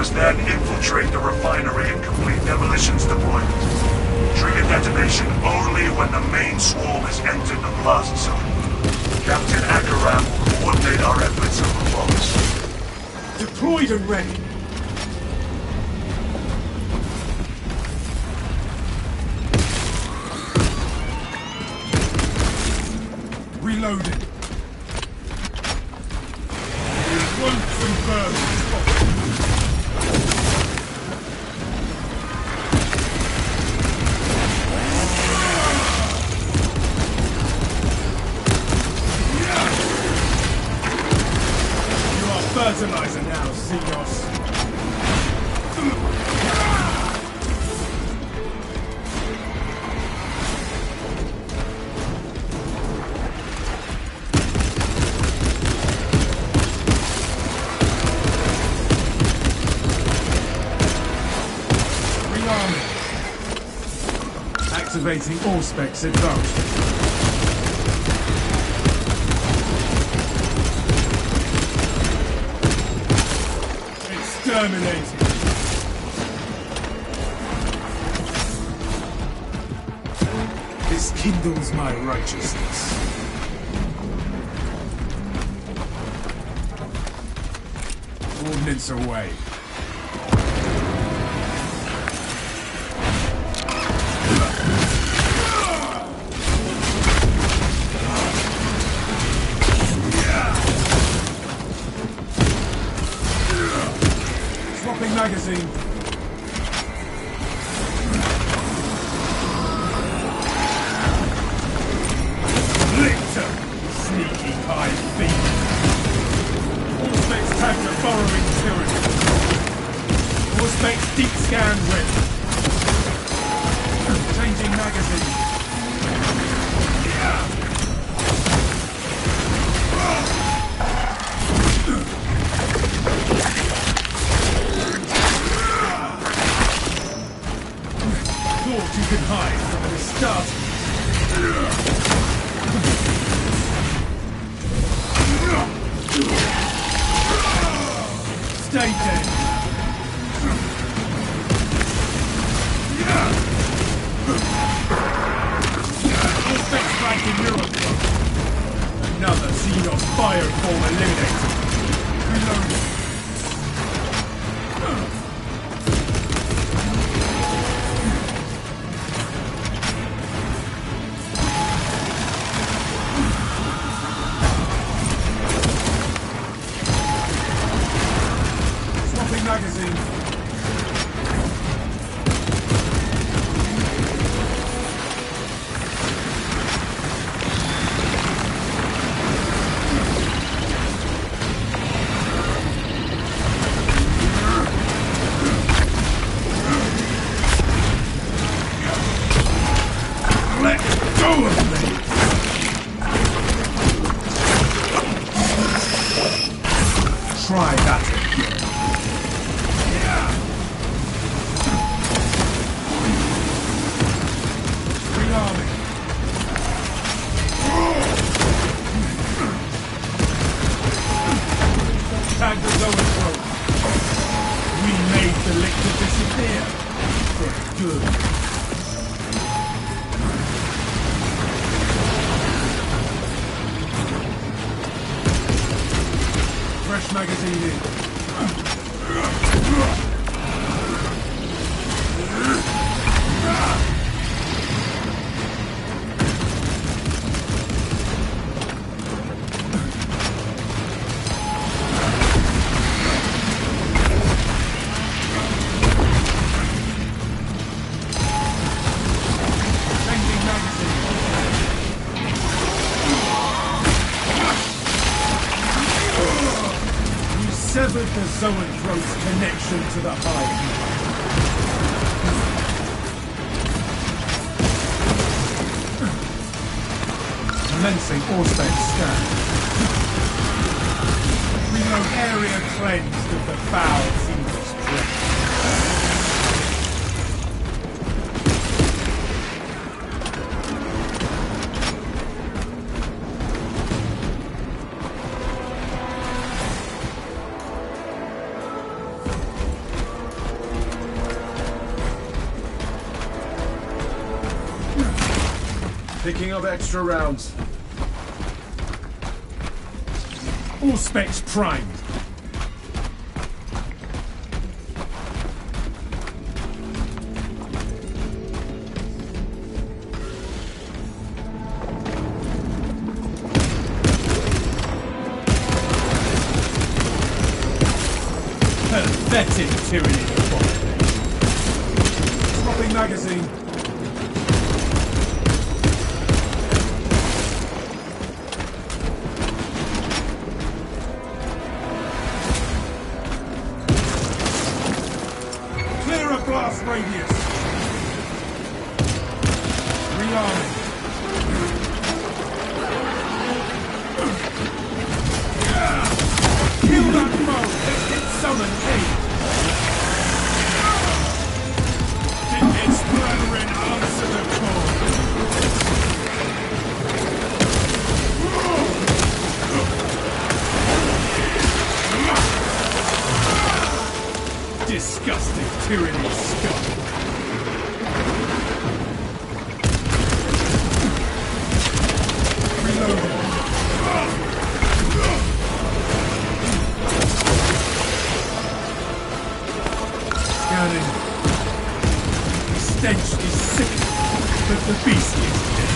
must then infiltrate the refinery and complete demolitions deployment. Trigger detonation only when the main swarm has entered the blast zone. Captain Akaram will coordinate our efforts over bombs. Deployed and ready. Reloading. Won't confirm. Fertilizer now, Xenos. Rearming. Activating all specs advanced. Terminated. This kindles my righteousness. Ordnance away. Swapping magazine. Lictor, sneaky high thief. All specs tagged to borrowing tyranny. All specs deep scan ready. Changing magazine. Thought you could hide from the start. Stay dead. Suspect strike in Europe. Another Xenos fireform eliminated. Reloading. Magazine. Let go of me. Try that again. Tag the lower throat. We made the lictor disappear. For good. Fresh magazine in. Severed the zoanthrope's connection to the hive. Commencing Auspex scan. Remote area cleansed of the foul Xenos drift. Picking up extra rounds. All specs primed. Pathetic tyranny of quality. Swapping magazine. Clear a blast radius. Rearming. Kill that foe! Let's get summon aid! Its brethren answer the call! Disgusting tyranny scum! Reloading! Scanning. The stench is sickening, but the beast is dead.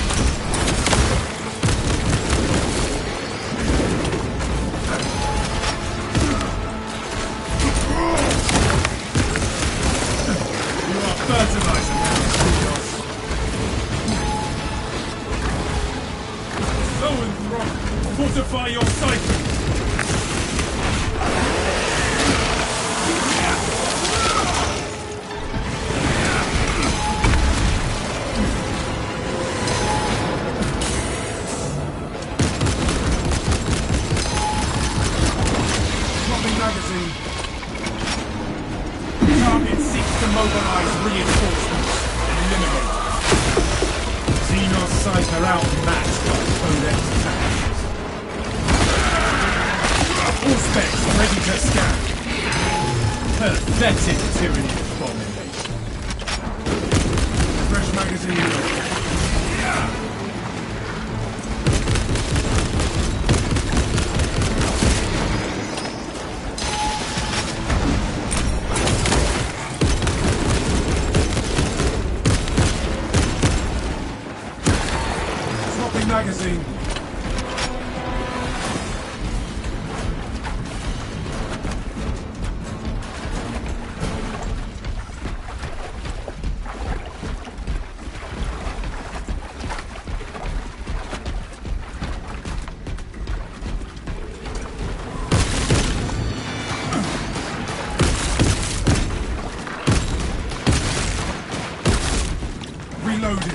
You are fertilizer now, Theos. So enthralled, fortify your psyche. Magazine. Target seeks to mobilize reinforcements and eliminate. Xenos Psyche are outmatched by Codex tactics. All specs ready to scan. Pathetic tyranny abomination. Fresh magazine. Magazine. Reloading.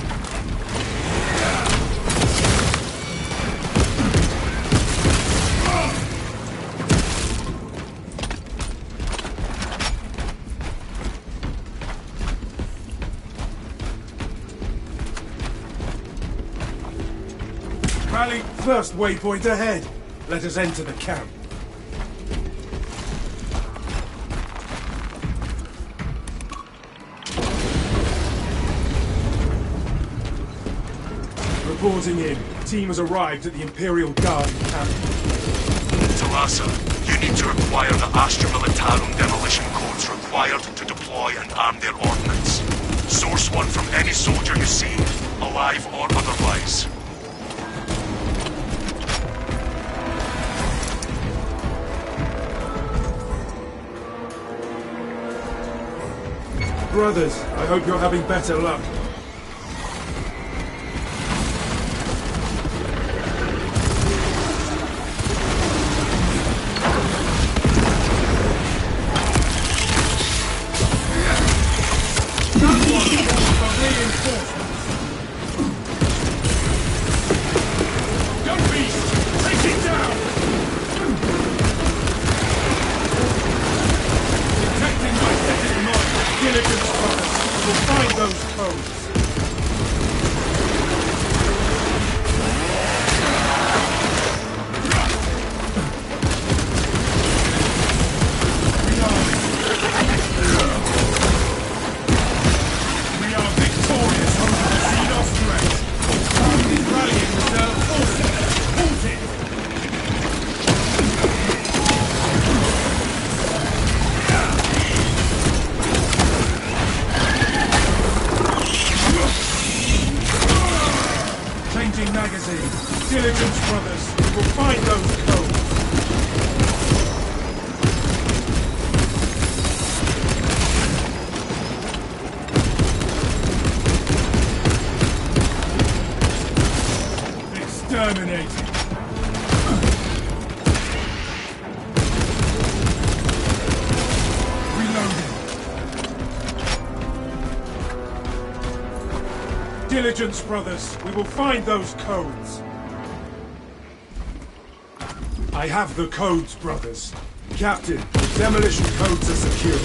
Rally, first waypoint ahead. Let us enter the camp. Reporting in. Team has arrived at the Imperial Guard camp. Talassa, you need to acquire the Astra Militarum demolition codes required to deploy and arm their ordnance. Source one from any soldier you see, alive or otherwise. Brothers, I hope you're having better luck. diligence, brothers. We will find those codes. I have the codes, brothers. Captain, the demolition codes are secure.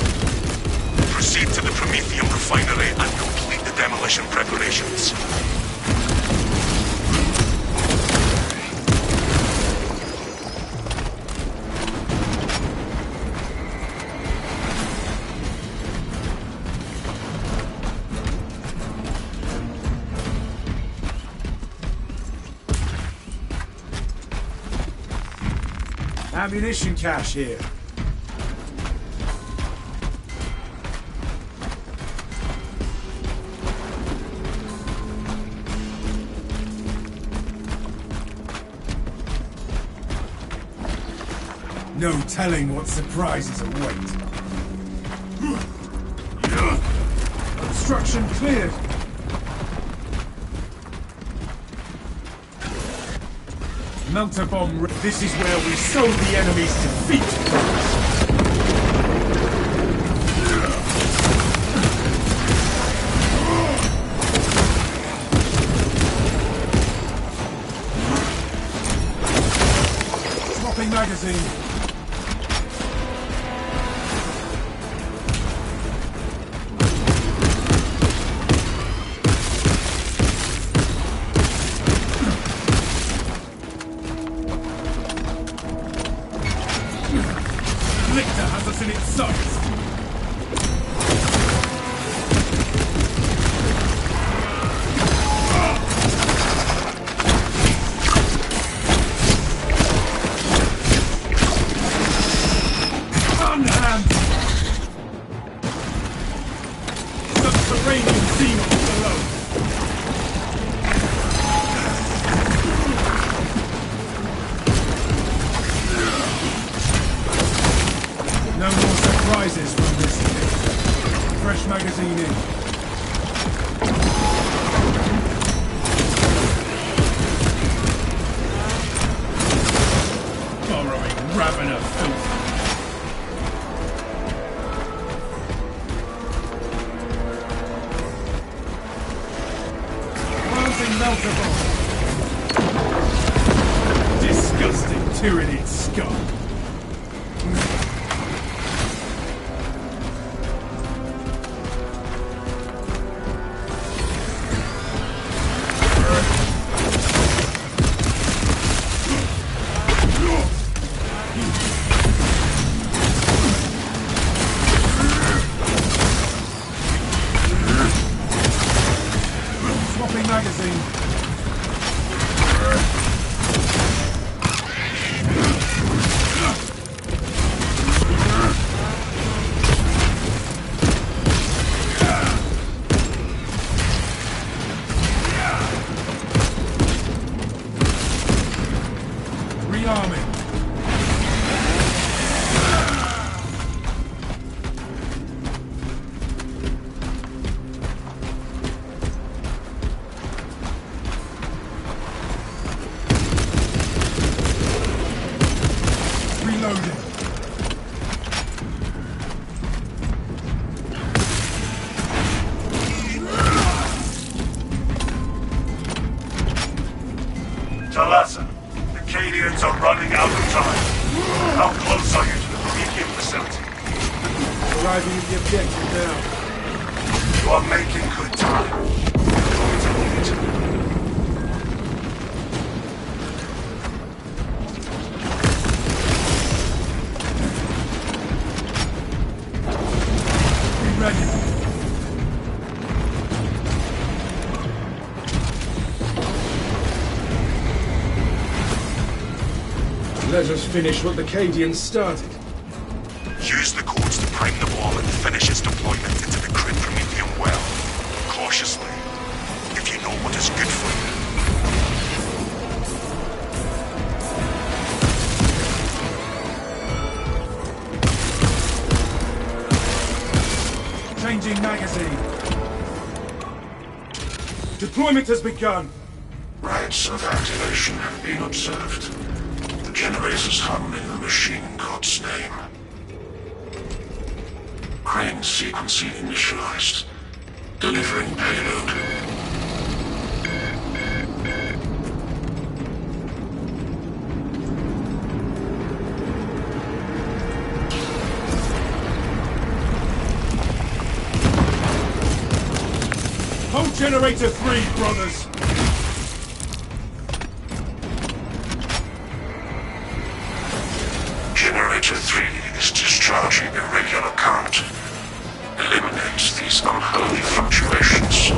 Proceed to the Prometheum refinery and complete the demolition preparations. Ammunition cache here. No telling what surprises await. Obstruction cleared. Melter bomb. This is where we sow the enemy's defeat. Swapping magazine. Has us in its sights. Unhand! Subterranean demons below. No more surprises from this thing. Fresh magazine in. Borrowing ravener filth. Planting melter bomb. Disgusting tyrannid scum. Swapping magazine. Rearming. Reloading. Talassa, the Cadians are running out of time. How close are you to the Prometheum facility? Arriving at the objective now. You are making good time. You're going to need it. Ready. Let us finish what the Cadians started. Use the codes to prime the bomb and finish its deployment into the crude Prometheum well. Cautiously. If you know what is good for you. Changing magazine. Deployment has begun. Rites of activation have been observed. The generators hum in the machine god's name. Crane sequencing initialized. Delivering payload. Generator 3, brothers! Generator 3 is discharging irregular current. Eliminates these unholy fluctuations.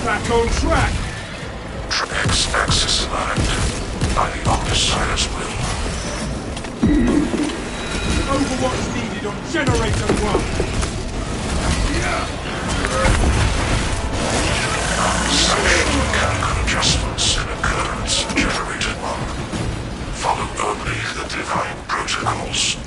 Back on track! X-axis aligned by the Omnissiah's will. Overwatch needed on Generator 1! Sanctioned mechanical adjustments in occurrence in Generator 1. Follow only the divine protocols.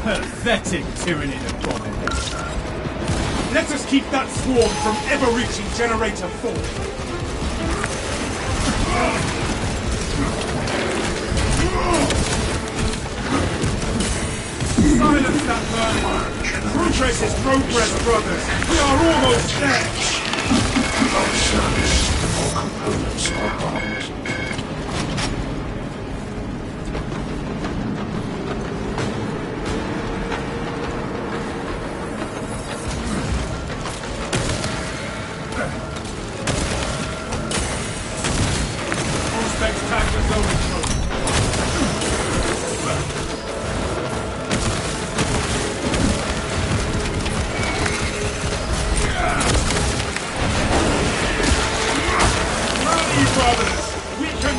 Pathetic tyranny of dominance. Let us keep that swarm from ever reaching Generator 4. Silence that burning! Progress is progress, brothers! We are almost there! Our service, all components are bombed.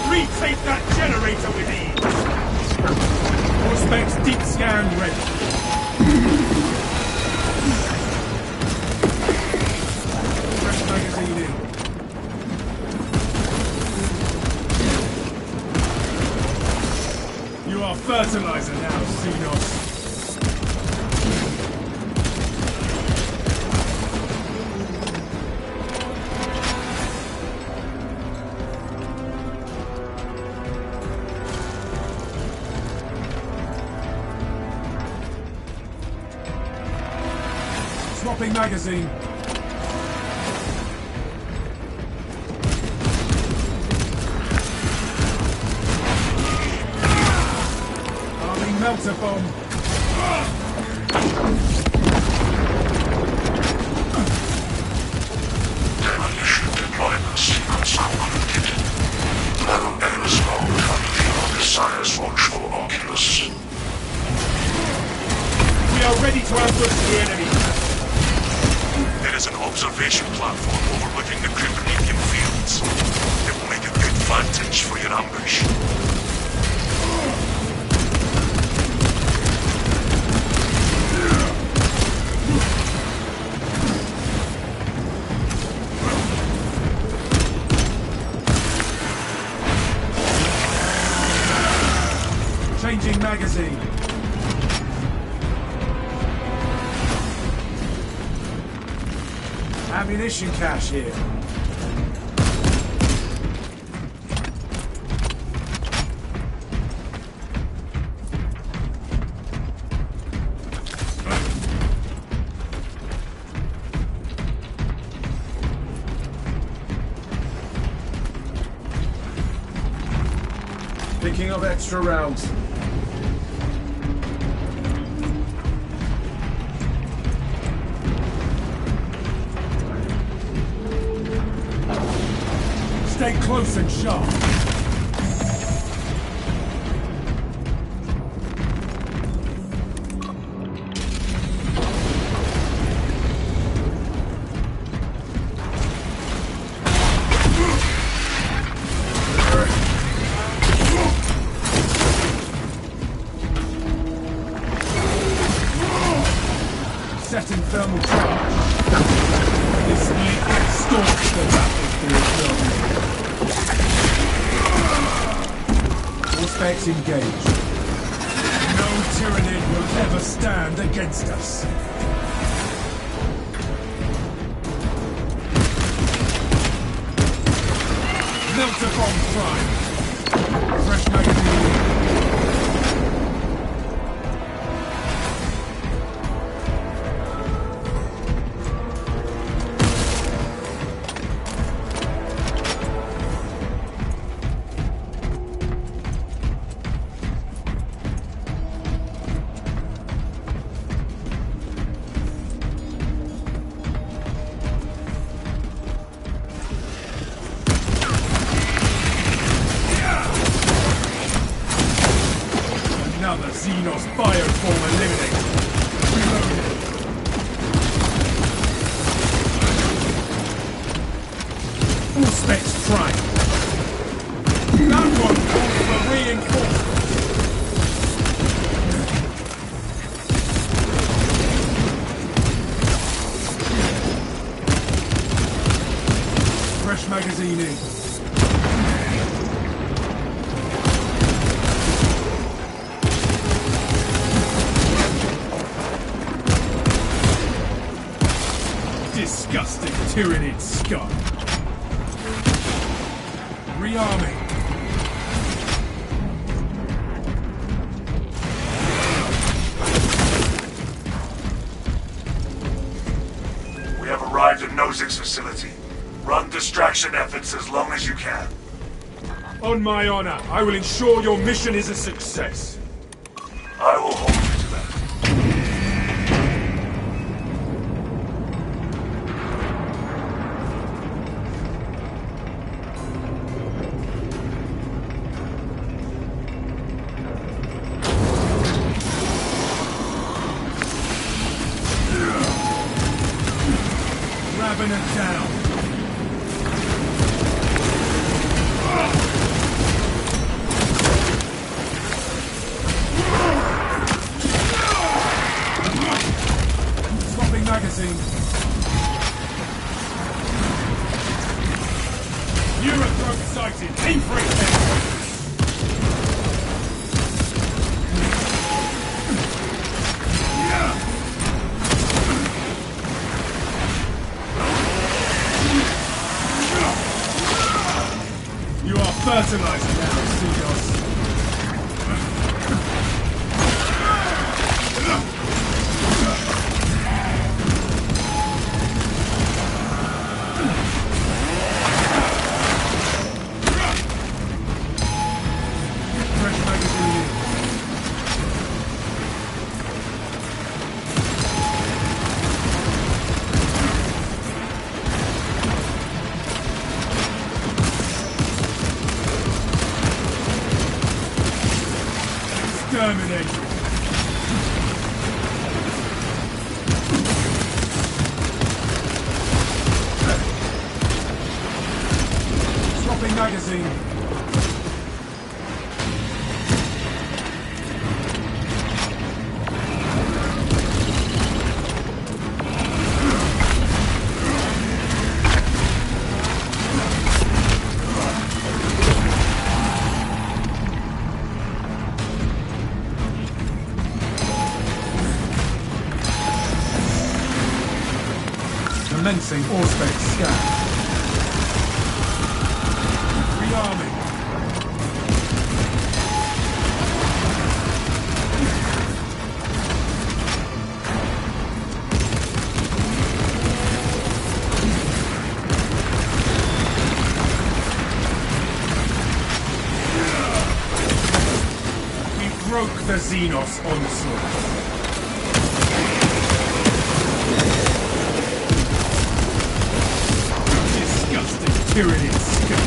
Retake that generator with ease! Prospects deep scan ready. Fresh magazine in. You are fertilizer now, Xenos. Swapping magazine. Arming melter bomb. Demolition deployment sequence concluded. No errors logged under the Omnissiah's watchful oculus. We are ready to ambush the enemy. There is an observation platform overlooking the Kryptonian fields. It will make a good vantage for your ambush. Changing magazine. Ammunition cache here. Thinking of extra rounds. Stay close and sharp. Setting thermal charge. This liquid stalks the battlefield. All specs engaged. No tyrannid will ever stand against us. Melter bomb prime. Fresh magazine. Another Xenos bioform eliminated. Reloaded. All specs prime. That one calls for reinforcement. Fresh magazine in. Disgusting tyrannid scum. Rearming. We have arrived at Nozick's facility. Run distraction efforts as long as you can. On my honor, I will ensure your mission is a success. I will hold you to that. Ravenous down. Swapping magazine. Neurothroat sighted. Aim for its head. You are fertilizer now, Xenos. Fresh magazine. Exterminate. Swapping magazine. Commencing all-spec scan. Rearming. broke the Xenos onslaught. Disgusting tyranny scum.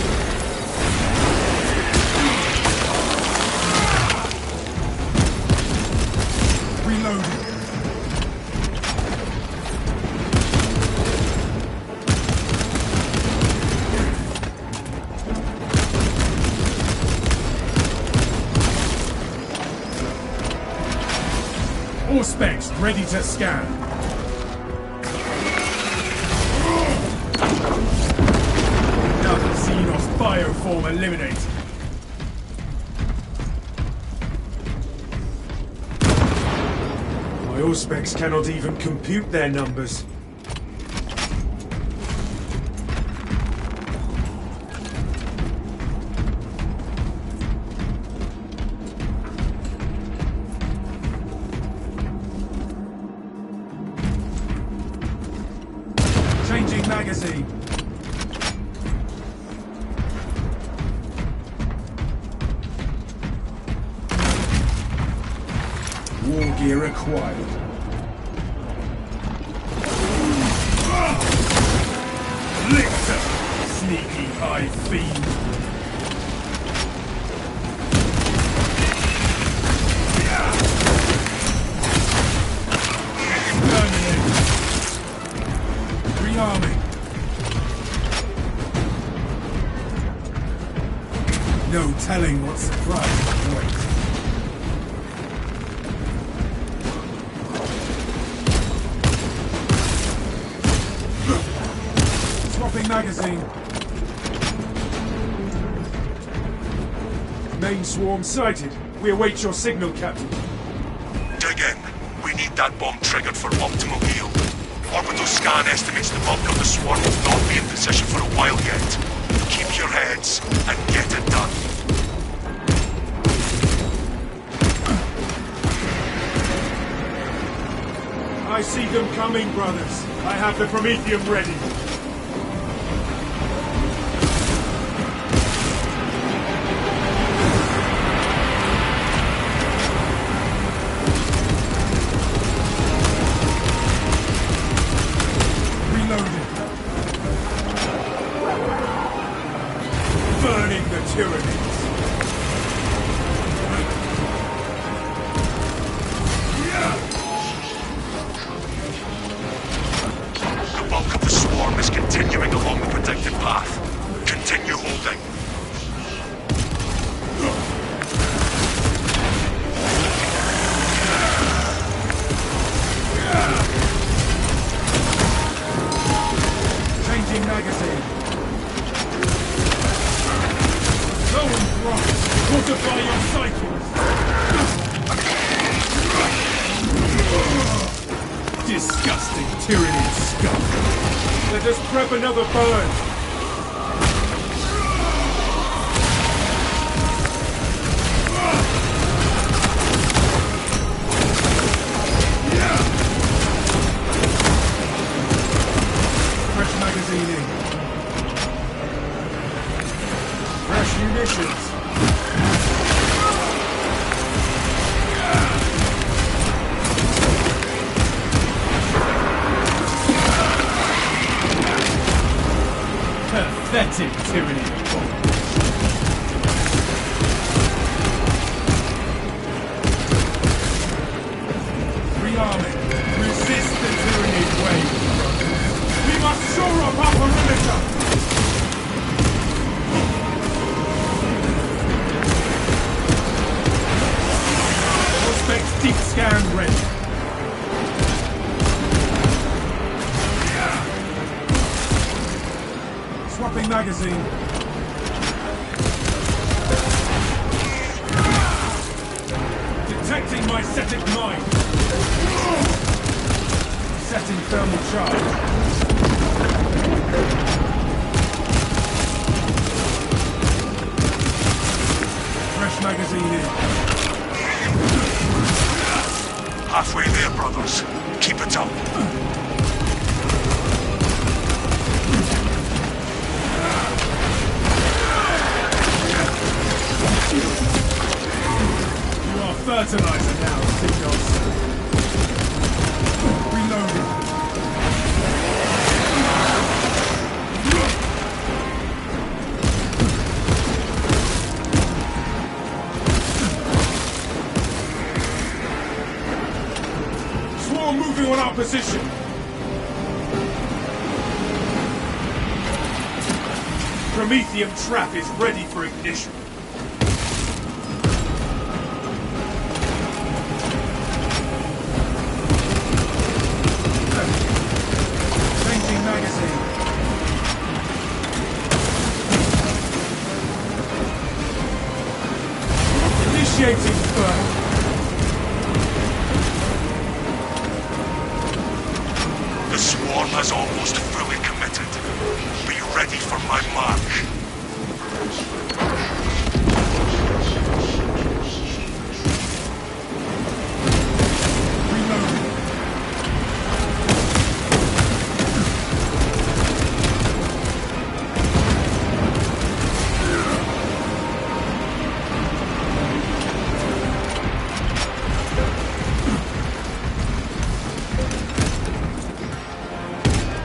Reloading. All specs ready to scan. Another Xenos bioform eliminated. My Auspex cannot even compute their numbers. Changing magazine. War gear acquired. Lictor! Sneaky high fiend! Exterminate! Rearming! No telling what surprise awaits. Swapping magazine. Main swarm sighted. We await your signal, Captain. Dig in. We need that bomb triggered for optimal heal. Orbital scan estimates the bulk of the swarm will not be in position for a while yet. Keep your heads and get it done. I see them coming, brothers. I have the Prometheum ready. Burning the tyrannies! The bulk of the swarm is continuing along the predicted path. Continue holding. Changing magazine. Go and thrust! Fortify your cycles! Disgusting tyranny scum! Let us prep another burn! Fresh magazine in. Fresh munitions. Pathetic tyranny. Rearming. Resist the tyranny wave. We must shore up our perimeter. Prospect deep scan ready. Swapping magazine. Detecting my static mine. Setting thermal charge. Fresh magazine in. Halfway there, brothers. Keep it up. You are Fertilizer now, Signos. Reloading. Swarm moving on our position. Prometheum trap is ready for ignition. Changing magazine. Initiating burn. The swarm has almost fully committed. Be ready for my mark.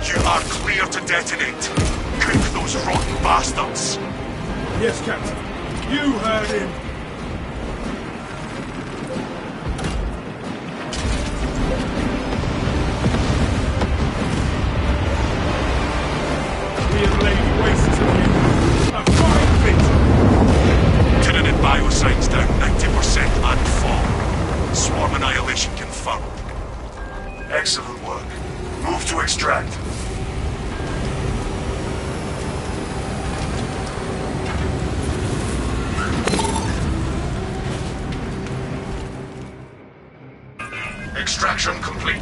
You are clear to detonate. Cook those rotten bastards. Yes, Captain. You heard him. We have laid waste to you. A fine victory. Tyranid bioscience down 90% and fall. Swarm annihilation confirmed. Excellent work. Move to extract. Extraction complete.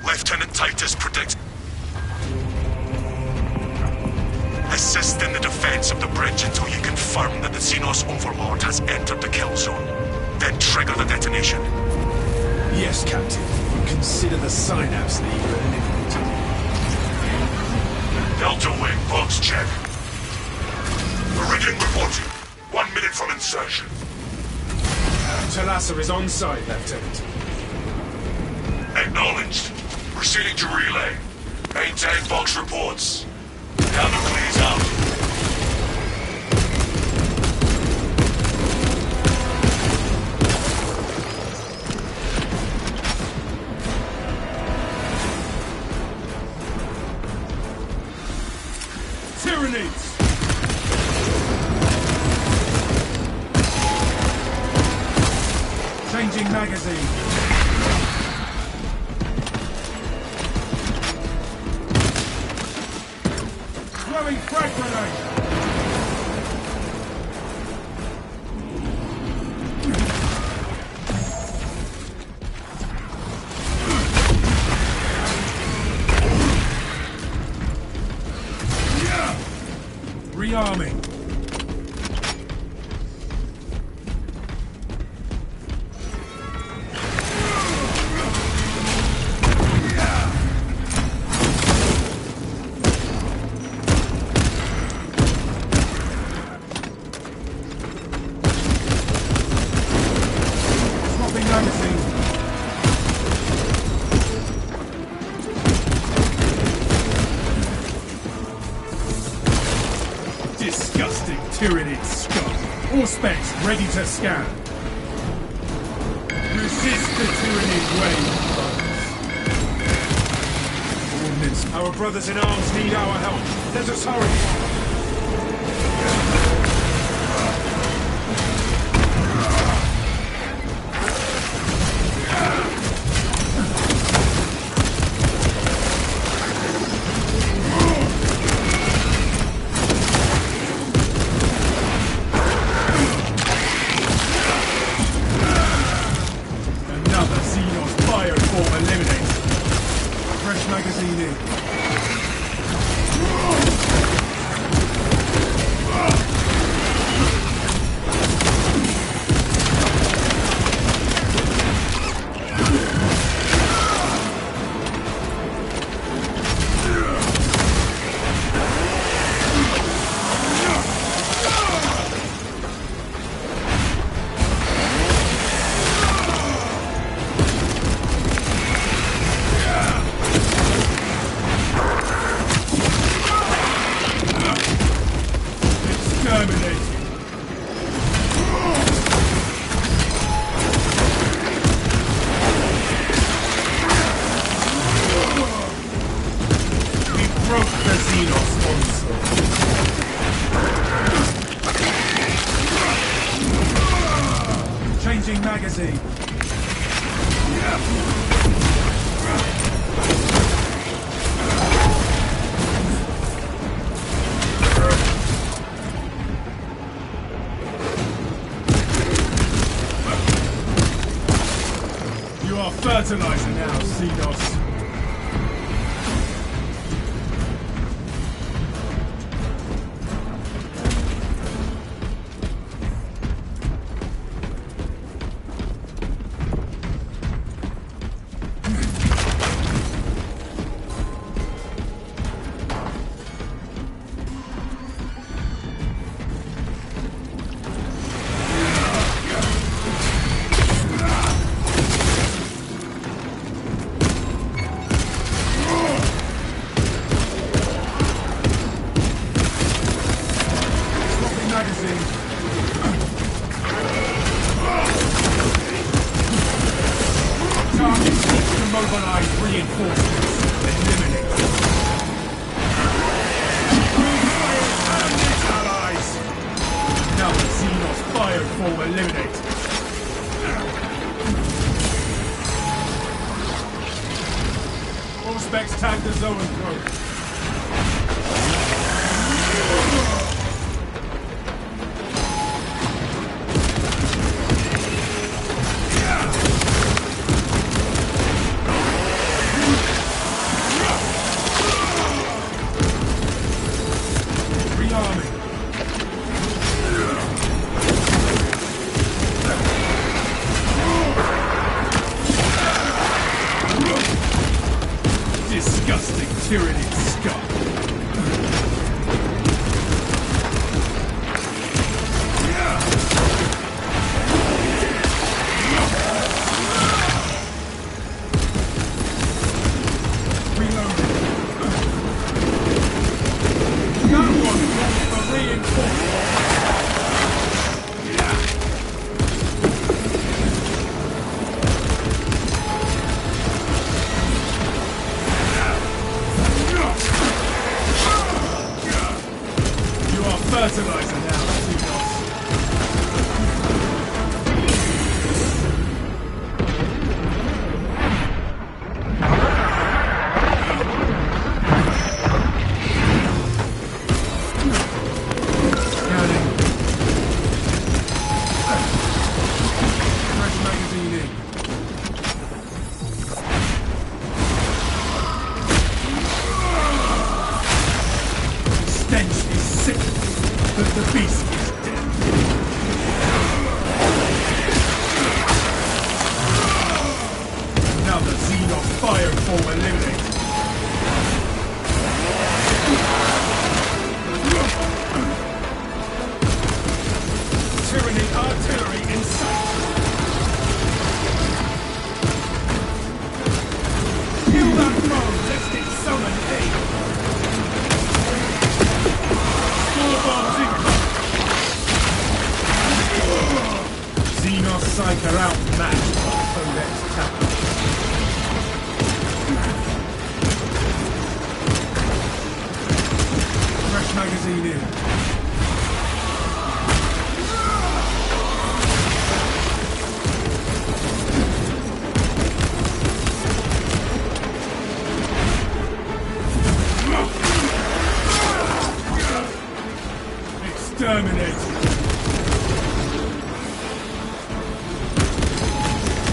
Lieutenant Titus predicts. Assist in the defense of the bridge until you confirm that the Xenos Overlord has entered the kill zone. Then trigger the detonation. Yes, Captain. Consider the synapse that you've eliminated. Delta Wing, box check. Meridian reporting. 1 minute from insertion. Talassa is on site, Lieutenant. Acknowledged. Proceeding to relay. Maintain box reports. Counter please out. Tyranids! Changing magazine. Throwing frag grenade. Rearming. Swapping magazine. Disgusting tyrannid scum. All specs ready to scan. Resist the tyrannid wave, brothers. Ordnance. Our brothers in arms need our help. Let us hurry. Fresh magazine in. Changing magazine. You are fertilizer now, Xenos. Mobilize reinforcements. Eliminate. Allies. Now the Xenos bioform eliminate. All specs tag the zone group. Disgusting tyranny scum. Reloading. No one calls for reinforcements. Fertilizer now, Xenos. beast is dead. Another Xenos fireform eliminated. Tyranny artillery in sight. Kill that foe, lest it summon aid. Store bombs incoming. Xenos Psyker outmatched by Codex Tapper. Fresh magazine in. Exterminated.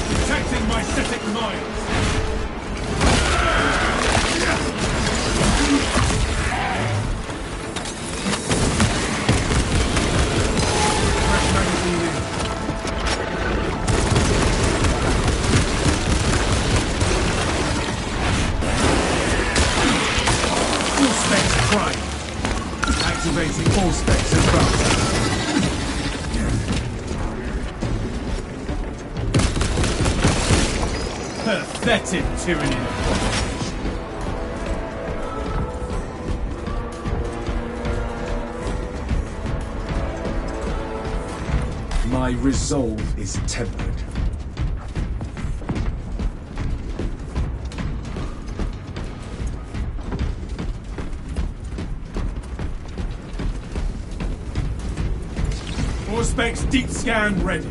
Detecting my static mines. Fresh magazine in. Full specs prime. Activating all specs advanced. Pathetic tyranny. My resolve is tempered. All specs deep scan ready.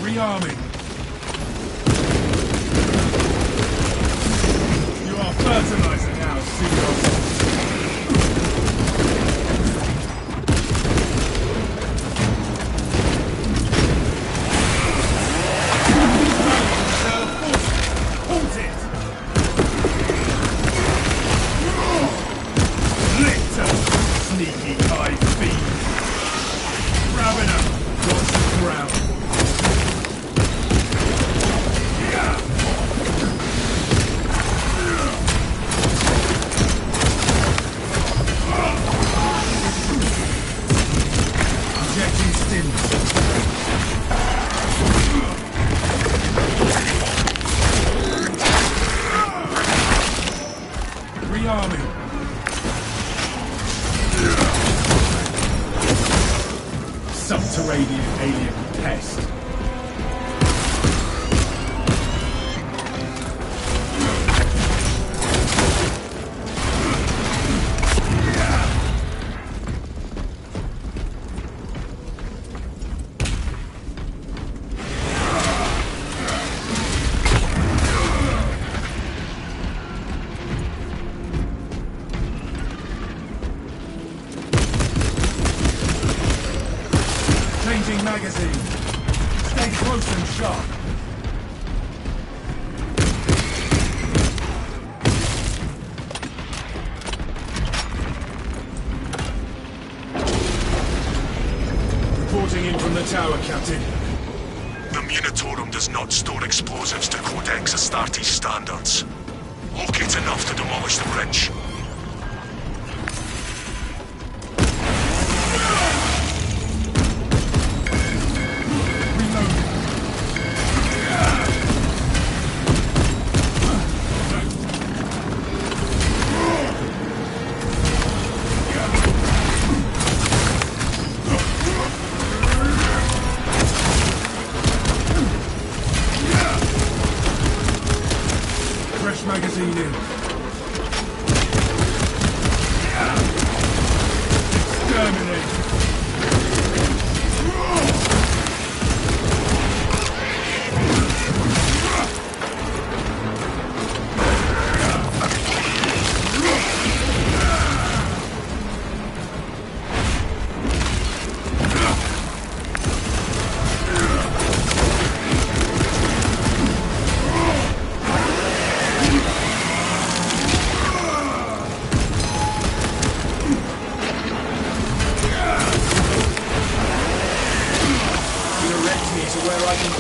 Rearming. You are fertilizing our Xenos. Rearming. Subterranean alien pest. Changing magazine. Stay close and sharp. Reporting in from the tower, Captain. The Munitorum does not store explosives to Codex Astartes standards. Locate enough to demolish the bridge. Fresh magazine in.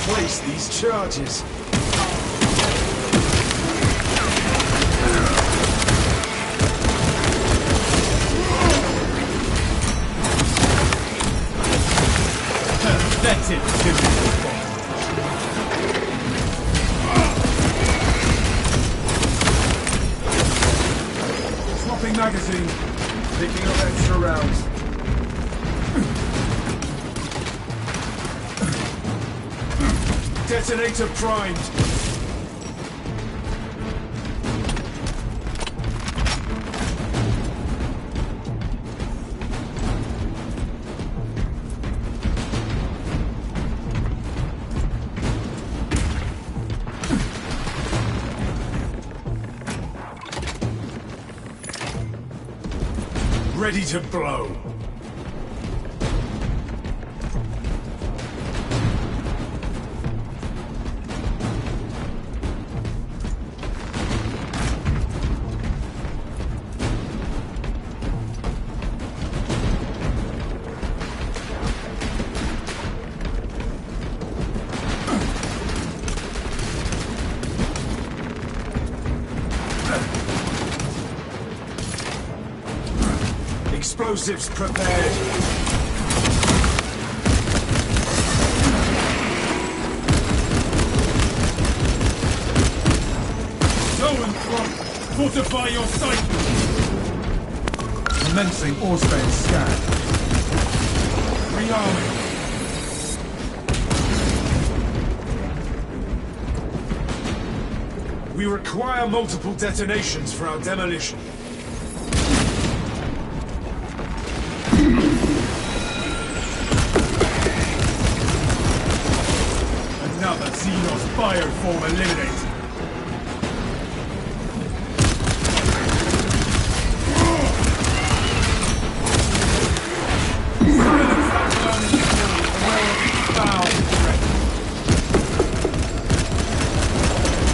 place these charges. That's it, Jimmy. Swapping magazine. Picking up extra rounds. Detonator primed. Ready to blow. Explosives prepared. Go and front. Fortify your sight. Commencing Auspex scan. Rearming. We require multiple detonations for our demolition. Another Xenos bioform eliminated. Silence that burning fury, aware of its foul threat.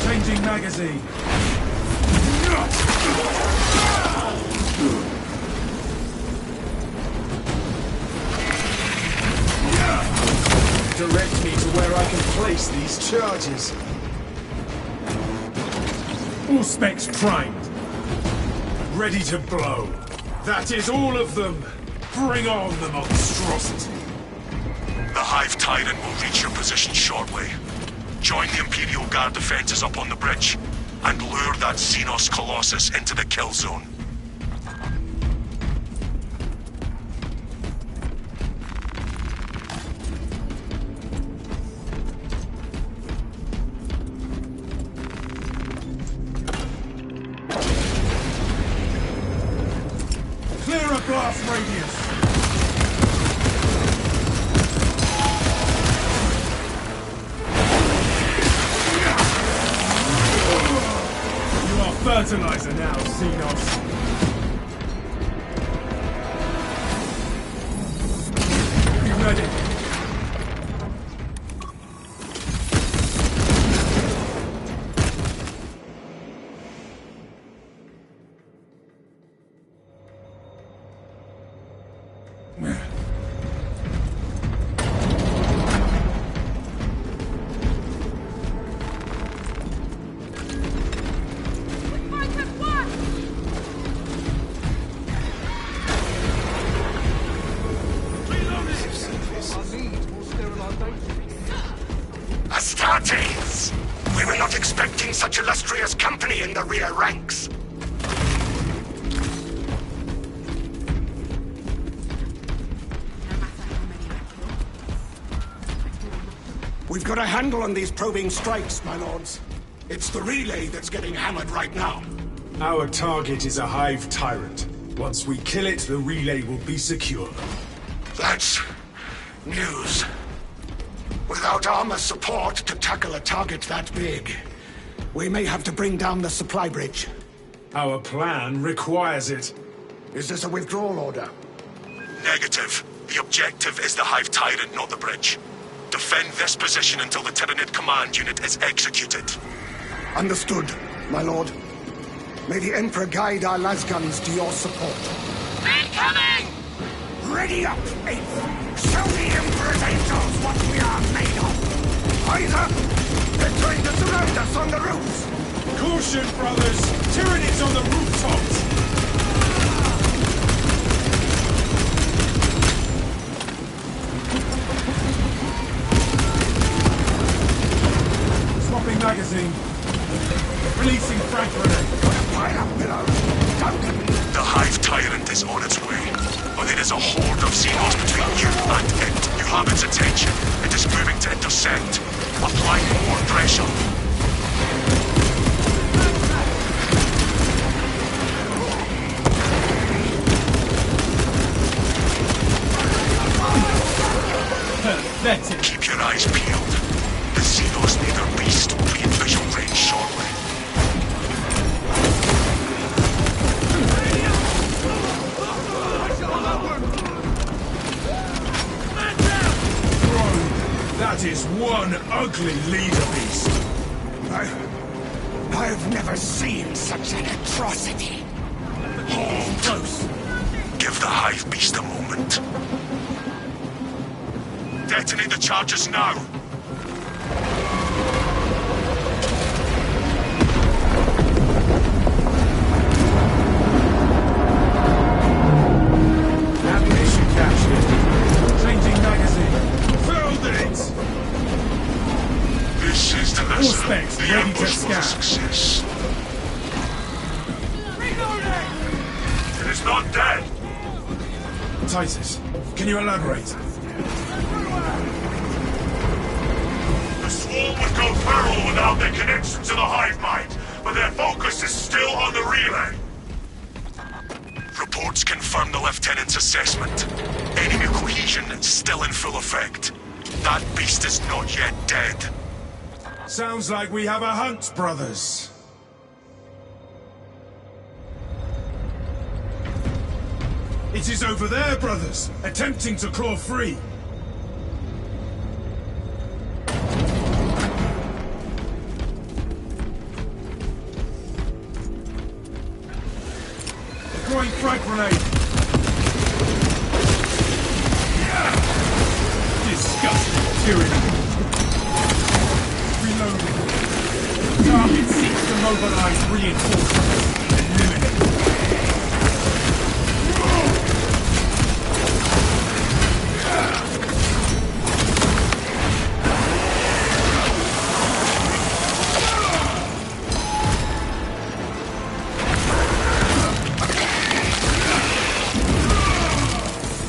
Changing magazine. Direct me to where I can place these charges. All specs primed. Ready to blow. That is all of them. Bring on the monstrosity. The Hive Tyrant will reach your position shortly. Join the Imperial Guard defenses up on the bridge, and lure that Xenos Colossus into the kill zone. Clear a blast radius. You are fertilizer now, Xenos. Be ready. Astartes! We were not expecting such illustrious company in the rear ranks. We've got a handle on these probing strikes, my lords. It's the relay that's getting hammered right now. Our target is a Hive Tyrant. Once we kill it, the relay will be secure. That's news. Without armor support to tackle a target that big, we may have to bring down the supply bridge. Our plan requires it. Is this a withdrawal order? Negative. The objective is the Hive Tyrant, not the bridge. Defend this position until the Tyranid command unit is executed. Understood, my lord. May the Emperor guide our lasguns to your support. Incoming! Ready up, Eighth! Show the Emperor's angels what we are made of! Kaiser! They're trying to surround us on the roofs! Caution, brothers! Tyranny's on the rooftops! Swapping magazine. Releasing frag grenade. Fire up below! Duncan! The Hive Tyrant is on its way, but there is a horde of Xenos between you and it. You have its attention. It is moving to intercept. Apply more pressure. Pathetic. Keep your eyes peeled. The Xenos Leader Beast will be in visual range shortly. That is one ugly leader beast. I've never seen such an atrocity. Hold. Close. Give the Hive Beast a moment. Detonate the charges now. Ammunition cache here. Changing magazine. Filled it! This is the lesson. specs The ready to ambush was a scan. success. It is not dead. Titus, can you elaborate? The swarm would go feral without their connection to the hive mind, but their focus is still on the relay. Reports confirm the Lieutenant's assessment. Enemy cohesion is still in full effect. That beast is not yet dead. Sounds like we have a hunt, brothers. It is over there, brothers, attempting to claw free. Throwing frag grenade. Disgusting tyranny. Reloading. Target seeks to mobilize reinforcements. Eliminate.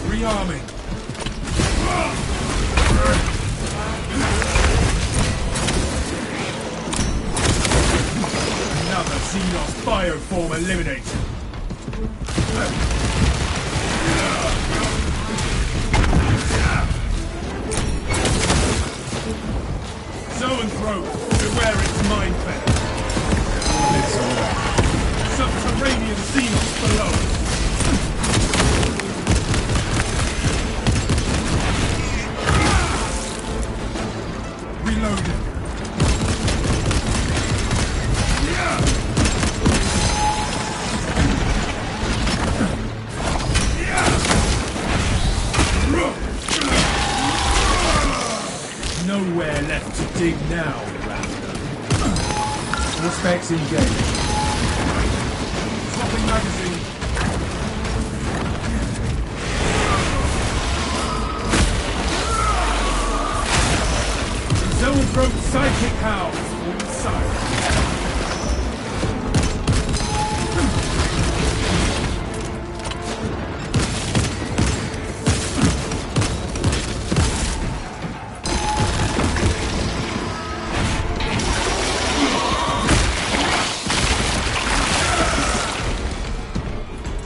Rearming. Another Xenos bioform eliminated. Zoanthrope, beware its mind bend. It's alright. Subterranean Xenos below. Reloading. Nowhere left to dig now, Raptor. All specs engaged. Swapping magazine. Zoanthrope psychic howls all sides.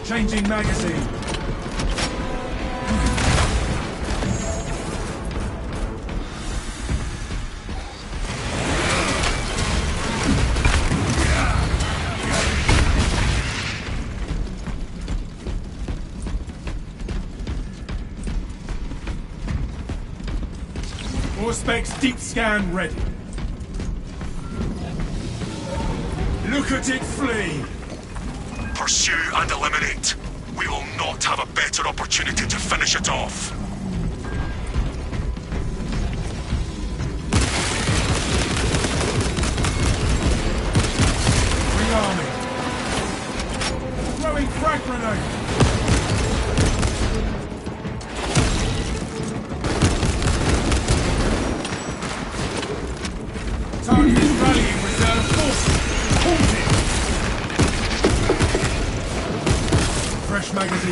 Changing magazine. More specs deep scan ready. Look at it flee! Pursue and eliminate. We will not have a better opportunity to finish it off.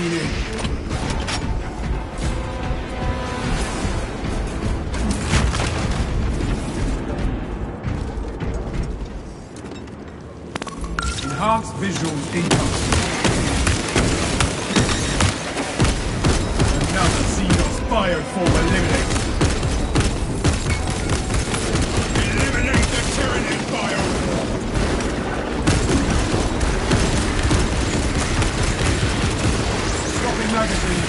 magazine in. Enhanced visuals incoming. Another Xenos bioform eliminated. Eliminate the Tyranid bioform! Stopping magazine.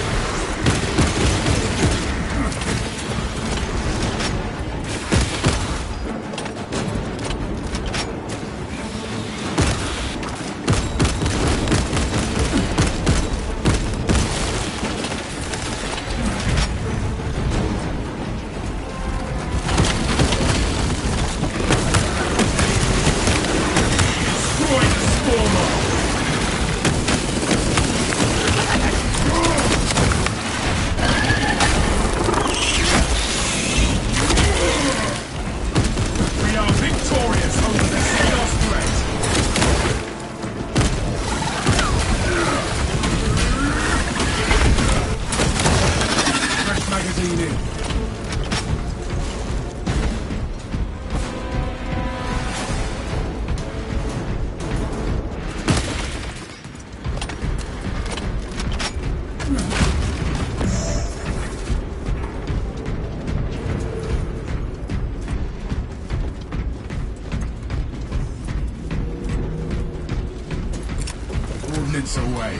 Away.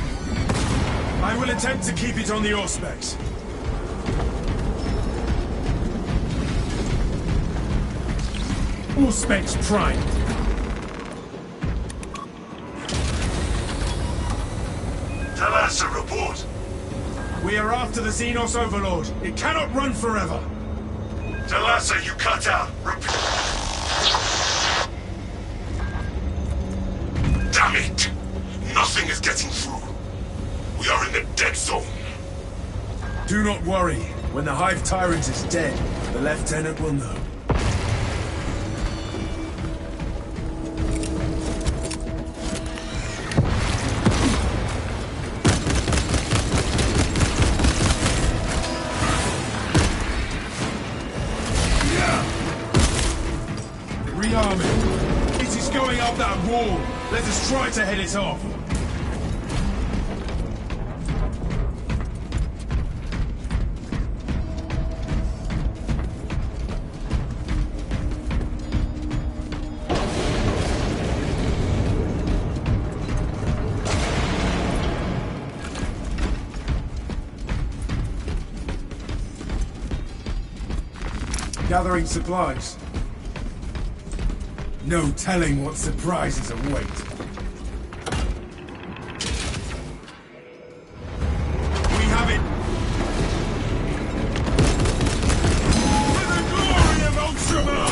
I will attempt to keep it on the Auspex. Auspex Prime. Talassa, report. We are after the Xenos Overlord. It cannot run forever. Talassa, you cut out. Repeat. Damn it! Nothing is getting through. We are in the dead zone. Do not worry. When the Hive Tyrant is dead, the Lieutenant will know. Rearming. It is going up that wall. Let us try to head it off. Gathering supplies. No telling what surprises await. We have it! For the glory of Ultramar!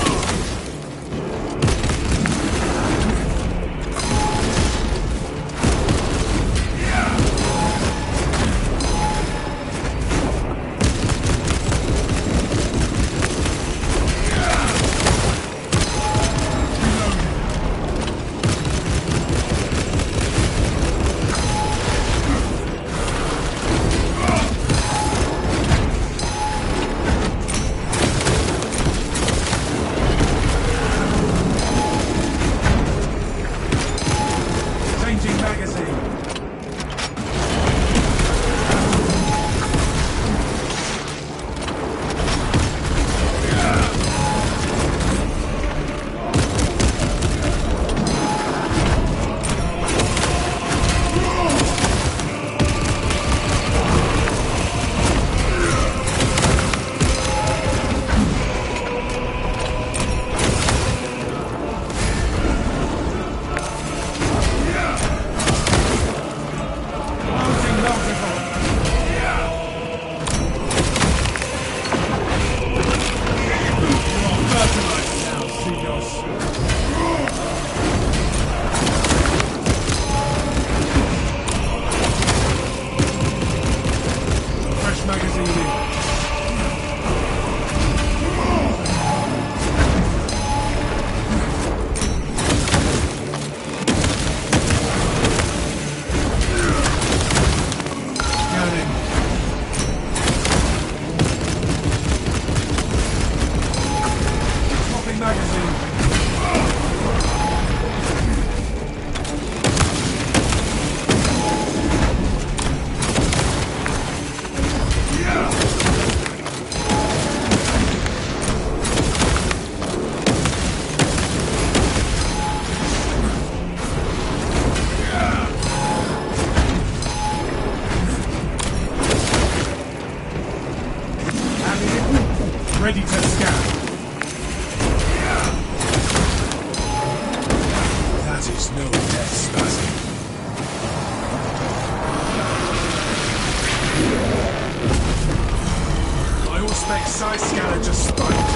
Ready to scan. That is no less spasm. I expect side scanner to spike.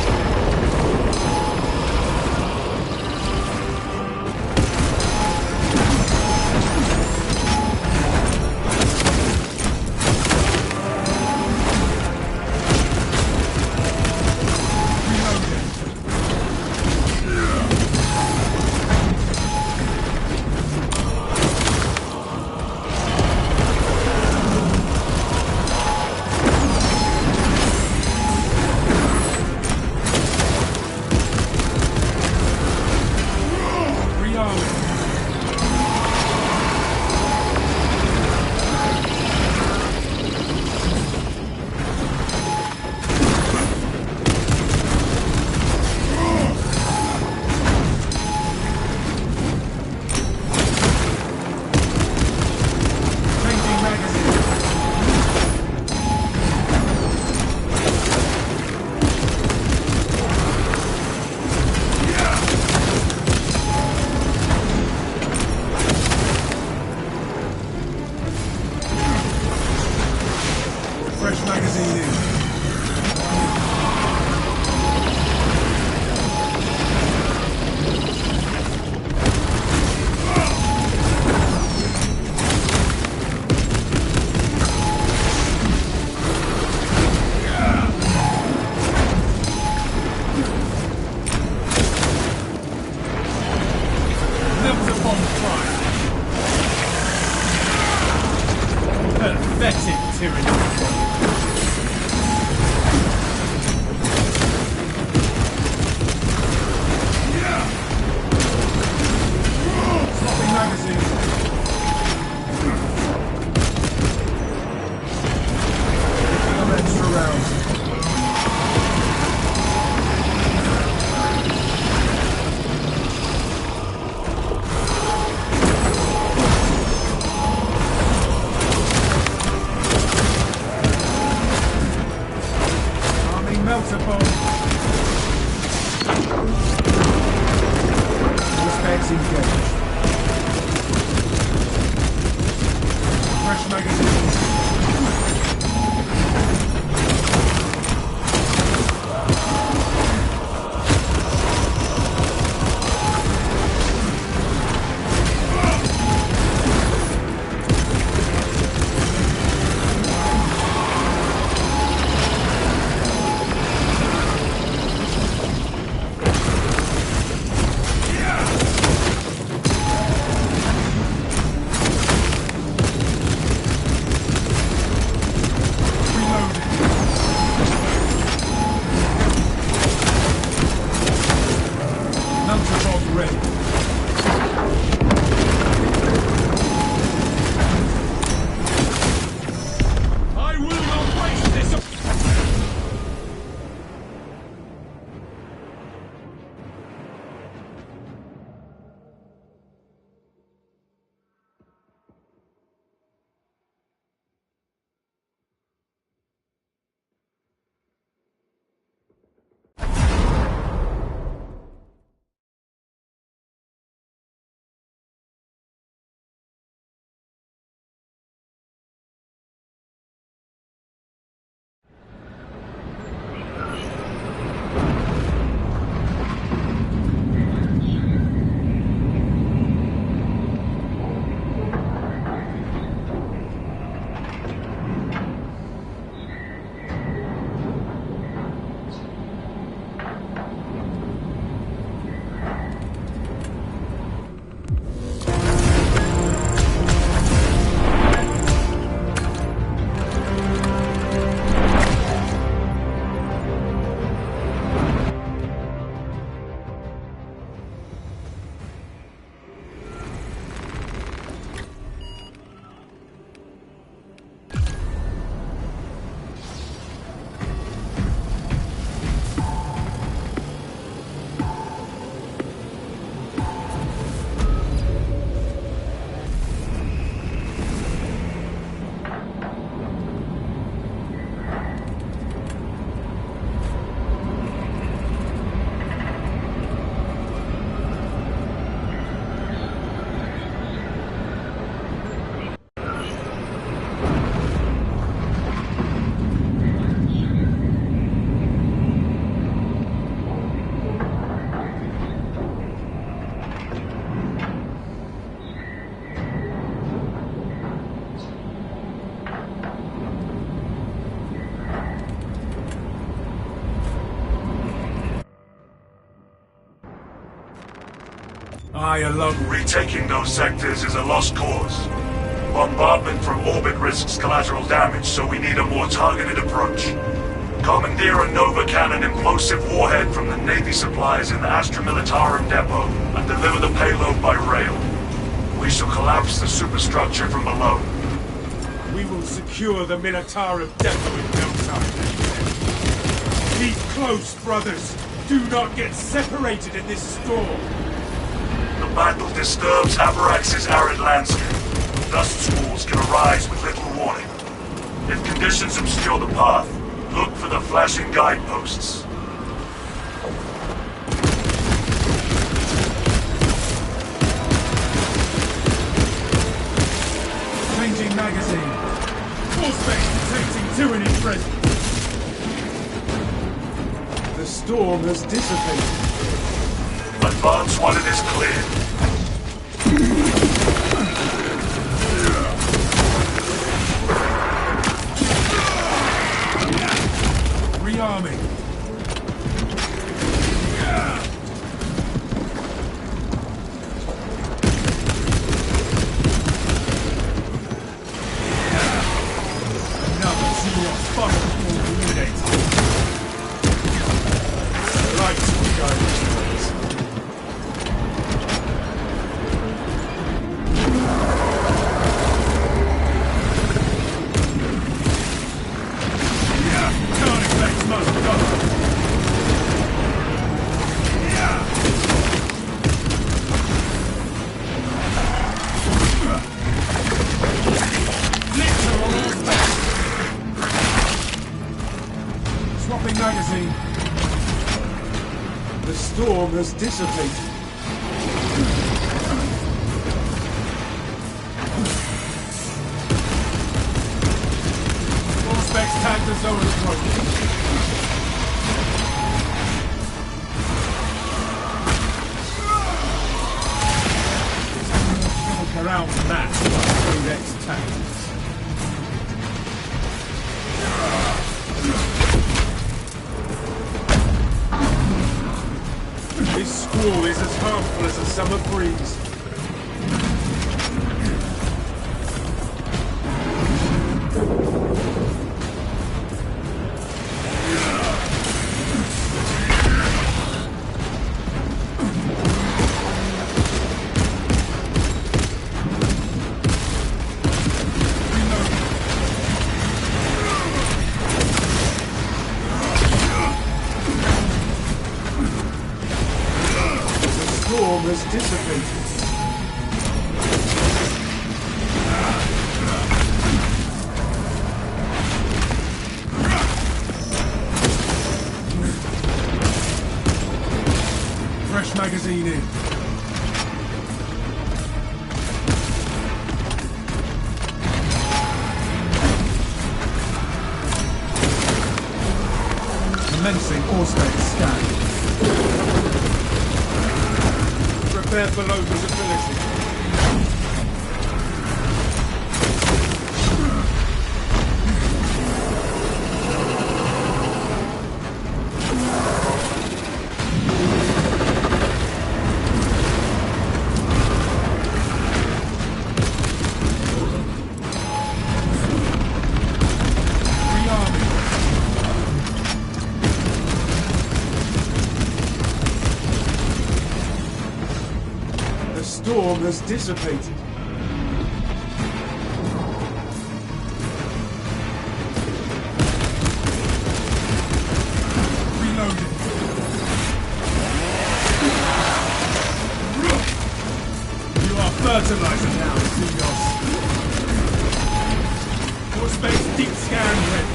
Fresh magazine in. Melter bomb prime. Pathetic tyranny. Melter bomb. Respects engaged. Fresh magazine. I alone. Retaking those sectors is a lost cause. Bombardment from orbit risks collateral damage, so we need a more targeted approach. Commandeer a Nova Cannon implosive warhead from the Navy supplies in the Astra Militarum depot and deliver the payload by rail. We shall collapse the superstructure from below. We will secure the Militarum depot in no time. Keep close, brothers. Do not get separated in this storm. The battle disturbs Avarax's arid landscape. Dust squalls can arise with little warning. If conditions obscure the path, look for the flashing guideposts. Changing magazine. Force-based detecting tyranny presence. The storm has dissipated. Advance when it is clear. Rearming. Another zero spot eliminated. Lights will guide this place. Can't expect much cover. Literal space. Swapping magazine. The storm has dissipated. All specs tag the zone approach. Walk around that by Codex tactics. This squall is as harmful as a summer breeze. The storm has dissipated. Fresh magazine in. Commencing Orsted scan. Prepare for low visibility. The storm has dissipated. Reloading. You are fertilizer now, Seagulls. More space deep scan ready.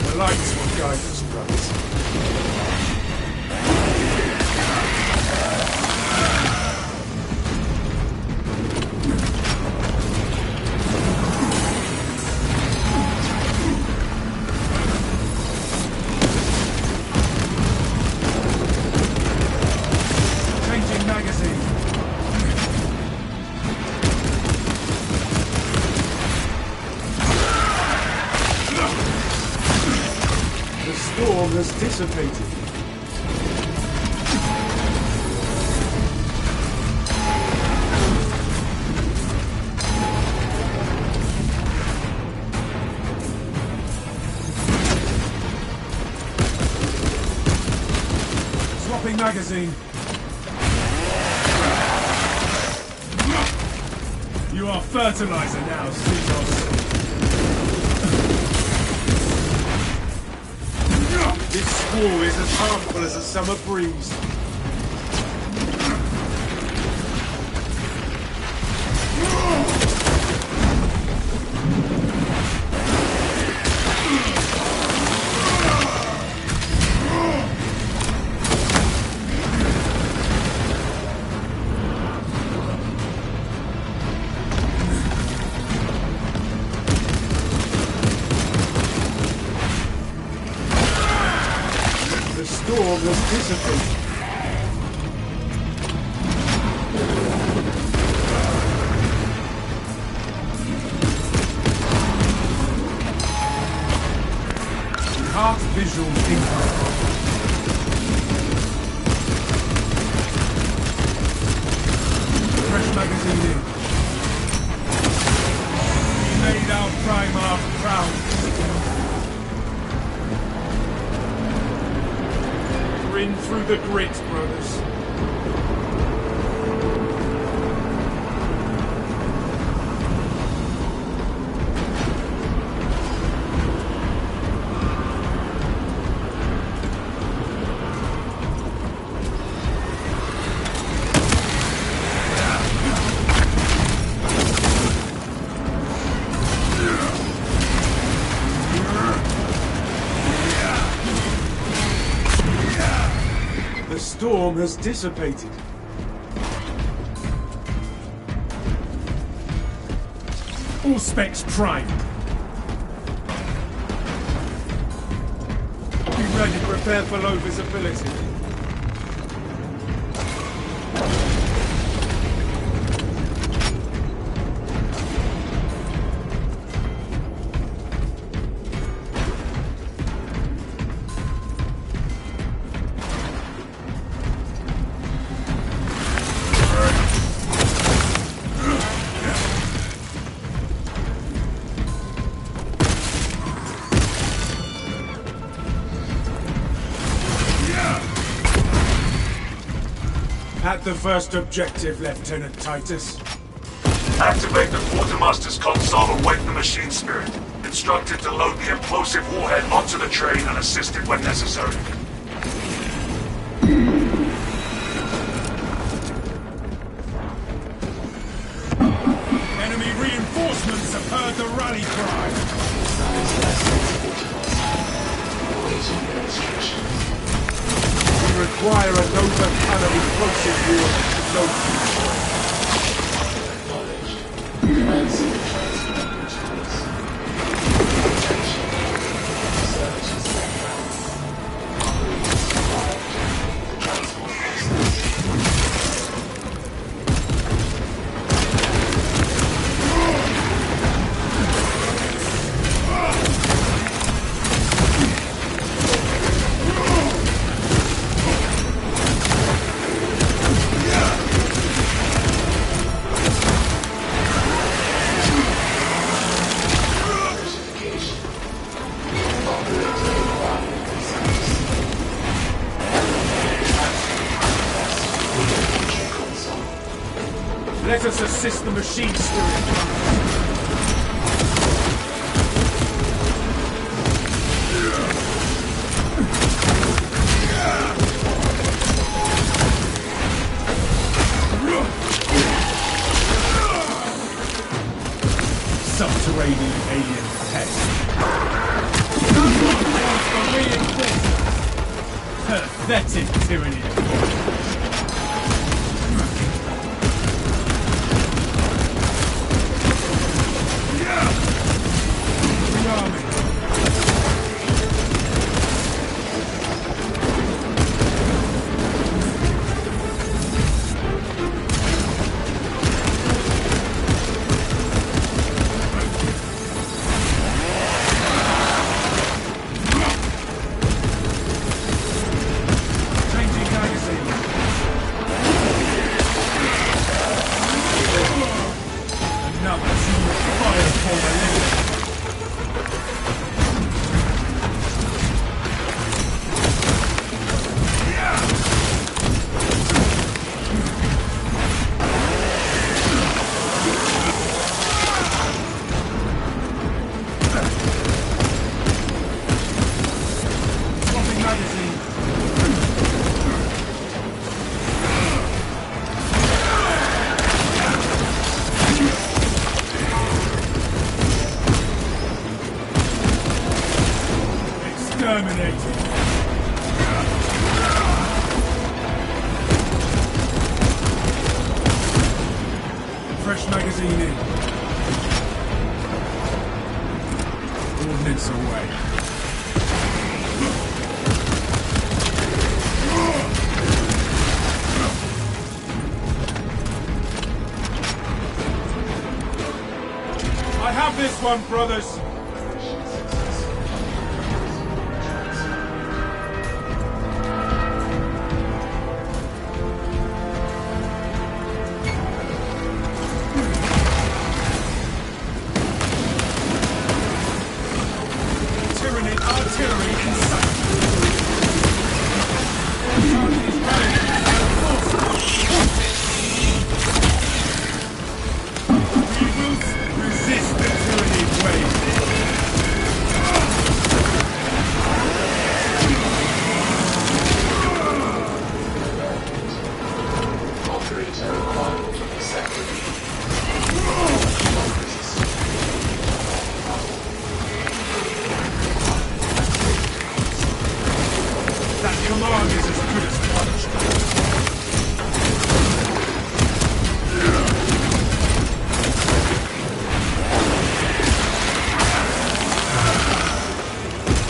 The lights will guide us, brothers. has dissipated. Swapping magazine. You are fertilizer now, Xenos. This squall is as harmful as a summer breeze. The storm has dissipated. Heart visual incorrect. Fresh magazine in. We made our Primarch proud. Grin through the grit, brothers. The storm has dissipated. All specs primed. Be ready, prepare for low visibility. At the first objective, Lieutenant Titus. Activate the quartermaster's console and wake the machine spirit. Instructed to load the implosive warhead onto the train and assist it when necessary. Enemy reinforcements have heard the rally cry. We require a Nova cannon implosive warhead to load. Let us assist the machine spirit. Subterranean alien pest. Pathetic tyranny. Fresh magazine in. Ordnance away. I have this one, brothers!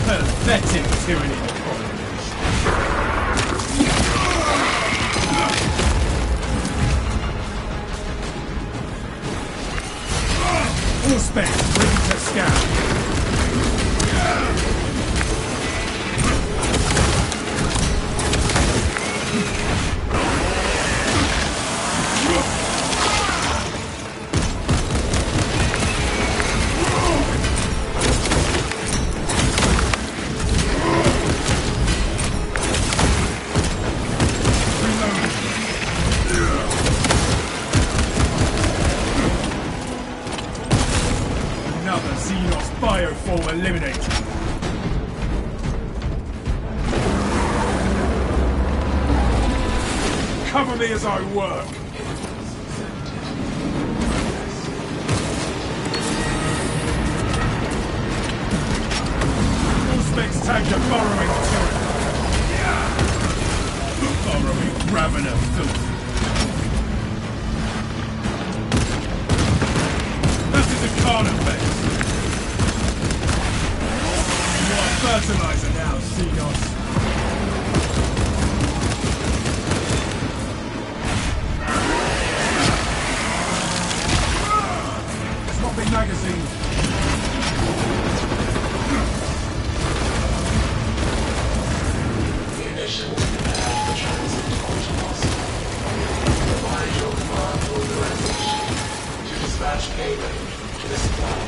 Pathetic tyranny. All specs ready to scan. Another Xenos bioform eliminated. Cover me as I work. All specs tagged a burrowing turret. Burrowing ravener filth. That is a Carter base. You are fertilizer now, Xenos. Swapping magazine. Munition and the transit autonomy. Provide your command authorization to dispatch payload to the supply.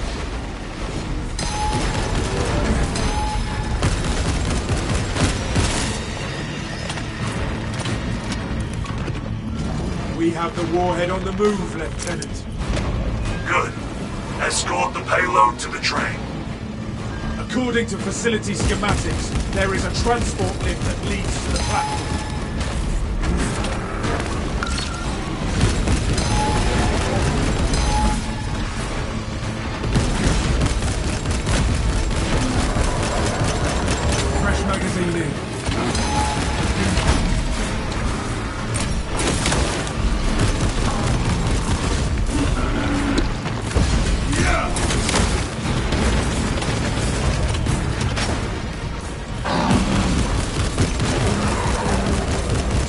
We have the warhead on the move, Lieutenant. Good. Escort the payload to the train. According to facility schematics, there is a transport lift that leads to the platform. Fresh magazine in.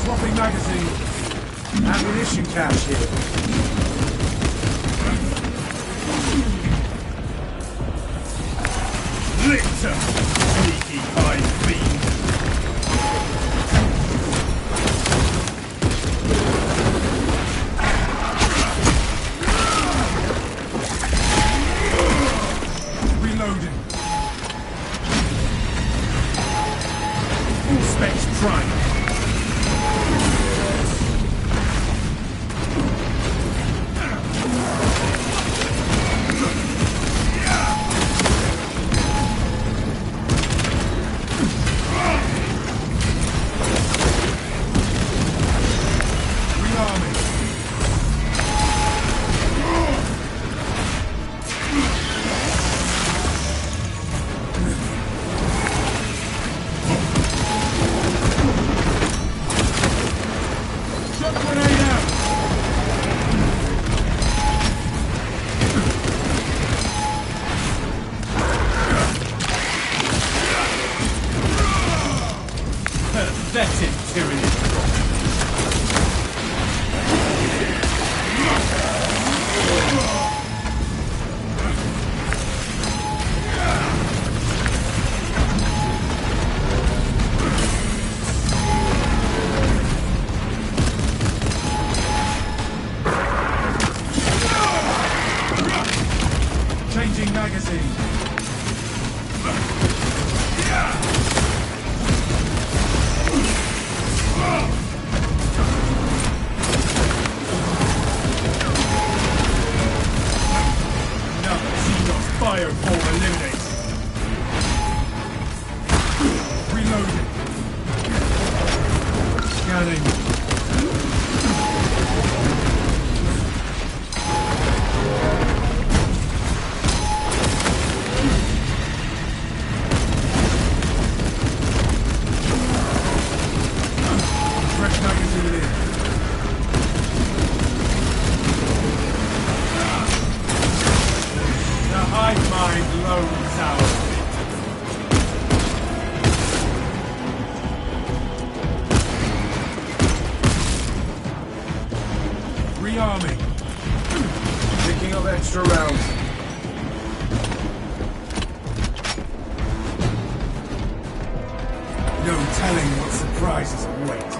Swapping magazine. Ammunition cache here. Litter! Sneaky hive fiend! Reloading. All specs prime. magazine. Fireball eliminated. Reloading. Scanning. Fresh magazine in. Hive mind loads out. Rearming. Picking up extra rounds. No telling what surprises await.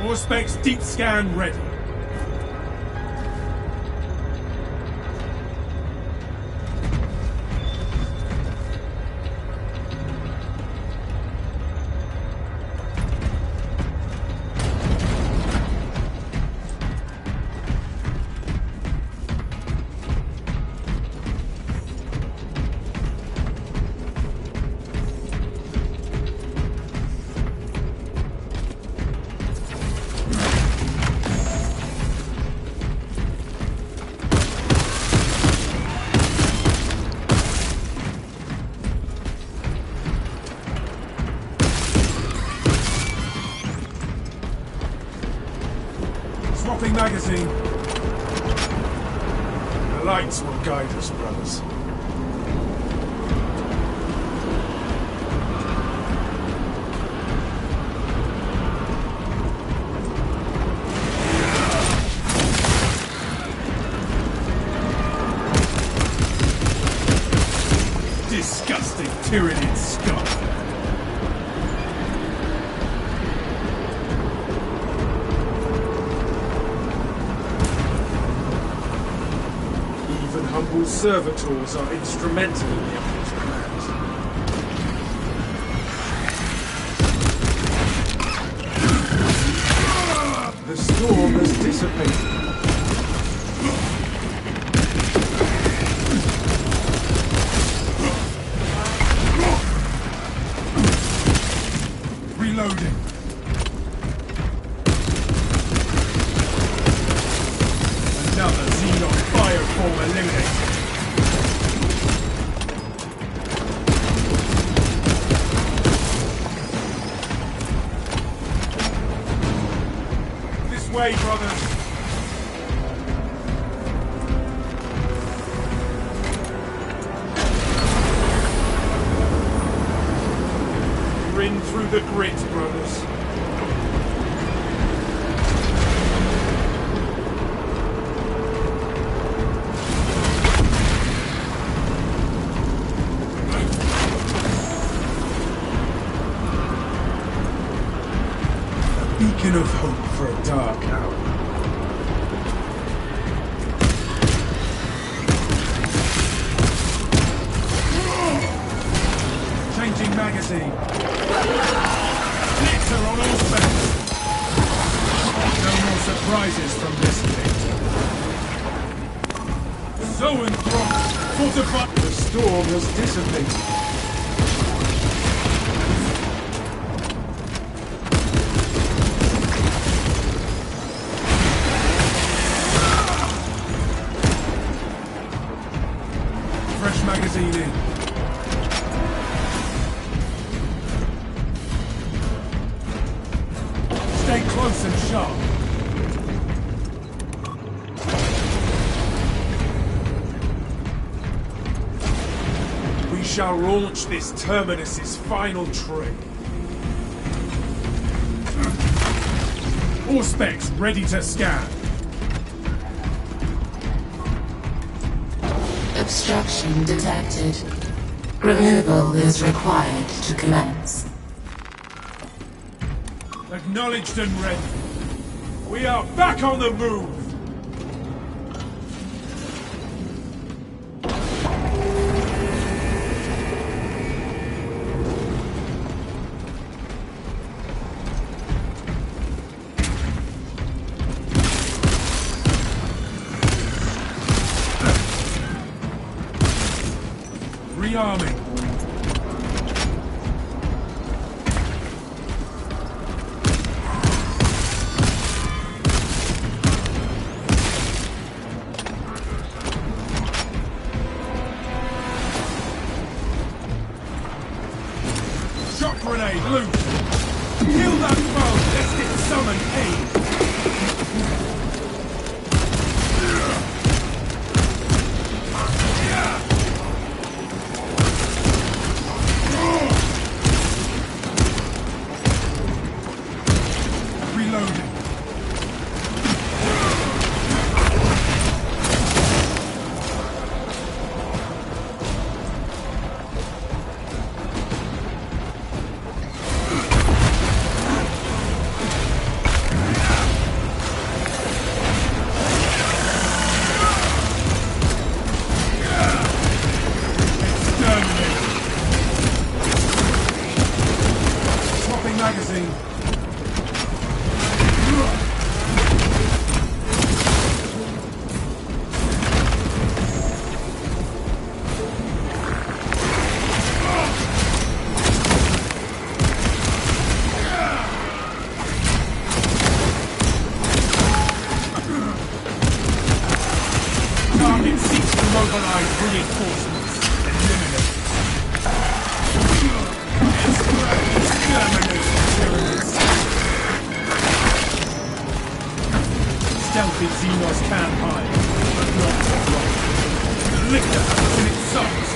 All specs deep scan ready. Swapping magazine. The lights will guide us, brothers. Disgusting Tyranid scum. Humble servitors are instrumental in the Emperor's plans. The storm has dissipated. Reloading. Another Xenon fireform eliminated. This way, brothers. Grin through the grit, brothers. Beacon of hope for a dark hour. Changing magazine. Blitzer on all specs. No more surprises from this gate. Zoanthrope fortified. The storm has dissipated. Fresh magazine in. Stay close and sharp. We shall launch this Terminus's final trip. All specs ready to scan. Obstruction detected. Removal is required to commence. Acknowledged and ready. We are back on the move! Rearming. Shock grenade loose! Kill that foe! Let's get summoned aid! Reloading. Swapping magazine. Target seeks to mobilize reinforcements. Eliminate. Exterminate terrorists. Stealthy Xenos can hide, but not for long. The liquor has in its socks.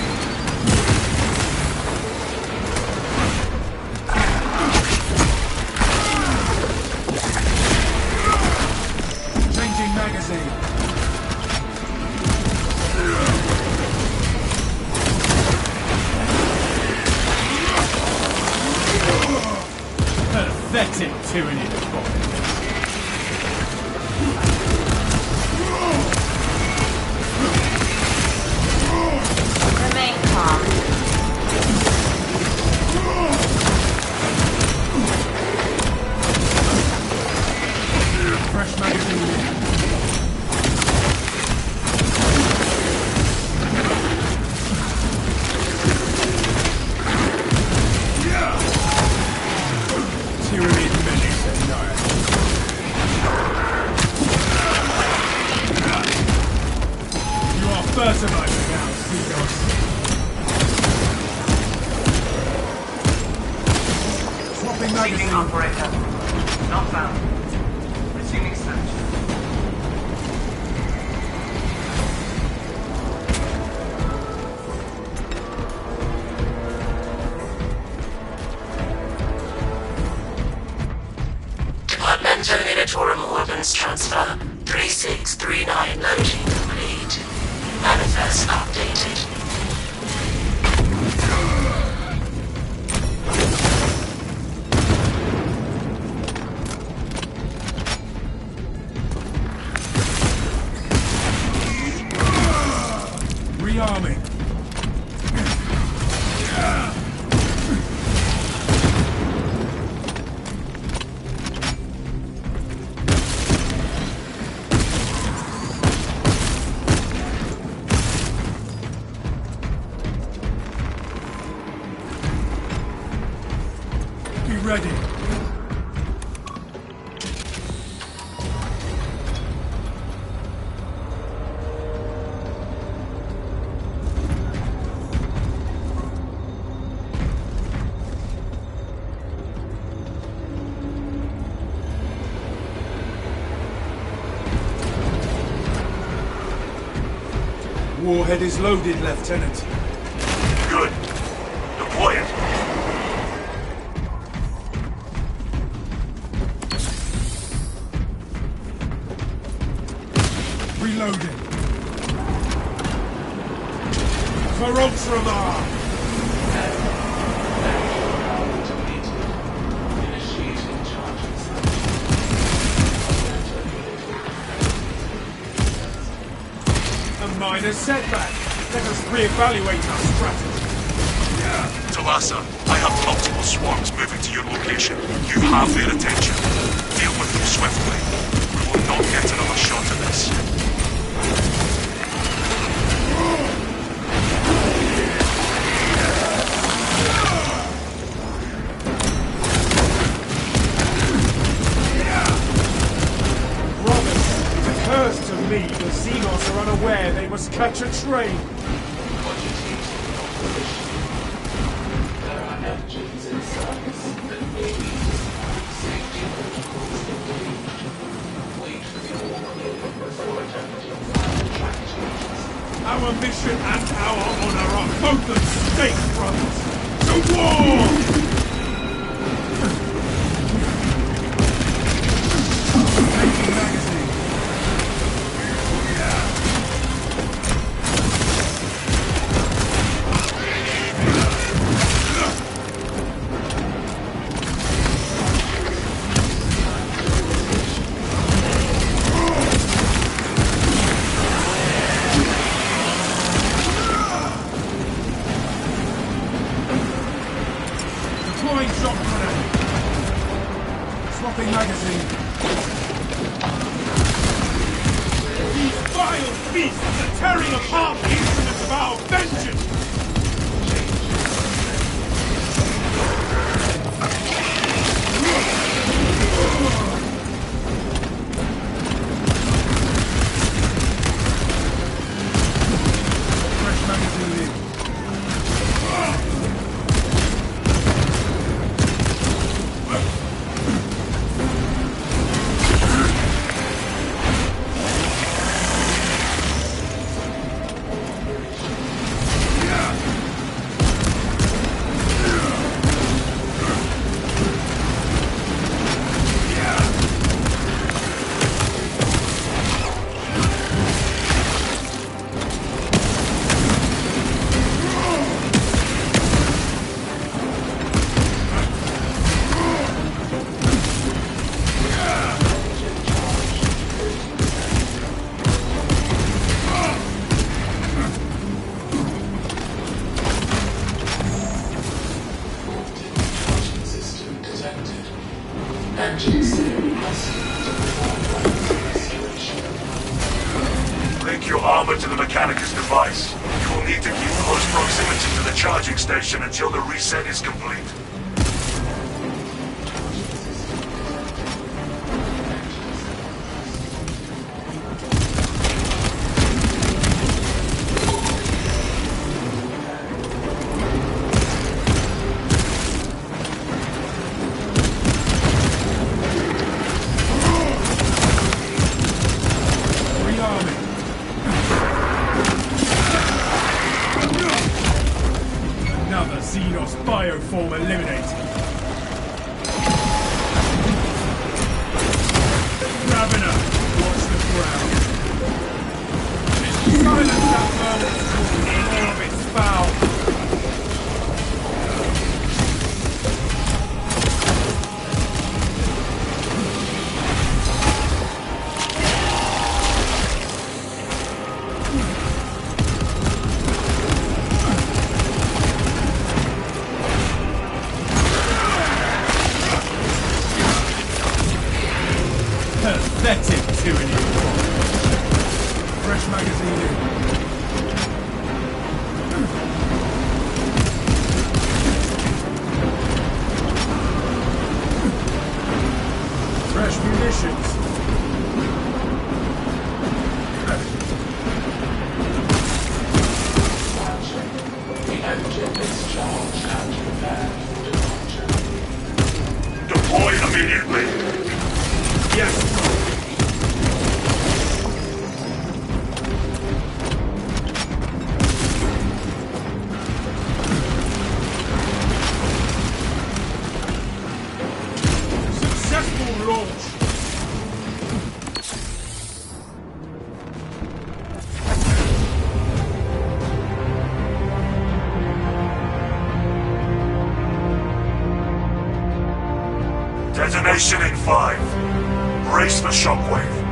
Changing magazine. Pathetic tyranny of bodies. Remain calm. Fresh magazine. Tyranny menace annihilated. You are fertilizing now, Xenos. Swapping Receiving magazine. operator. Not found. Resuming search. Departmental Minatorum Weapons Transfer 3639 loading complete. Manifest updated. Rearming. Be ready. Warhead is loaded, Lieutenant. Good. Deploy it. Reloading. For Ultramar! Initiating charge. minor setback. Let us reevaluate our strategy. Talassa, I have multiple swarms moving to your location. You have their attention. Deal with them swiftly. We will not get another shot at this. Brothers, it occurs to me the Xenos are unaware they must catch a train. There are engines in service that may be safety protocols engaged. Wait for the order before attempting fire track changes. Our mission and our honor are both at stake, brothers. To war! Deploying shock grenade. Swapping magazine. These vile beasts are tearing apart the instruments of our vengeance! Fresh magazine in. System detected. Engine series. Link your armor to the Mechanicus device. You will need to keep close proximity to the charging station until the reset is complete. Rearming. Another Xenos bioform eliminated. Ravener, watch the ground. Silence that vermin's call in all of its foul. Pathetic tyranny. Fresh magazine in. Fresh munitions. The engine is charged and prepared for departure. Deploy immediately. Yes, successful launch. Detonation in 5. Brace the shockwave.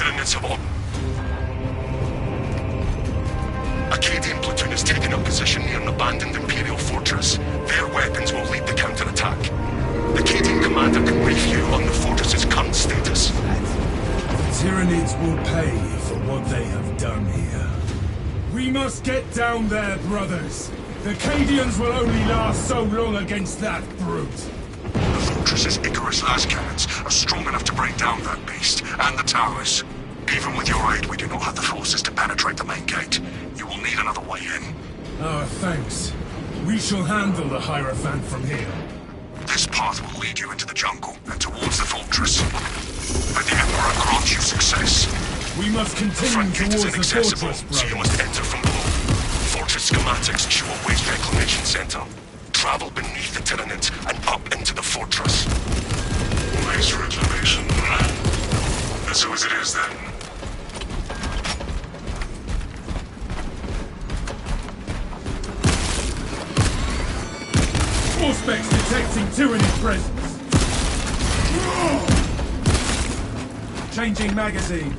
Tyranids have all... Acadian platoon has taken up position near an abandoned Imperial fortress. Their weapons will lead the counterattack. The Acadian commander can brief you on the fortress's current status. Tyranids will pay for what they have done here. We must get down there, brothers. The Cadians will only last so long against that brute. The fortress's Icarus las cannons are strong enough to break down that beast, and the towers. Even with your aid, we do not have the forces to penetrate the main gate. You will need another way in. Ah, thanks. We shall handle the Hierophant from here. This path will lead you into the jungle and towards the fortress. May the Emperor grant you success. We must The continue front gate is towards the inaccessible, fortress, so you brothers. must enter from below. Fortress schematics show a waste reclamation center. Travel beneath the Tyranids and up into the fortress. Waste reclamation, huh? So as it is then. Auspex detecting Tyranid presence. Changing magazine.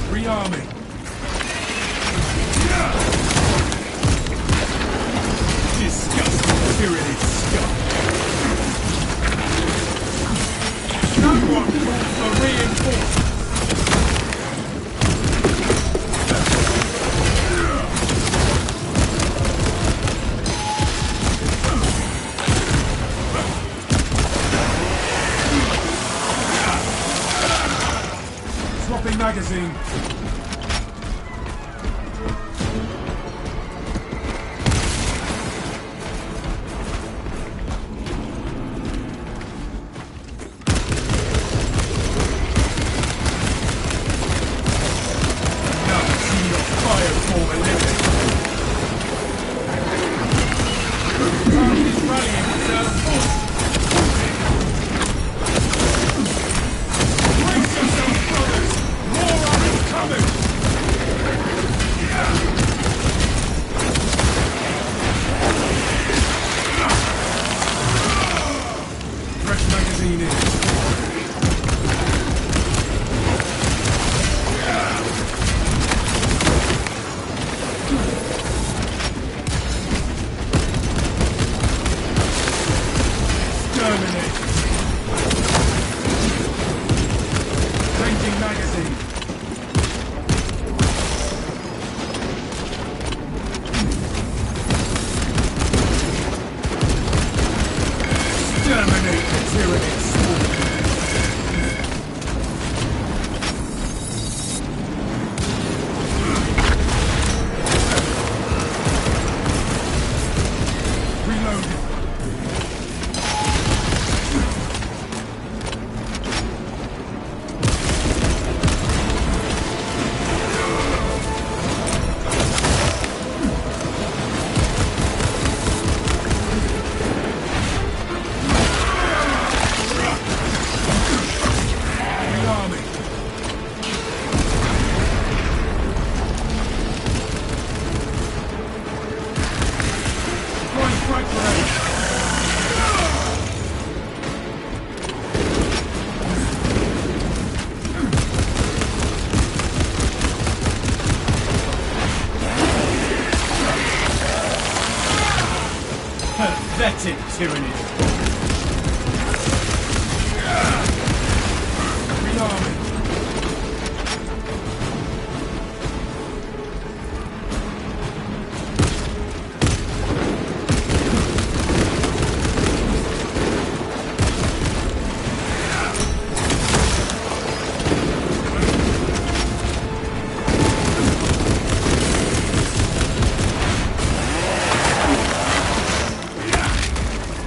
Rearming. Disgusting Tyranid scum. No one calls for reinforcements. Swapping magazine. Pathetic tyranny. Rearming.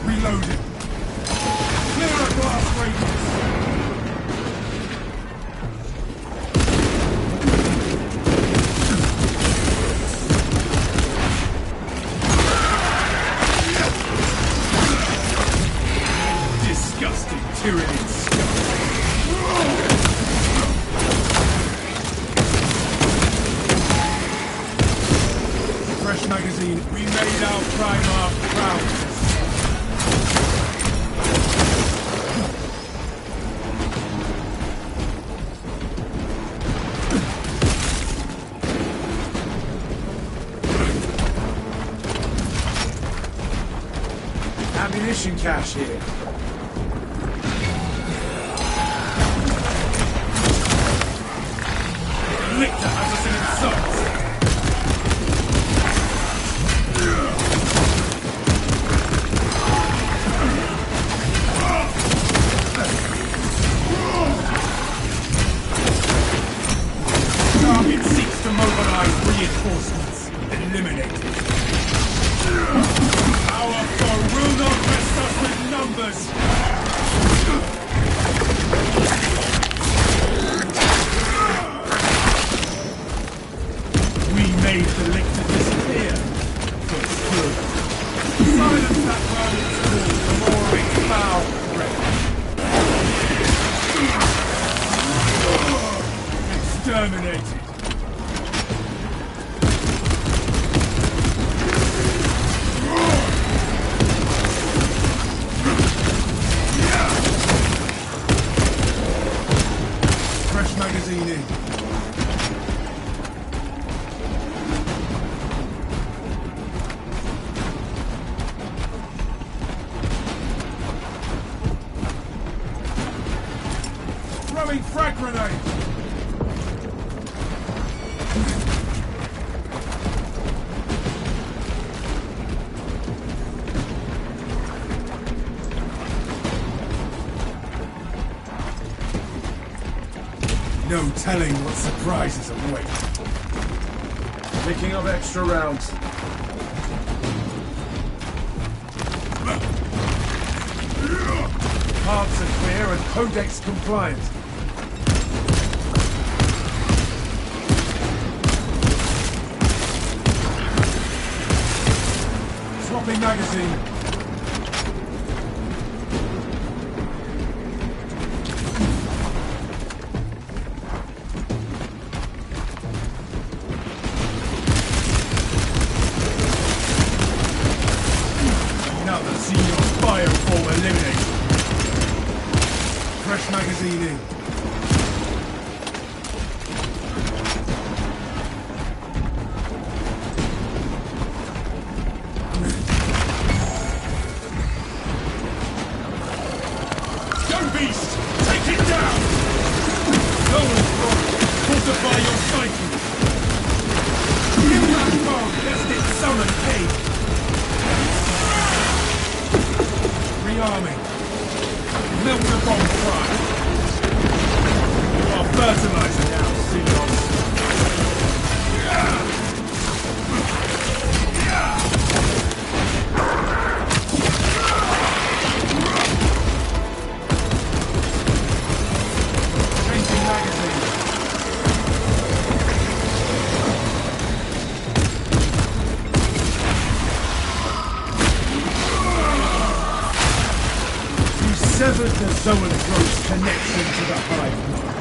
Reloading. Clear a blast radius. Tyrannid scum! Fresh magazine. We made our Primarch proud. Ammunition cache here. Lictor has us in its sights. Target seeks to mobilize reinforcements. Eliminated. Our foe will not rest us with numbers! We made the lictor disappear. For good. Silence that burning school, the more its foul breath. Exterminated. Magazine in. Throwing frag grenade. No telling what surprises await. Picking up extra rounds. Paths are clear and codex compliant. Swapping magazine. Fresh magazine in. Go beast! Take it down! No one's wrong. Fortify your psyche. Kill that foe lest it summon hate. Rearming. Melt the bomb fry. You are fertilizer now, Silos. Changing magazine. Severed the Zoanthrope's connection to the hive mind.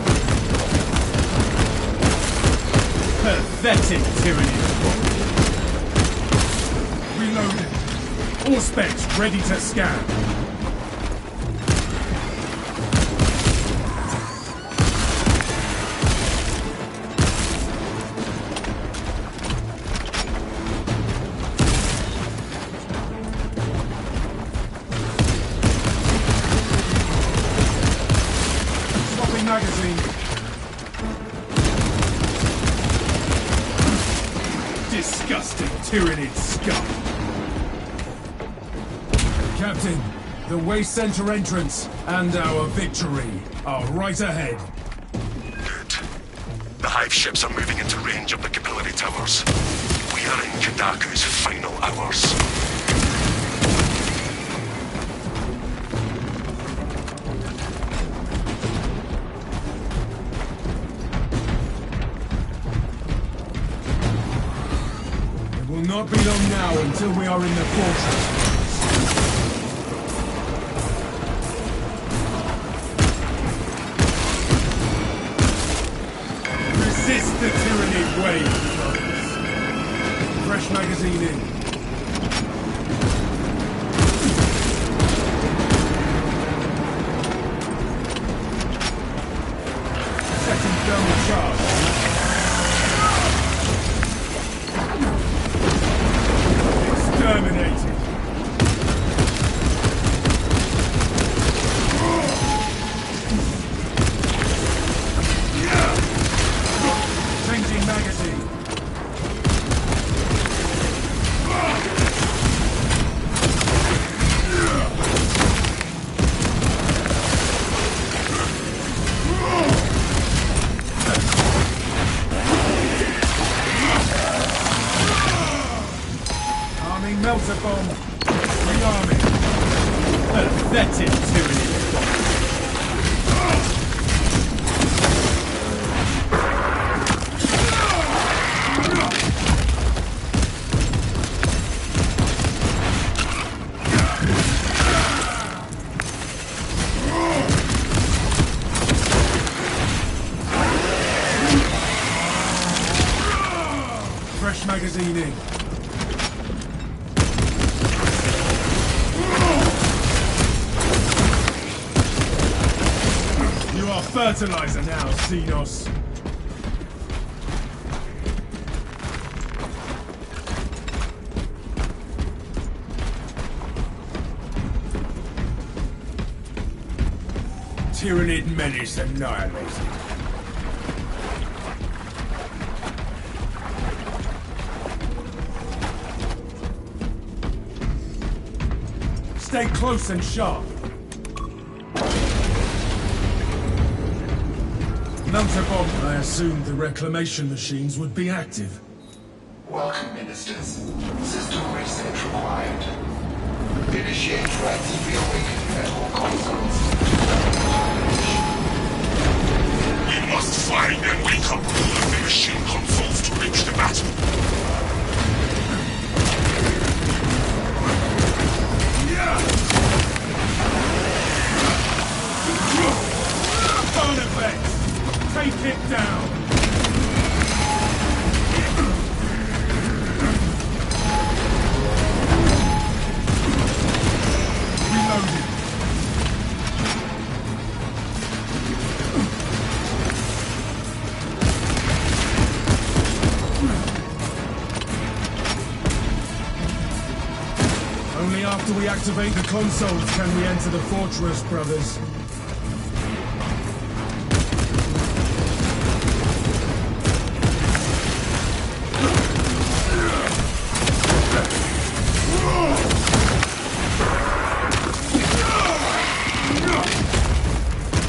Pathetic tyranny. Reloading. All specs ready to scan. Magazine. Disgusting Tyrannid scum. Captain, the waste center entrance and our victory are right ahead. Good. The hive ships are moving into range of the capillary towers. We are in Kadaku's final hours. Will not be long now until we are in the fortress. Give way, brothers. Fresh magazine in. Setting thermal charge. Exterminated. Changing magazine. Arming melter bomb. Rearming. Pathetic tyranny. Fresh magazine in. You are fertilizer now, Xenos. Tyrannid menace annihilated. Stay close and sharp. Melter bomb. I assumed the reclamation machines would be active. Welcome, Ministers. System reset required. Initiate rapid reawakening at all consoles. We must find and wake up all of the machine consoles to reach the battle. Phone effects! Take it down! Reloading. Only after we activate the consoles can we enter the fortress, brothers.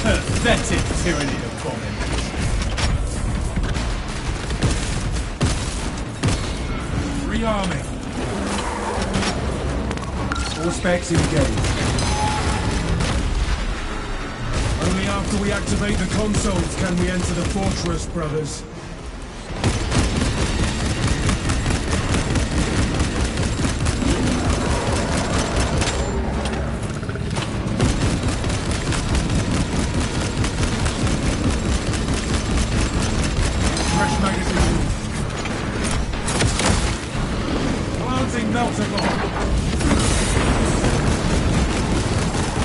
Pathetic tyranny of bombing. Rearming. All specs engaged. Only after we activate the consoles can we enter the fortress, brothers. Fresh magazine. Planting melter bomb.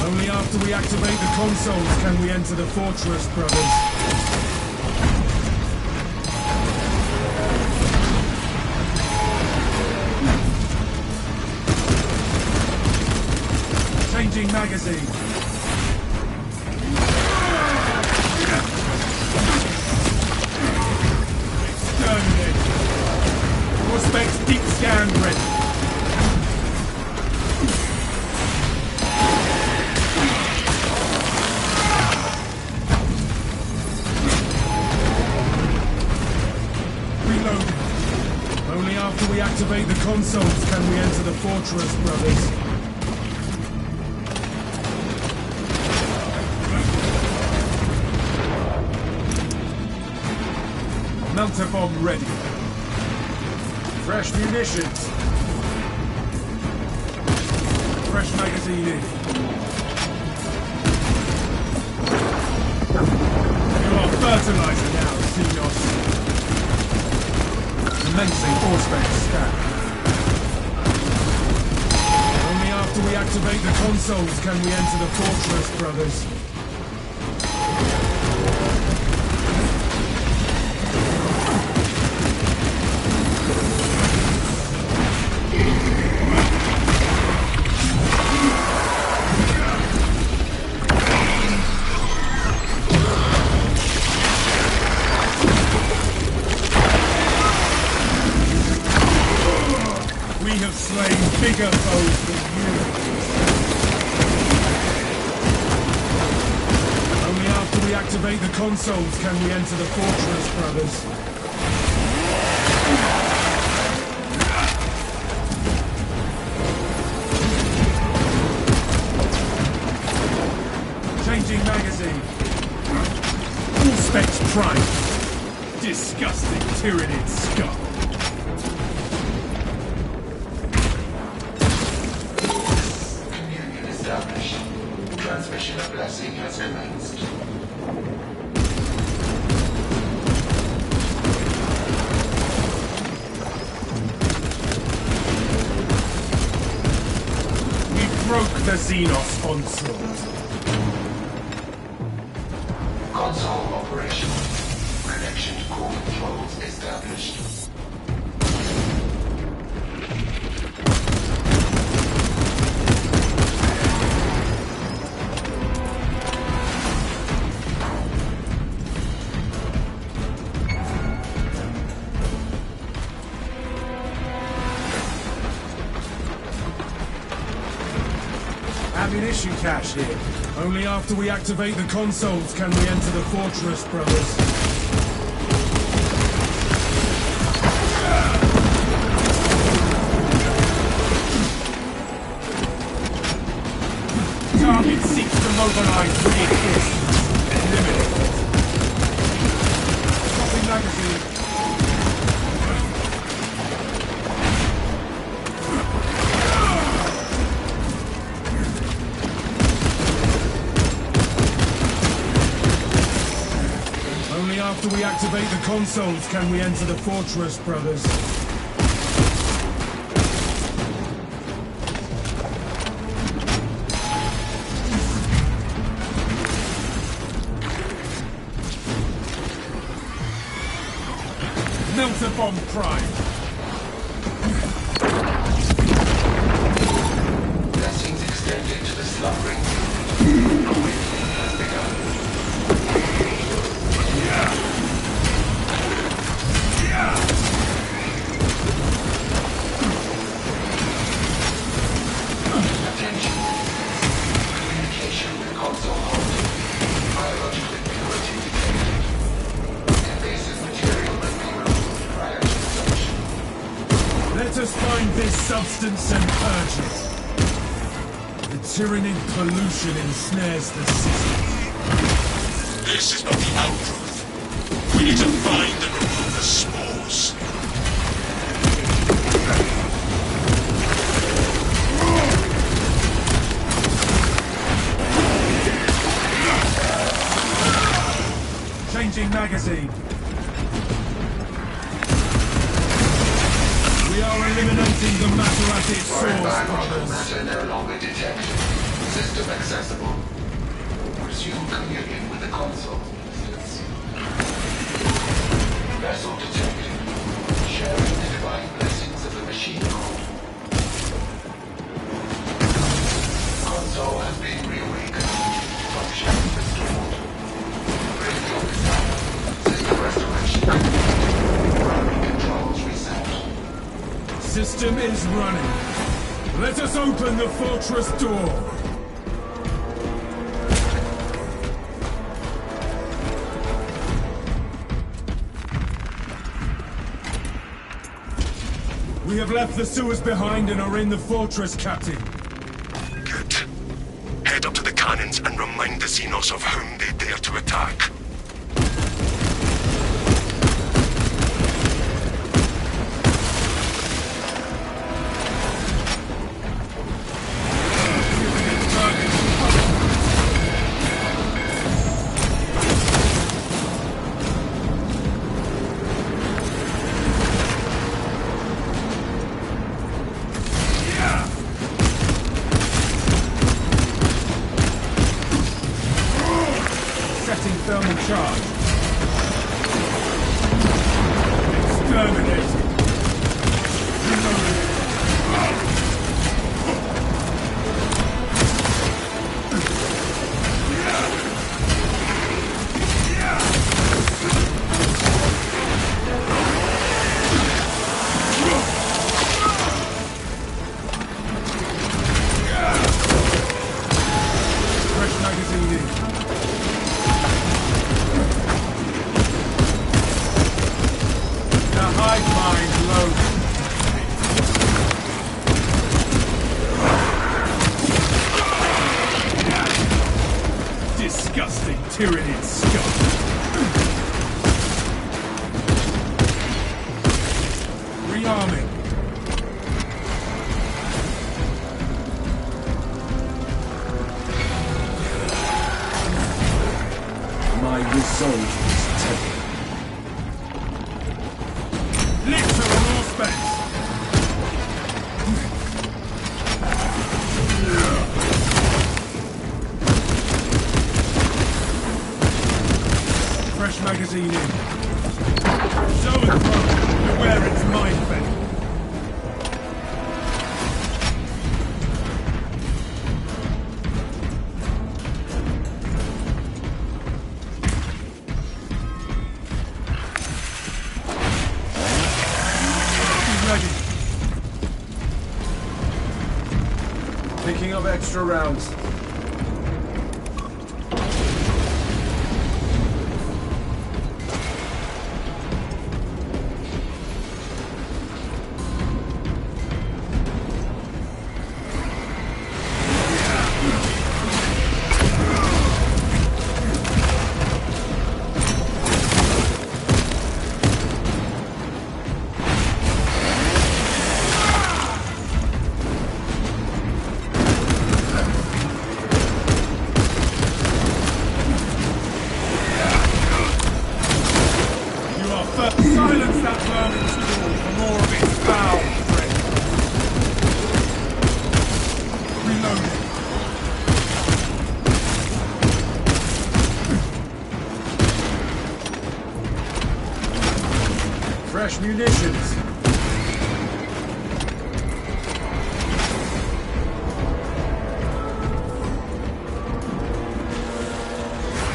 Only after we activate the consoles can we enter the fortress, brothers. Changing magazine. Exterminate. Prospects deep scan ready. Reloading. Only after we activate the consoles can we enter the fortress, brothers. Melter bomb ready. Fresh munitions. Fresh magazine in. You are fertilizer now, Xenos. commencing Auspex scan. Only after we activate the consoles can we enter the fortress, brothers. We have slain bigger foes than you. Only after we activate the consoles can we enter the fortress, brothers. Changing magazine. All specs prime. Disgusting Tyranid scum. Established. Transmission of blessing has commenced. We broke the Xenos onslaught. Console operational. Connection to core controls established. Ammunition cache here. Only after we activate the consoles can we enter the fortress, brothers. Target seeks to mobilize reinforcements. Eliminate it. Swapping magazine. Only after we activate the consoles can we enter the fortress, brothers. Melter bomb prime. Blessings extended to the slumbering. Awakening has begun. Attention. Communication with console halted. Biological impurity detected. Invasive material must be removed prior to consumption. Let us find this substance and purge it. The tyrannic pollution ensnares the system. This is not the outgrowth. We need to find and remove the spores. Changing magazine. We are eliminating the matter at its For source, environmental brothers. matter no longer detected. System accessible. Resume communion with the console. Vessel detected. Sharing the divine blessings of the machine core. Console has been reawakened. Function restored. Radio examined. System restoration complete. Primary controls reset. System is running. Let us open the fortress door. We have left the sewers behind and are in the fortress, Captain. Good. Head up to the cannons and remind the Xenos of whom they dare to attack. Charge. Exterminate. Fresh magazine in. The hive mind loaded. Disgusting tyrannid scum. Rearming. My resolve is tempered. Literal war space. Fresh magazine in. Show and throw. Beware its mind bend. Ready. Picking up extra rounds. Silence that vermin squall for more of its foul breath. Reloading. Fresh munitions.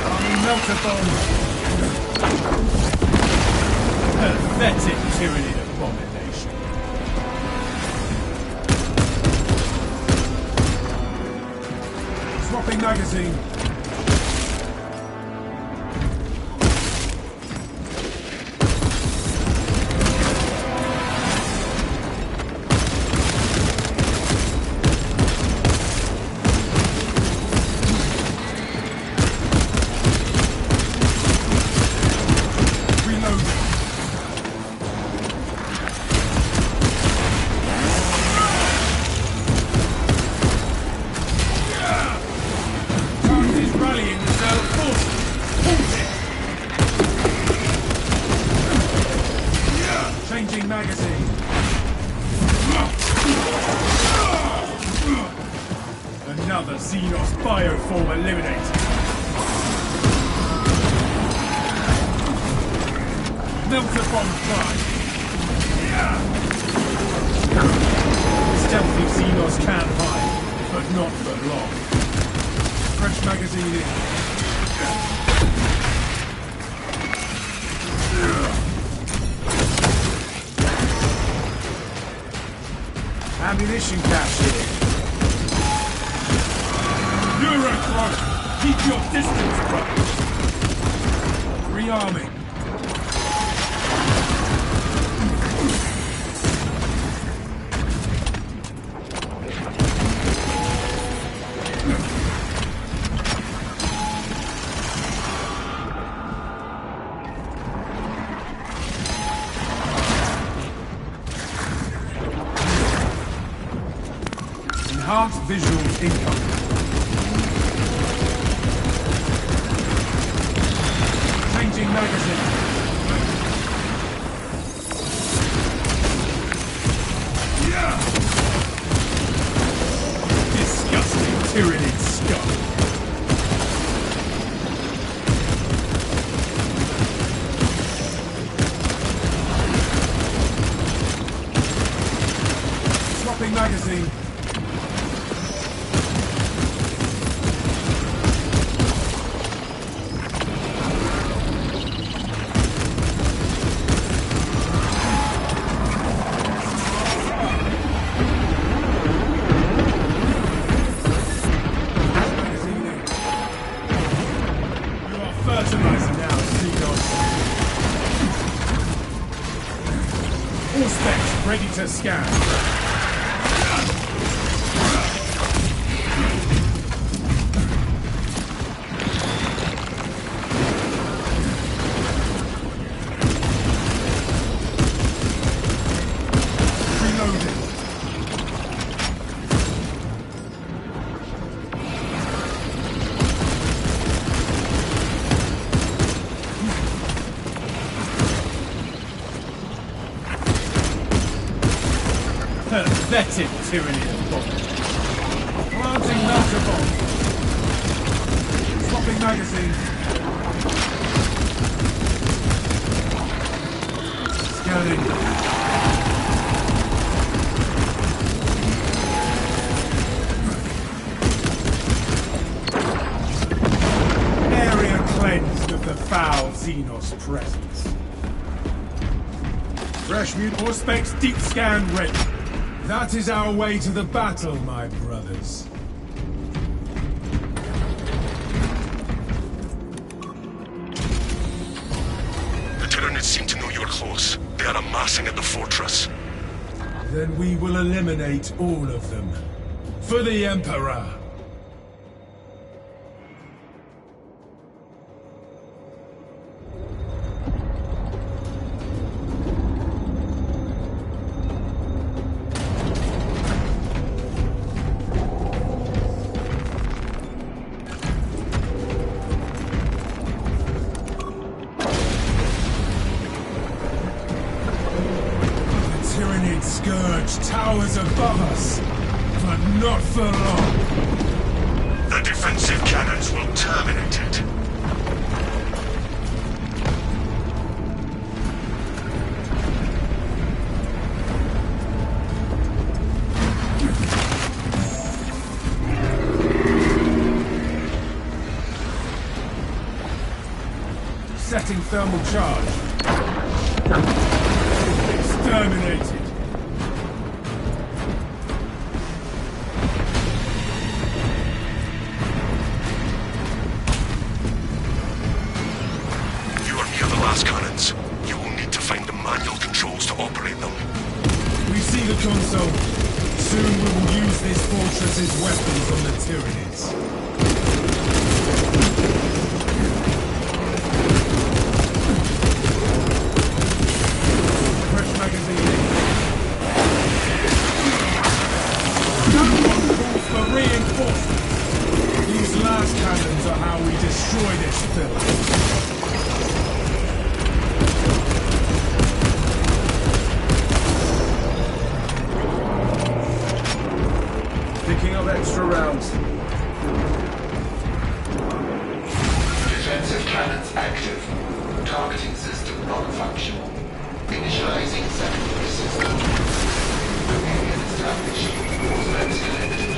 Army melter bomb. Pathetic tyranny abomination. Swapping magazine. Changing magazine. Another Xenos bioform eliminated. Melter bomb prime. Stealthy Xenos can hide, but not for long. Fresh magazine in. Ammunition cache here. Eurocross! Keep your distance, brother! Rearming. Enhanced visuals incoming. Changing magazine. Disgusting tyrannid scum. sector scan. Pathetic tyranny of bomb. Planting melter bomb. Swapping magazine. Scanning. Area cleansed of the foul Xenos presence. Fresh mute or specs deep scan ready. That is our way to the battle, my brothers. The Tyranids seem to know you're close. They are amassing at the fortress. Then we will eliminate all of them. For the Emperor! Scourge towers above us, but not for long. The defensive cannons will terminate it. Setting thermal charge. Exterminated. Cannons. You will need to find the manual controls to operate them. We see the console. Soon we will use this fortress's weapons on the Tyranids. Fresh magazine. Calls for reinforcements. These last cannons are how we destroy this filth. Picking up extra rounds. Defensive cannons active. Targeting system non-functional. Initializing secondary system. Dominion established. Ordnance collected.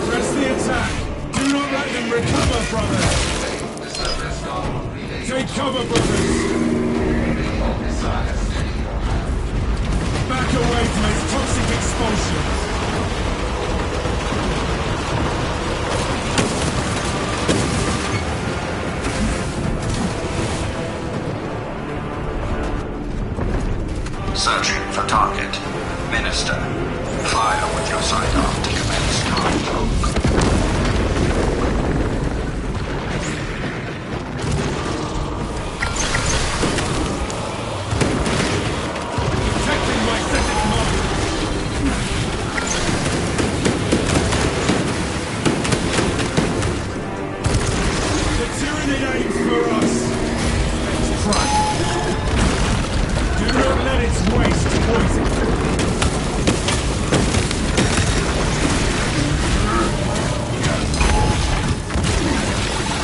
Press the attack! Do not let them recover, brothers! The surface guard will relay. Take cover, brothers! Recon missile steady your hand. Back away from its toxic expulsion! Searching for target. Minister, fire with your sidearm to commence time poke. Detecting my second mark! The Tyranid aims for us! Let's try. Do not let its waste poison.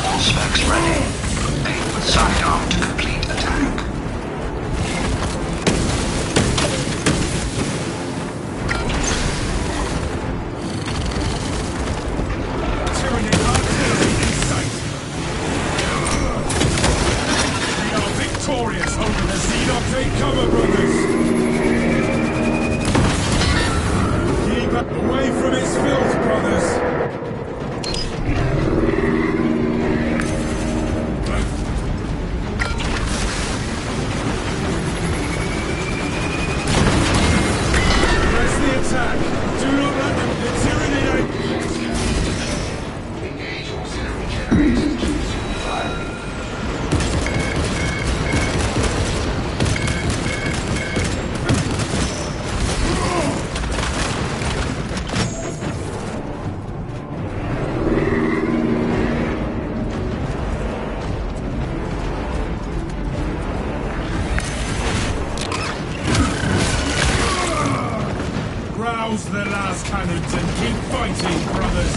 All specs ready. Aim with sidearm to complete attack. Tyranid artillery in sight. We are victorious over the Xenos. Take cover, brothers! Keep away from its filth, brothers! cannons and keep fighting, brothers!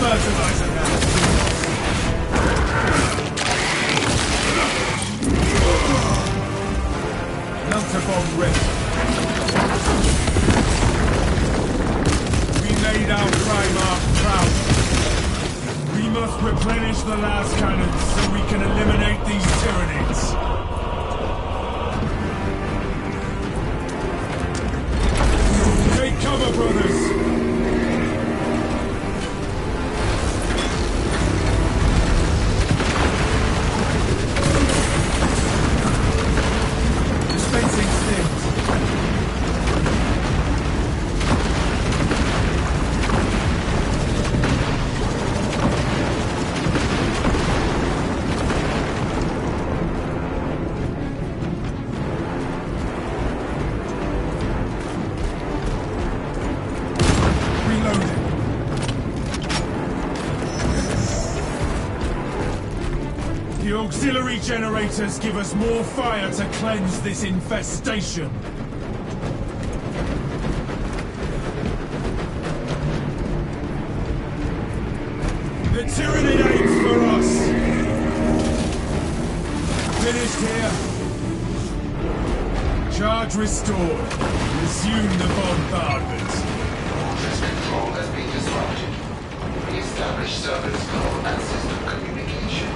Fertilizer now! Melter bomb ready. We made our Primarch proud. We must replenish the last cannons so we can eliminate these Tyranids. Take cover, brothers! The auxiliary generators give us more fire to cleanse this infestation. The Tyranid aims for us. Finished here. Charge restored. Resume the bombardment. Fortress control has been disrupted. Re-establish servers code and system communication.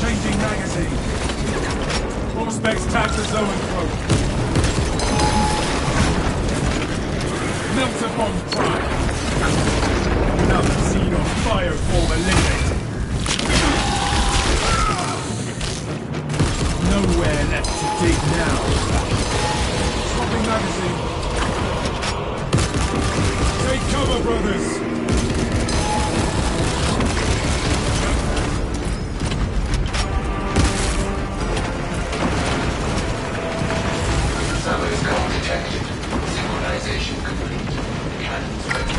Changing magazine. Prospects tag the zone code. Melter bomb prime. Another scene on fire form eliminated. Nowhere left to dig now. Swapping magazine. Take cover, brothers! Servers code detected. Synchronization complete. Cannons ready.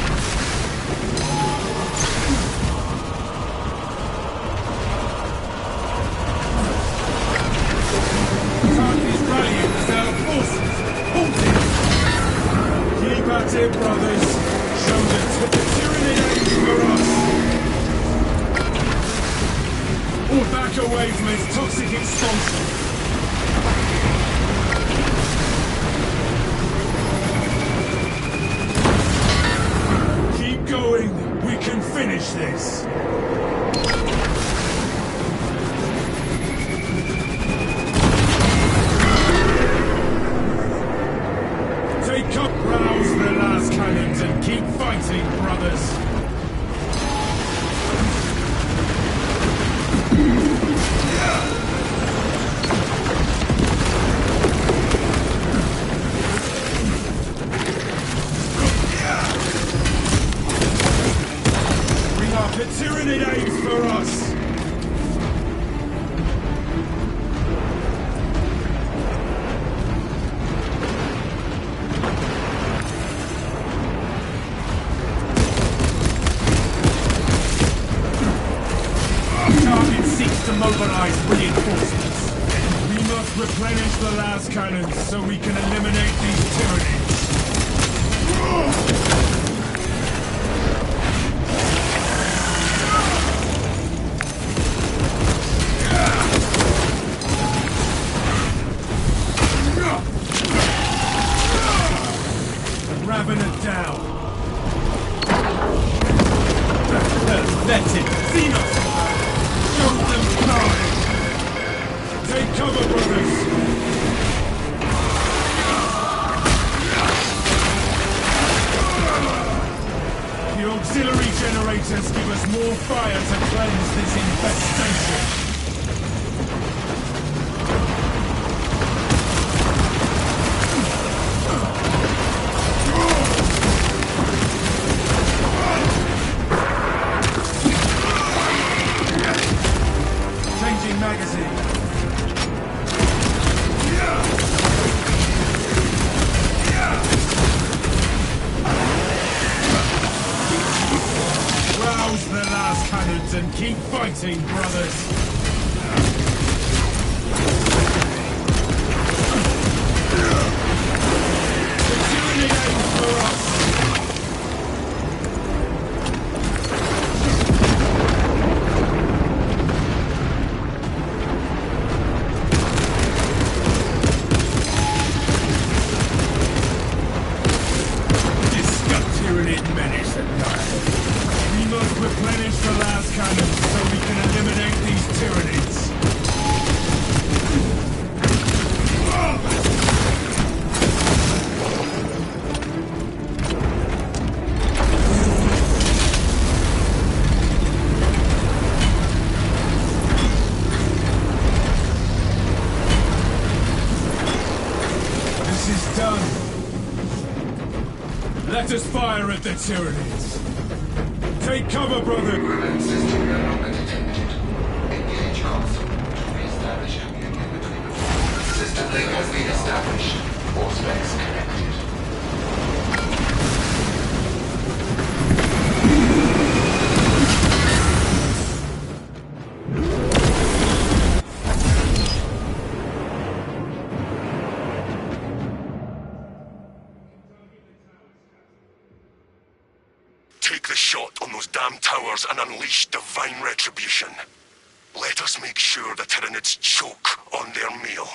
Target rallying reserve forces! Halt it! Keep at it, brothers! Show the Tyranid aims for us! Or back away from its toxic expulsion! Keep going! We can finish this! Take up, rouse the last cannons and keep fighting, brothers! Bring up the Tyranid aims for us! Target seeks to mobilize reinforcements. We must replenish the last cannons so we can eliminate these Tyranids. Ravener down. Pathetic. Xenos! Show them courage! Take cover, brothers! The auxiliary generators give us more fire to cleanse this infestation. Changing magazine. Keep fighting, brothers! The tyranny aims for us! Replenish the last cannons so we can eliminate these Tyranids. This is done. Let us fire at the Tyranids. Take cover, brother! Prevent system no longer detected. Engage console to reestablish communion between the two. System link has been established. All specs connected. Take the shot on those damn towers and unleash divine retribution. Let us make sure the Tyranids choke on their meal.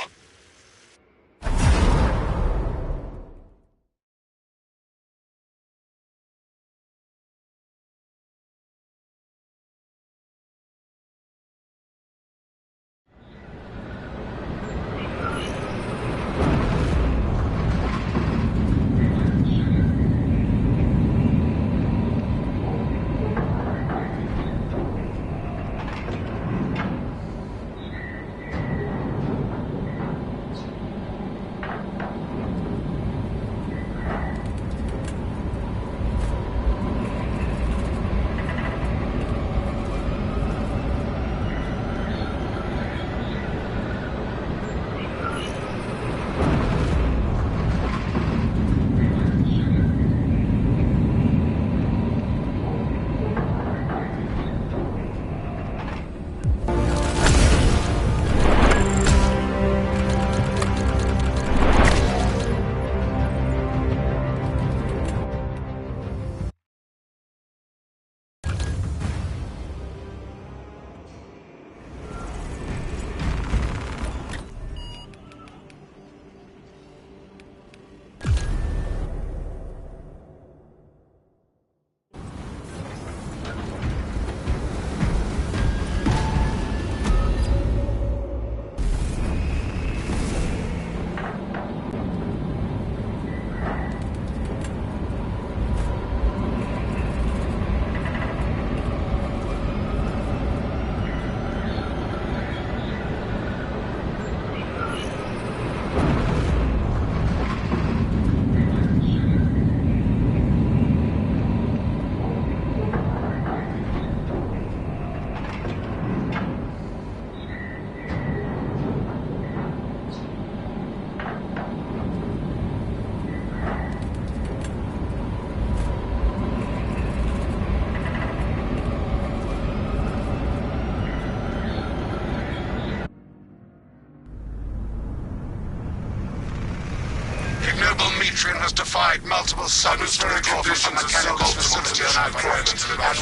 Has defied multiple atmospheric conditions and mechanical facilities and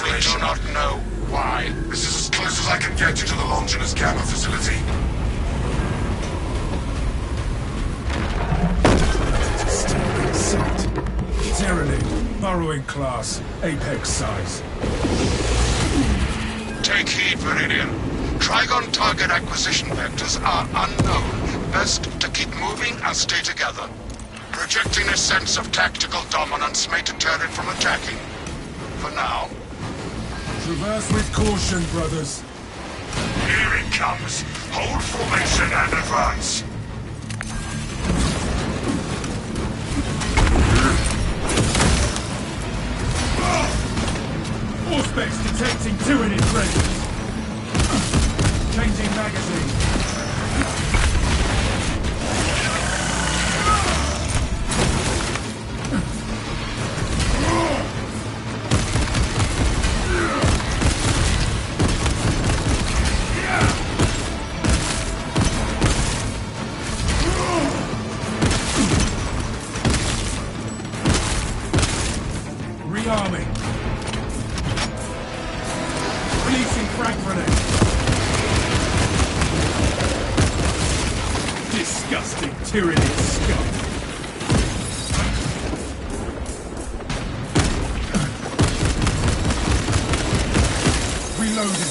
we do not know why. This is as close as I can get you to the Longinus Gamma facility. Tyranid, burrowing class, apex size. Take heed, Viridian. Trigon target acquisition vectors are unknown. Best to keep moving and stay together. Projecting a sense of tactical dominance may deter it from attacking. For now. Traverse with caution, brothers. Here it comes. Hold formation and advance. Auspex detecting Tyranid presence. Changing magazine. Rearming. Releasing frag grenade. Disgusting tyranny scum. Reloading.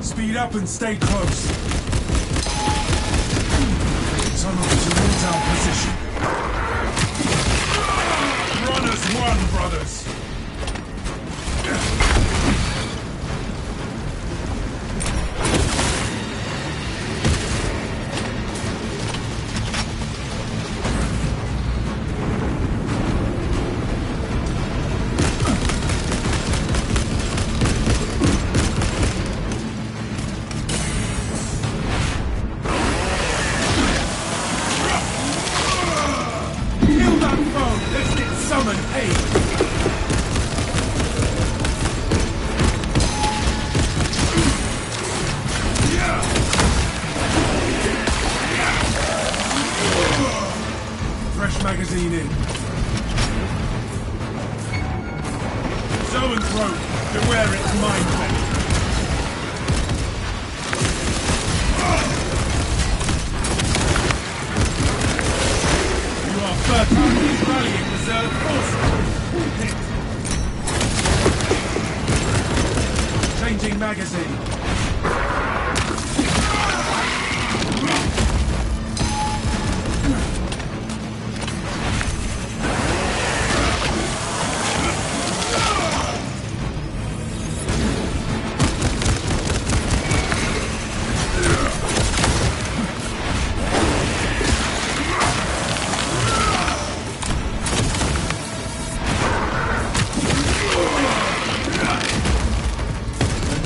Speed up and stay close. Tunnel towards our position. Runners won, brothers. Summon aid! Fresh magazine in. Zoanthrope, beware its mind bend. You are fertile in rallying reserve forces. Changing magazine.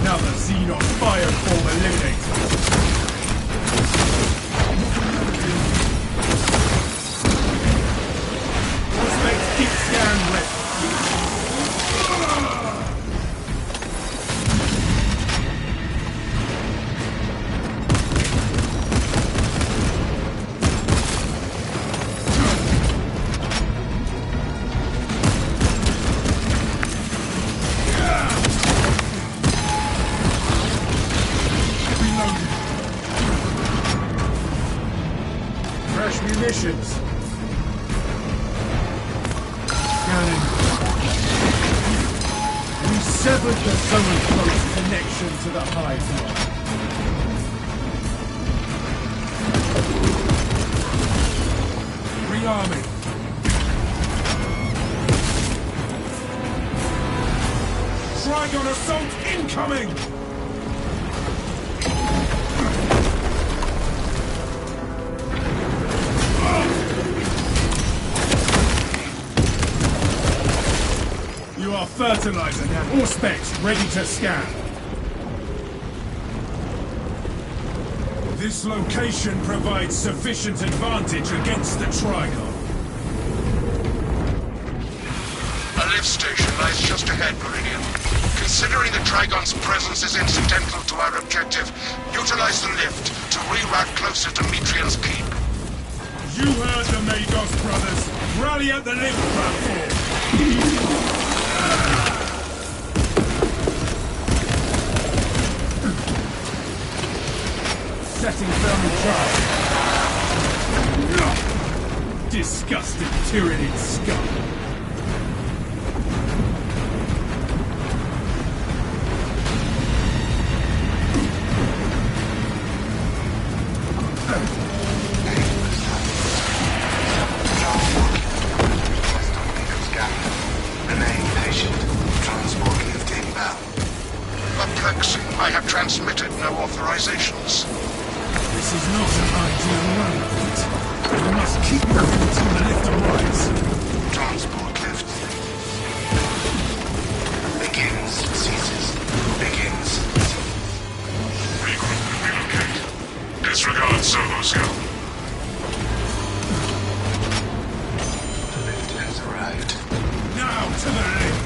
Another Xenon fireform eliminated. Prospect deep scan ready. Fresh munitions. Scanning. We severed the Zoanthrope's connection to the hive mind. Rearming. Trigon assault incoming! You are fertilizer now. All specs ready to scan. This location provides sufficient advantage against the Trigon. A lift station lies just ahead, Meridian. Considering the Trigon's presence is incidental to our objective, utilize the lift to reroute closer to Metrian's Keep. You heard the Magos brothers. Rally at the lift platform. Setting thermal charge. Disgusting tyrannid scum. Remain patient. Transport lift inbound. Perplexing. I have transmitted no authorizations. This is not an ideal run point. We must keep moving until the lift arrives. Transport lift. Begins, ceases. Begins, ceases. on, Servo Skull. The lift has arrived. Now to the lift!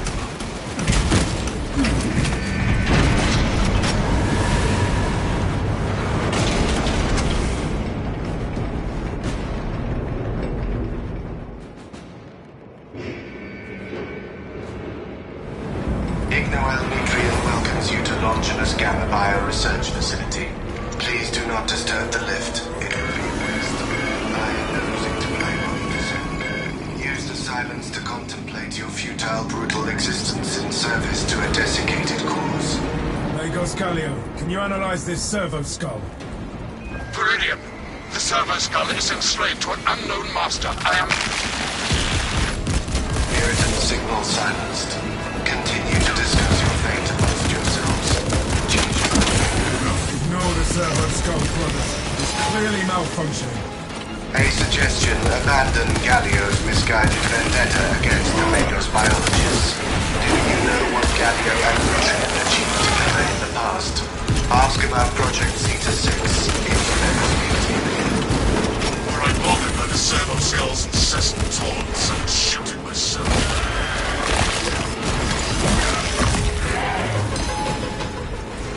Welcomes you to Longinus Gamma Bio-Research Facility. Please do not disturb the lift. It will be best by nosing to my own. Use the silence to contemplate your futile, brutal existence in service to a desiccated cause. Magos Gallio, can you analyze this servo skull? Viridian, the Servo Skull is enslaved to an unknown master. I am... Puritan signal silenced. Continue to discuss your fate amongst yourselves. Ignore the servo skull, brothers. It's clearly malfunctioning. A suggestion: abandon Gallio's misguided vendetta against the Magos biologists. Do you know what Gallio and Richard achieved together in the past? Ask about Project Zeta 6 in Were I bothered by the Servo Skull's incessant taunts and shooting myself?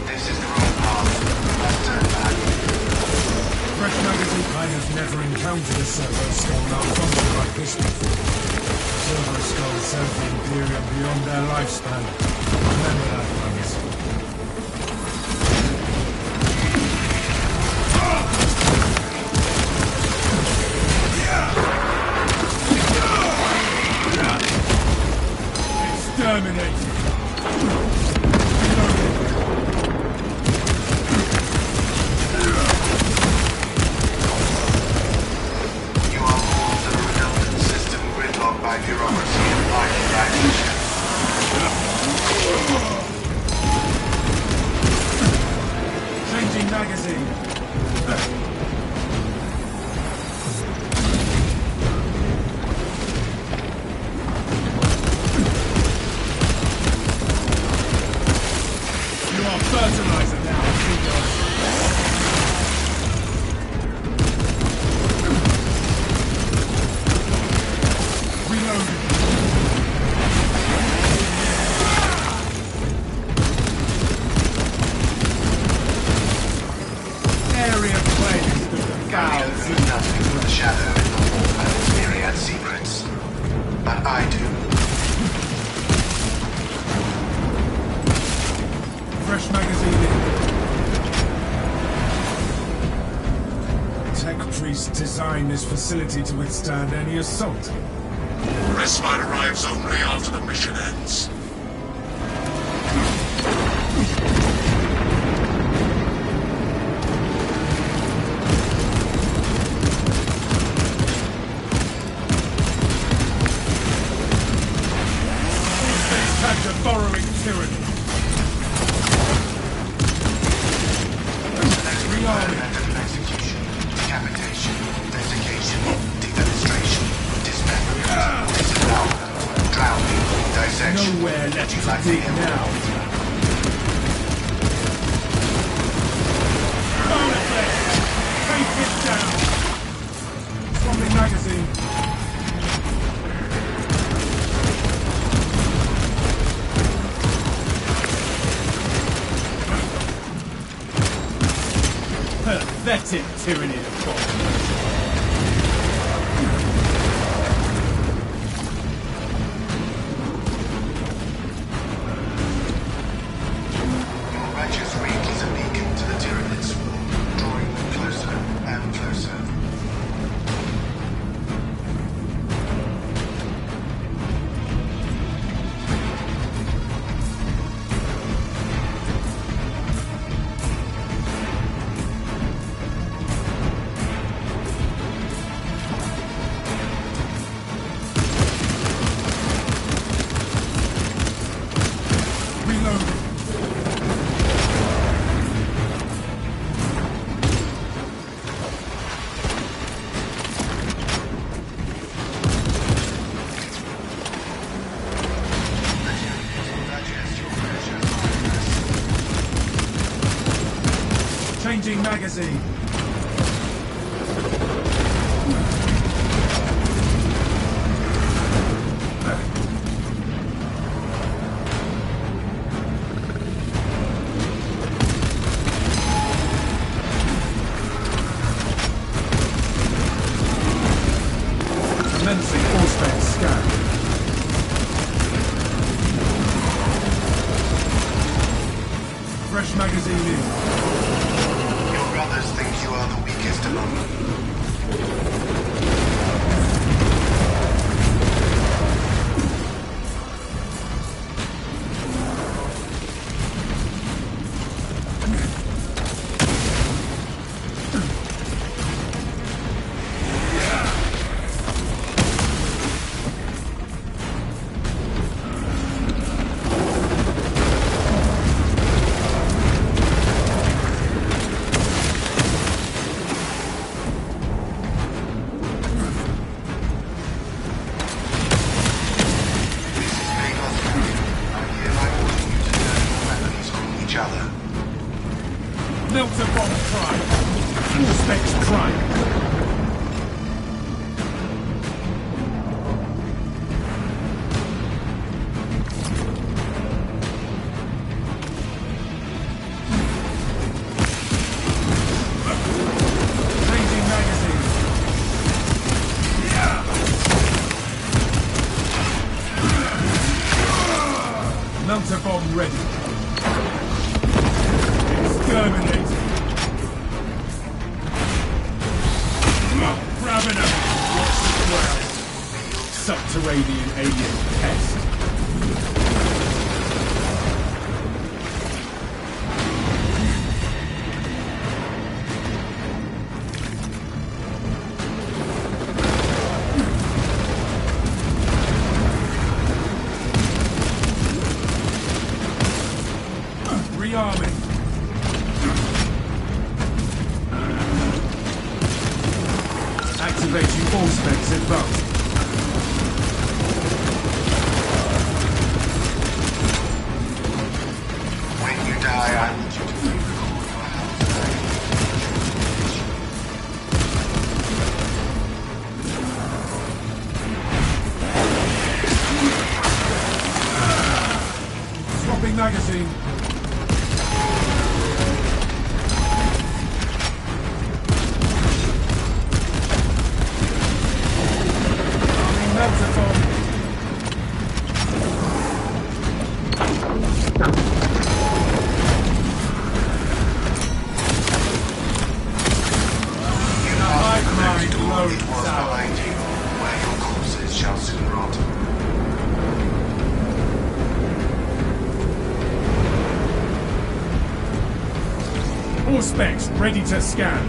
This is the wrong path. Let's turn back. Fresh magazine, I have never encountered a servo skull malfunction like this before. Servo skulls serve the Imperium beyond their lifespan. Remember that, brothers. Exterminate! By bureaucracy and blind evaluation. Changing magazine. You are fertilizer now, Seagull. Nothing but a shadow in the wall and its myriad secrets. But I do. Fresh magazine in. Tech priests designed this facility to withstand any assault. Respite arrives only after the mission ends. Borrowing tyranny. Rearming. Execution, decapitation, desiccation, defenestration, dismemberment, disembowelment, drowning, dissection. Nowhere left You to like dig the now. Take it down. Swapping magazine. Pathetic tyranny of God. Your righteous reek is a beacon to the Tyranids, drawing them closer and closer. Changing magazine. Melter bomb prime. Full specs prime. Changing magazine. Melter bomb ready. Exterminate. Ravener. Watch the ground. Subterranean alien pest. Rearming. Activating all specs advanced. When you die, I need you to re-record your Swapping magazine. Arming melter bomb. Next door, it was behind you, where your corpses shall soon rot. All specs ready to scan.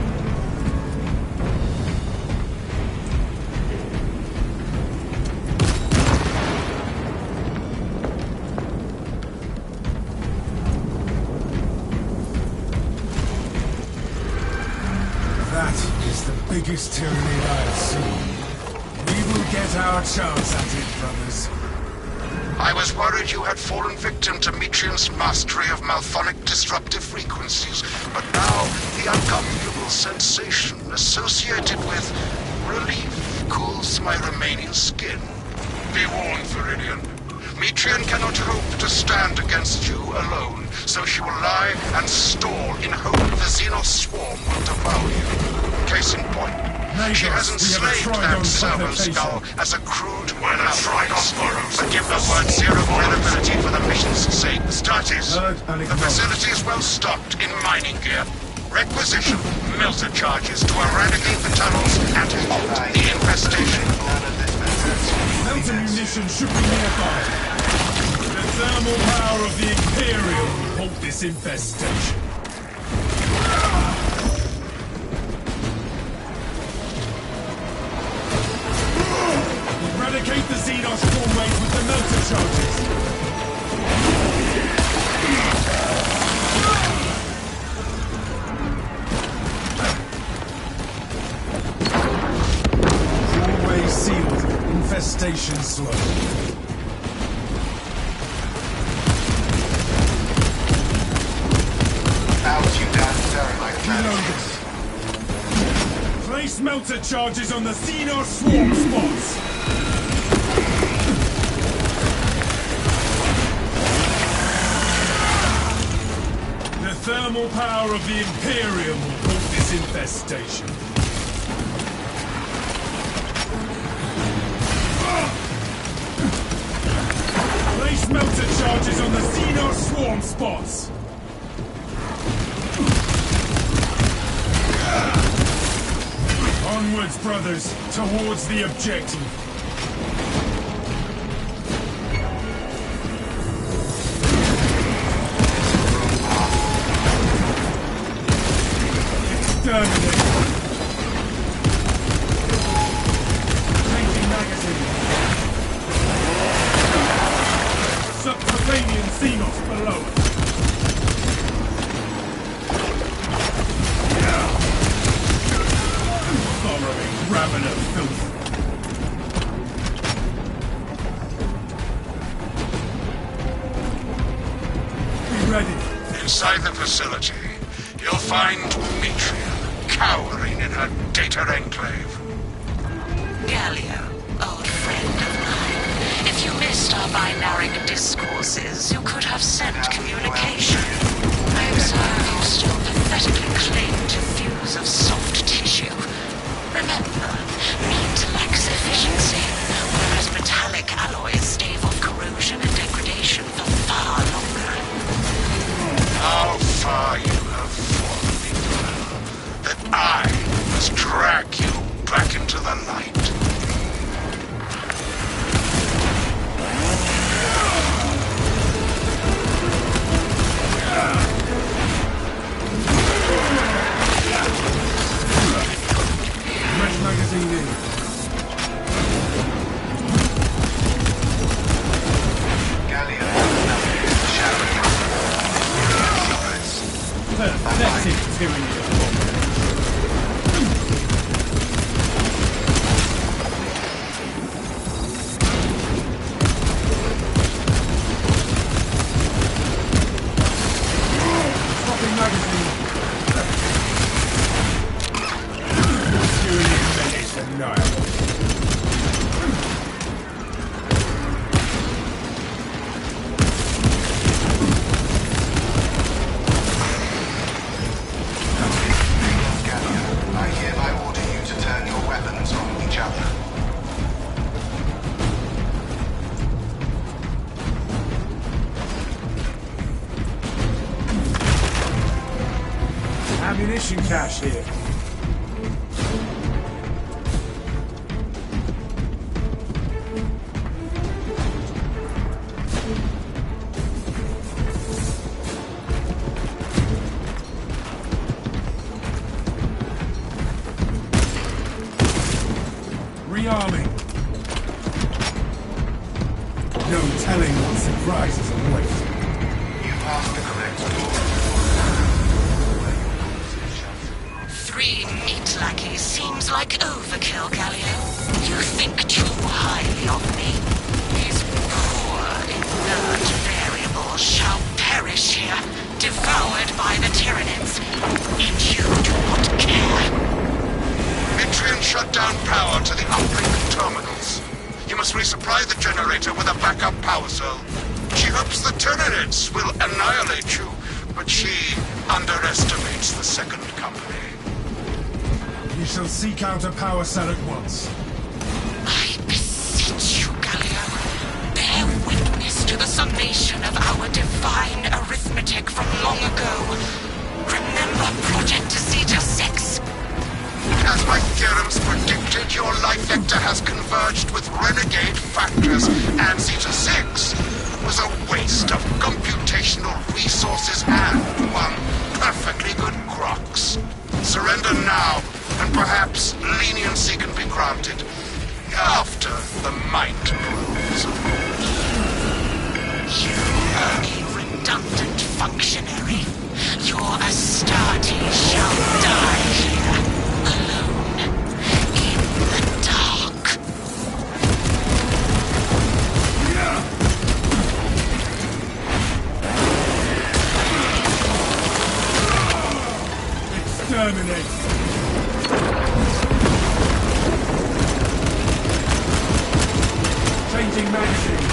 That is the biggest tyranny I've seen. We will get our chance at it, brothers. I was worried you had fallen victim to Mitrian's mastery of malphonic disruptive frequencies, but now the uncomfortable sensation associated with relief cools my remaining skin. Be warned, Viridian. Mitrian cannot hope to stand against you alone, so she will lie and stall in hope the Xenos swarm will devour you. Case in point. She has enslaved that server skull as a crude mouthpiece. But give the word zero credibility for the mission's sake. Start it. The facility is well stocked in mining gear. Requisition melter charges to eradicate the tunnels and halt the infestation. Melter munition should be nearby. The thermal power of the Imperial will halt this infestation. Eradicate the Xenos swarmways with the melter charges. Swarmways sealed. Infestation slow. Out, you damn thermite Reloaded. Place melter charges on the Xenos swarm spots. The thermal power of the Imperium will halt this infestation. Place melter charges on the Xenos swarm spots. Onwards, brothers, towards the objective. Exterminate. Changing magazine. Subterranean Xenos below us. Following Ravener filth. Be ready. Inside the facility, You'll find Mitria cowering in her data enclave. Gallio, old friend of mine. If you missed our binary discourses, you could have sent communication. I observe you still pathetically cling to views of soft tissue. Remember, meat lacks efficiency, whereas metallic alloys stave off corrosion and degradation for far longer. How far you have fallen, Miguel, that I must drag you back into the light. Fresh magazine in. Gallia, shadow. Secrets. Pathetic tyranny. Swapping magazine. Tyranny menace annihilate. Gallia, I hereby order you to turn your weapons on each other. Ammunition cache here. Rearming. No telling what surprises await. You passed the correct door. 3 meat lackeys seems like overkill, Gallio. You think too highly of me. These poor, inert variables shall perish here, devoured by the Tyranids. And you do not care. Mitrian shut down power to the uplink terminals. You must resupply the generator with a backup power cell. She hopes the Tyranids will annihilate you, but she underestimates the second company. You shall seek out a power cell at once. I beseech you, Gallio. Bear witness to the summation of our divine arithmetic from long ago. Remember Project Zeta 6? As my theorems predicted, your life vector has converged with renegade factors, and Zeta 6 was a waste of computational resources and one perfectly good Crocs. Surrender now, and perhaps leniency can be granted. After the might proves, of course. You are a redundant functionary. Your Astarte shall die here, alone, in the dark. Exterminate! Changing magazine.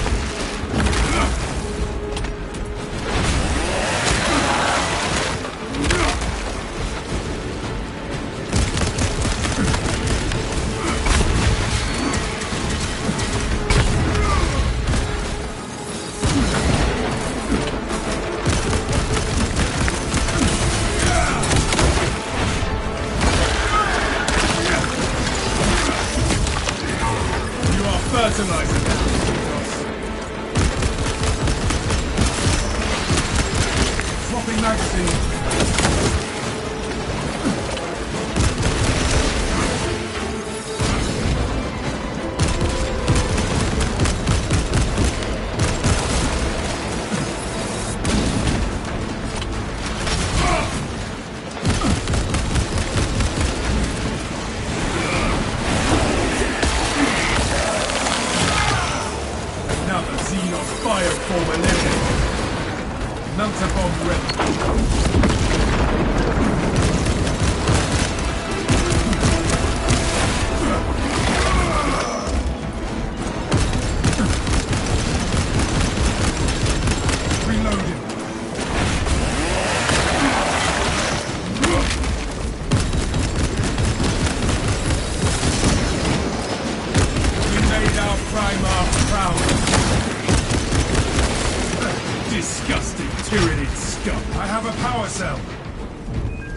You are fertilizer now. Swapping magazine.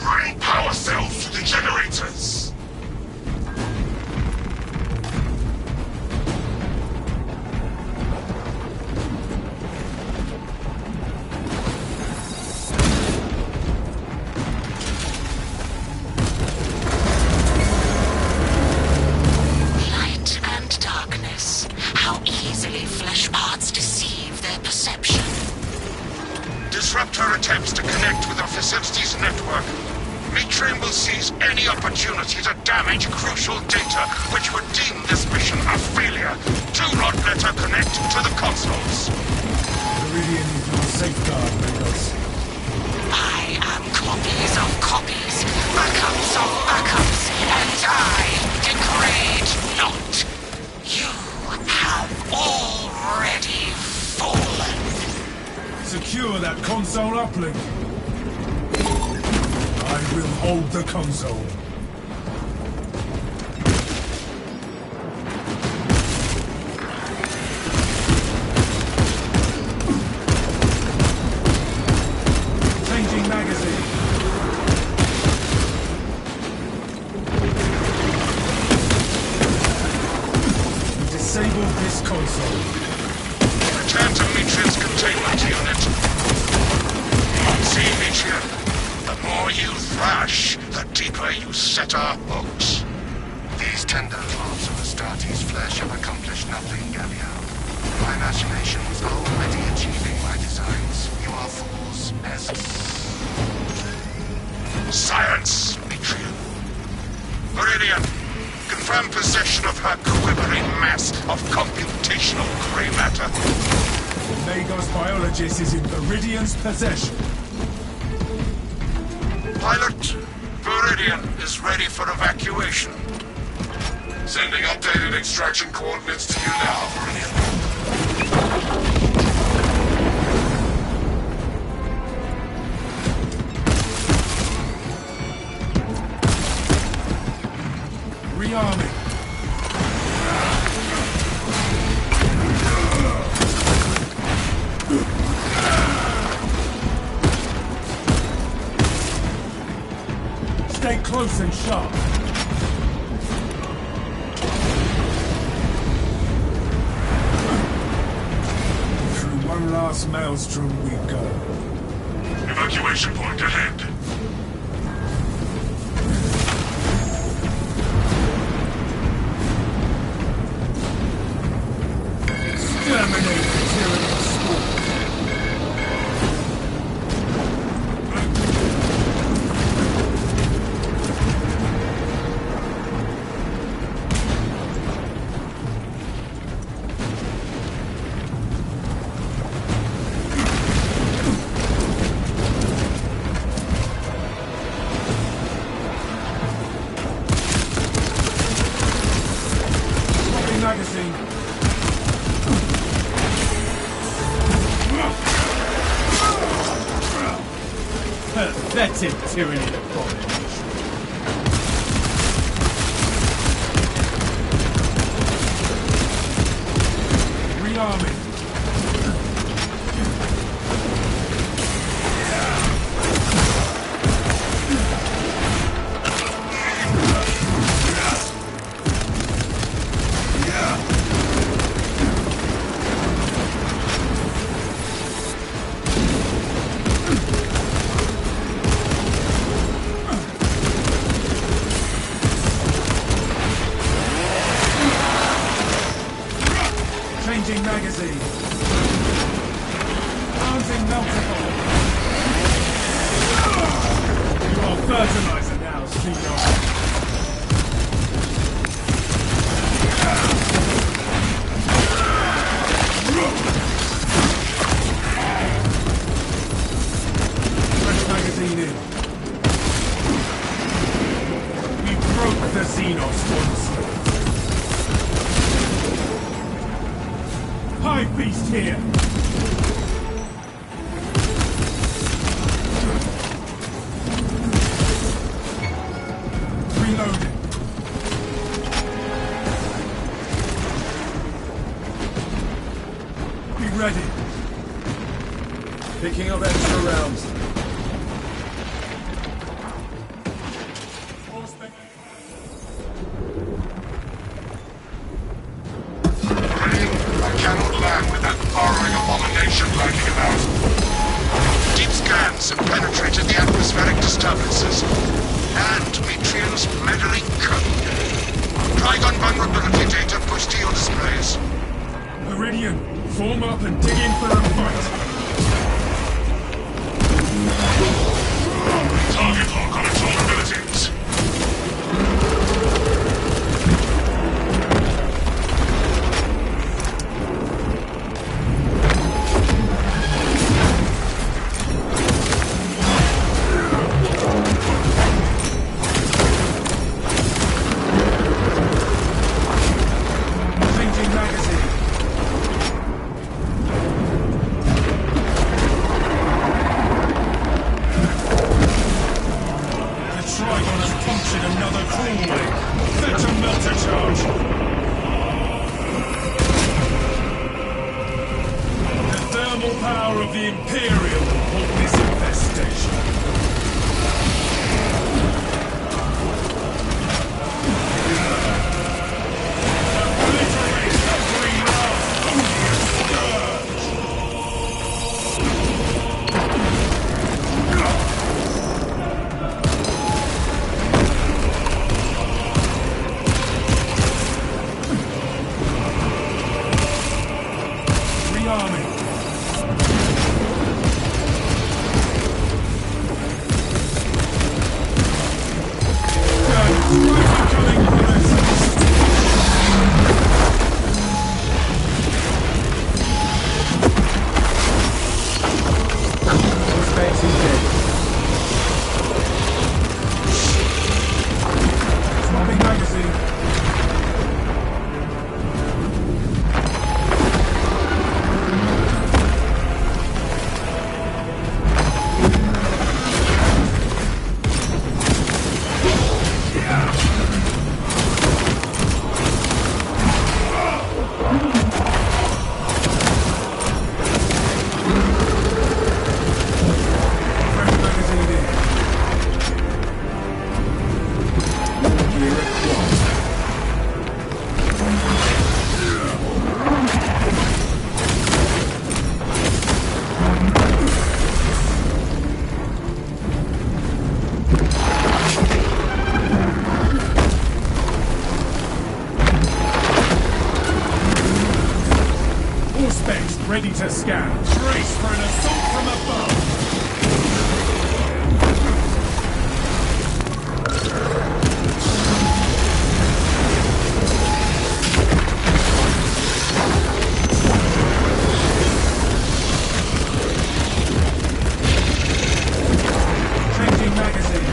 Bring power cells to the generators! Light and darkness. How easily flesh parts deceive their perception. Disrupt her attempts to connect with our facilities network. Mitrin will seize any opportunity to damage crucial data, which would deem this mission a failure. Do not let her connect to the consoles. Viridian is your safeguard, Magos. I am copies of copies, backups of backups, and I degrade not. You have already fallen. Secure that console uplink. I will hold the console. Changing magazine. Disable this console. Return to Mitrin's containment unit. See, Mitrin, the more you thrash, the deeper you set our hooks. These tender drops of Astartes' flesh have accomplished nothing, Galio. My imagination was already achieving my designs. You are fools, peasants. Science, Mitrin. Viridian, confirm possession of her quivering mass of computational gray matter. Magos biologist is in Viridian's possession. Pilot, Viridian is ready for evacuation. Sending updated extraction coordinates to you now, Viridian. Rearming. Stay close and sharp. Through one last maelstrom we go. Evacuation point ahead. Exterminate the tyranny swarm. Swapping magazine. Pathetic tyranny abomination. Rearming. Changing magazine. Mounting multiple. You are fertilizer now, Xenos. Fresh magazine in. We broke the Xenos once. High beast here! Reloading. Be ready. Picking up extra rounds. Form up and dig in for a fight. Target lock on its vulnerabilities. Changing magazine. The Trigon has punctured another crawlway. Fetch a melter charge. The thermal power of the Imperium will halt this infestation. Obliterate every last odious scourge! Rearming. Incoming renaissance. Space engaged. Swapping magazine. Fresh magazine in. Gear acquired. All specs ready to scan. Brace for an assault from above. Changing magazine.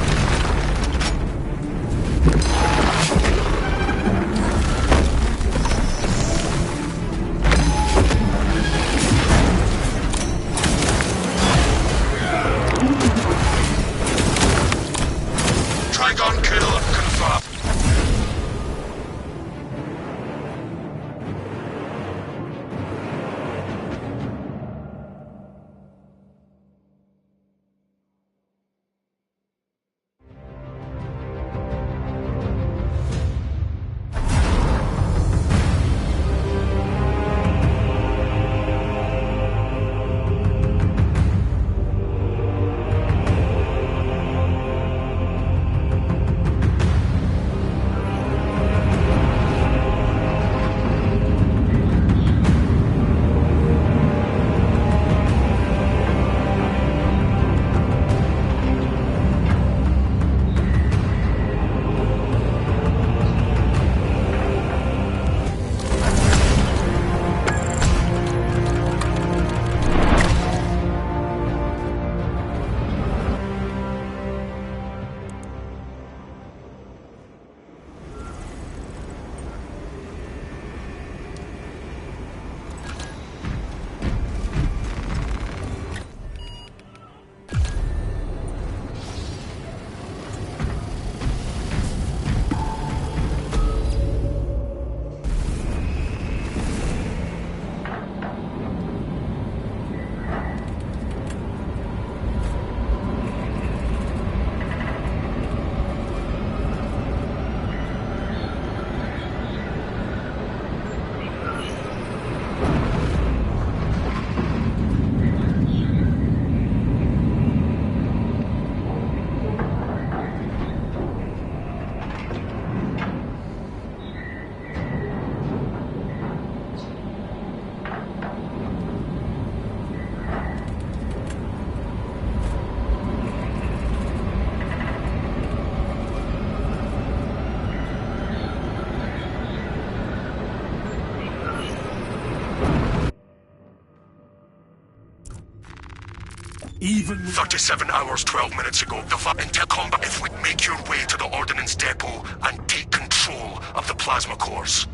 Even 37 hours, 12 minutes ago, until combat, if we make your way to the Ordnance Depot and take control of the plasma cores.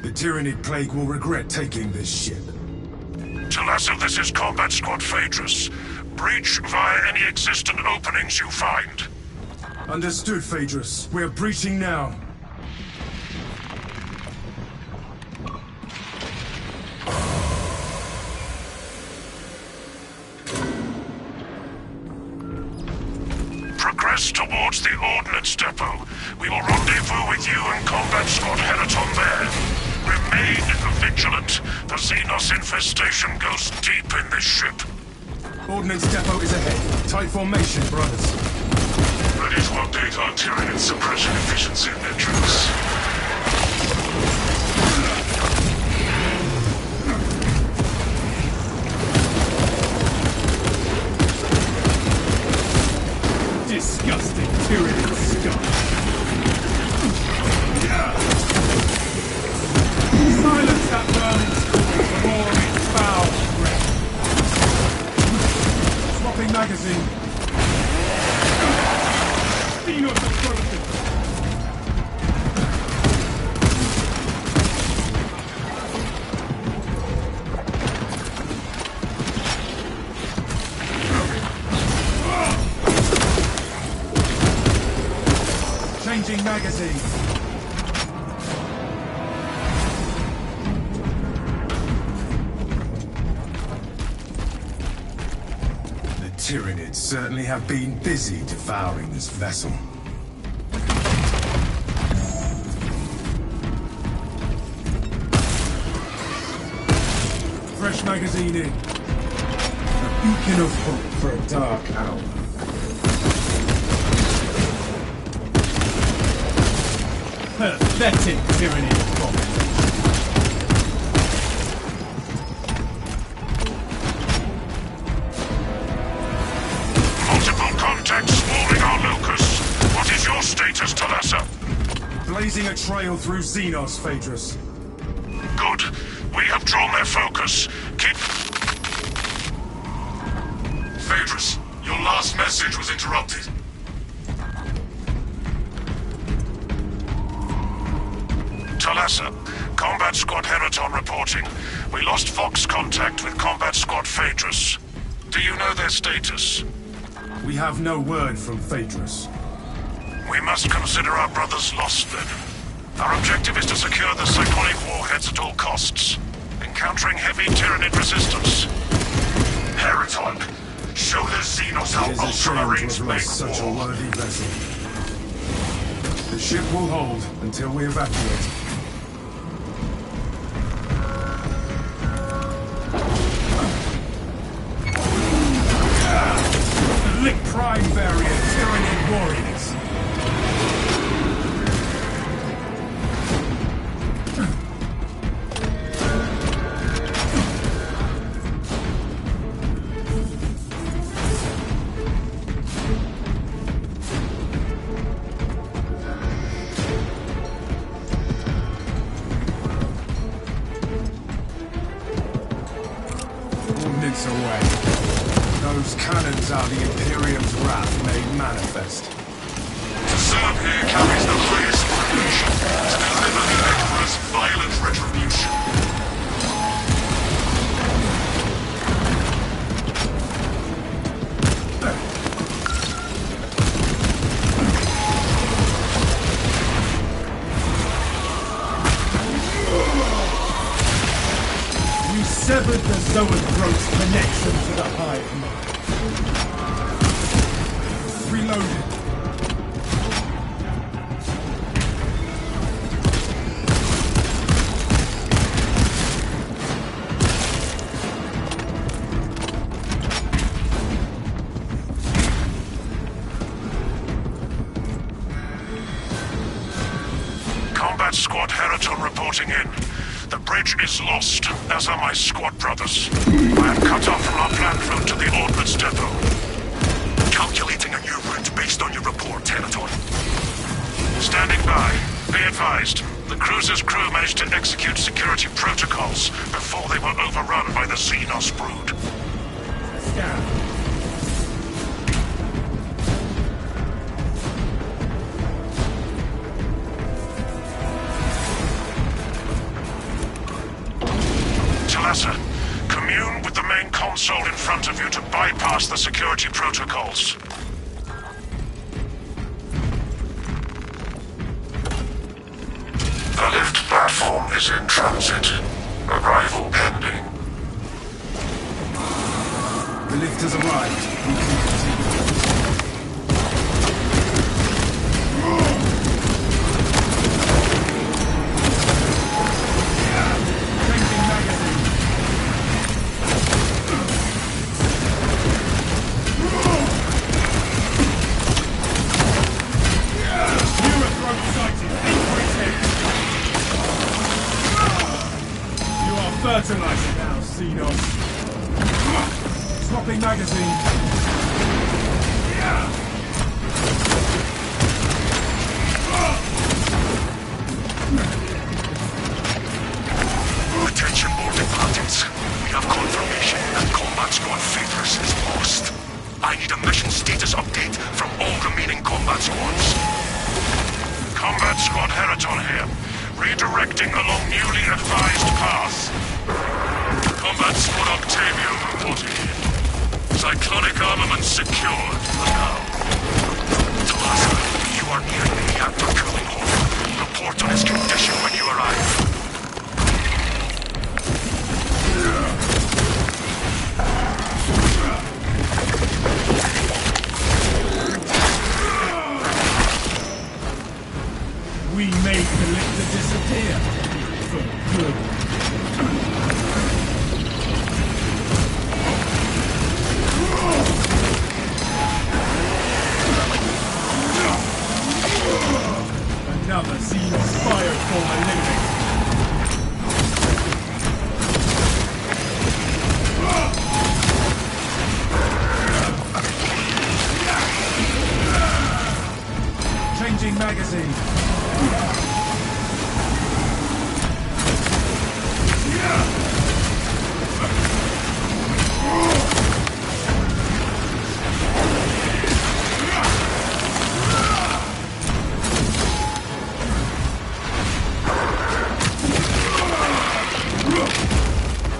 the Tyranid Plague will regret taking this ship. Talassa, this is Combat Squad Phaedrus. Breach via any existent openings you find. Understood, Phaedrus. We're breaching now. Progress towards the Ordnance Depot. We will rendezvous with you and Combat Squad Heraton there. Remain vigilant. The Xenos infestation goes deep in this ship. Ordnance Depot is ahead. Tight formation, brothers. Ready to update our Tyranid suppression efficiency metrics. Disgusting Tyranid scum. Silence that vermin scream for more of its foul breath. Swapping magazine. Xenos approaching. Changing magazine. The Tyranids certainly have been busy devouring this vessel. Fresh magazine in. A beacon of hope for a dark hour. Pathetic Tyranid bomb. Multiple contacts swarming our locus. What is your status, Talassa? Blazing a trail through Xenos, Phaedrus. Good. We have drawn their focus. Keep... Phaedrus, your last message was interrupted. Talassa, Combat Squad Heraton reporting. We lost Fox contact with Combat Squad Phaedrus. Do you know their status? We have no word from Phaedrus. We must consider our brothers lost then. Our objective is to secure the cyclonic warheads at all costs, encountering heavy Tyranid resistance. Heraton, show the Xenos how It is a shame to Ultramarines have make lost such a war. worthy vessel. The ship will hold until we evacuate. Lick Prime Barrier Tyranid warriors. Ordnance away. Those cannons are the Imperium's wrath made manifest. To serve here carries the highest privilege. To deliver the Emperor's violent retribution. You severed the Zoanthrope's connection to the hive mind. Reloaded. Combat Squad Heraton reporting in. The bridge is lost, as are my squad brothers. I am cut off from our planned route to the Ordnance Depot. Calculating a new route based on your report, Heraton. Standing by. Be advised. The cruiser's crew managed to execute security protocols before they were overrun by the Xenos brood. Scan. console in front of you to bypass the security protocols. The lift platform is in transit. Arrival pending. The lift has arrived. We can continue. Changing magazine. Neurothroat sighted. Increase hit. You are fertilizer now, Xenos. Swapping magazine. Attention boarding parties. We have confirmation that Combat Squad Faithless is lost. I need a mission status update from all remaining Combat Squads. Combat Squad Heraton here. Redirecting along newly advised path. Combat Squad Octavio reporting in. Cyclonic armament secured for now. Talasa, you are near the reactor cooling hole. Report on his condition when you arrive. We made the lift disappear. For good. Another Xenos Bioform eliminated. Changing magazine.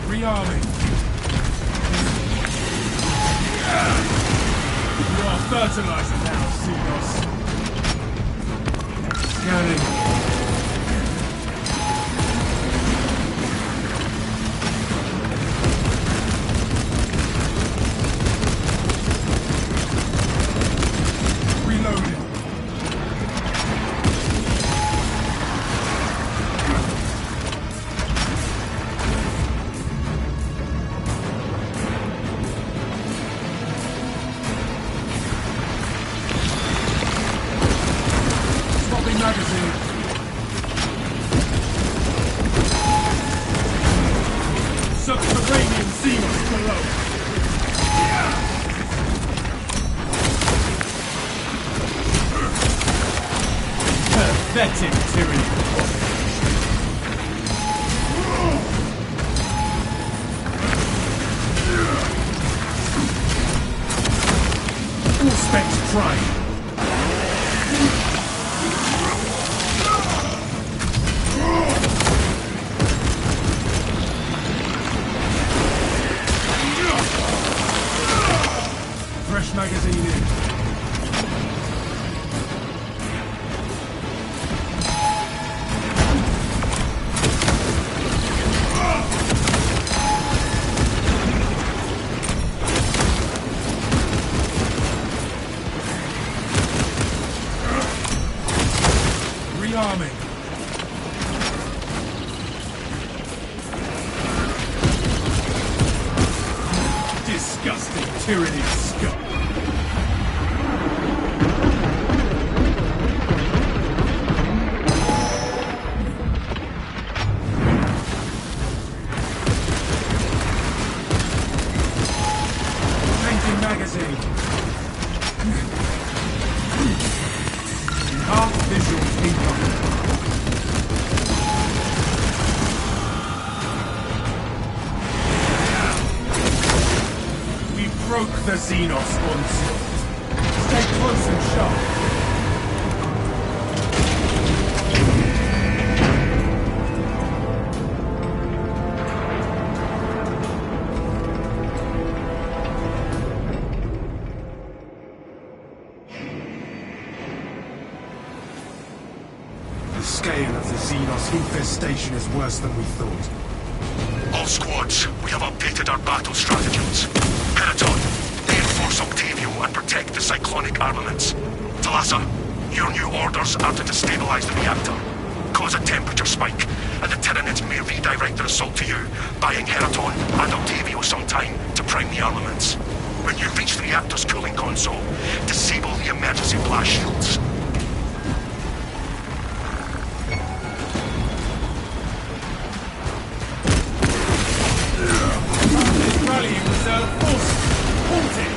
Rearming. You are fertilizer now, Xenos. Scanning. Reloading. Swapping magazine. Subterranean Xenos below. Pathetic tyranny. All specs tried. Fresh magazine in. Rearming. Disgusting tyranny scum. Changing magazine. Enhanced visuals incoming. We broke the Xenos onslaught. Stay close and sharp. scale of the Xenos infestation is worse than we thought. All squads, we have updated our battle stratagems. Peraton, reinforce Octavio and protect the cyclonic armaments. Talassa, your new orders are to destabilize the reactor, cause a temperature spike, and the Tyranids may redirect their assault to you, buying Heraton and Octavio some time to prime the armaments. When you reach the reactor's cooling console, disable the emergency blast shields. Rallying reserve forces! Halted!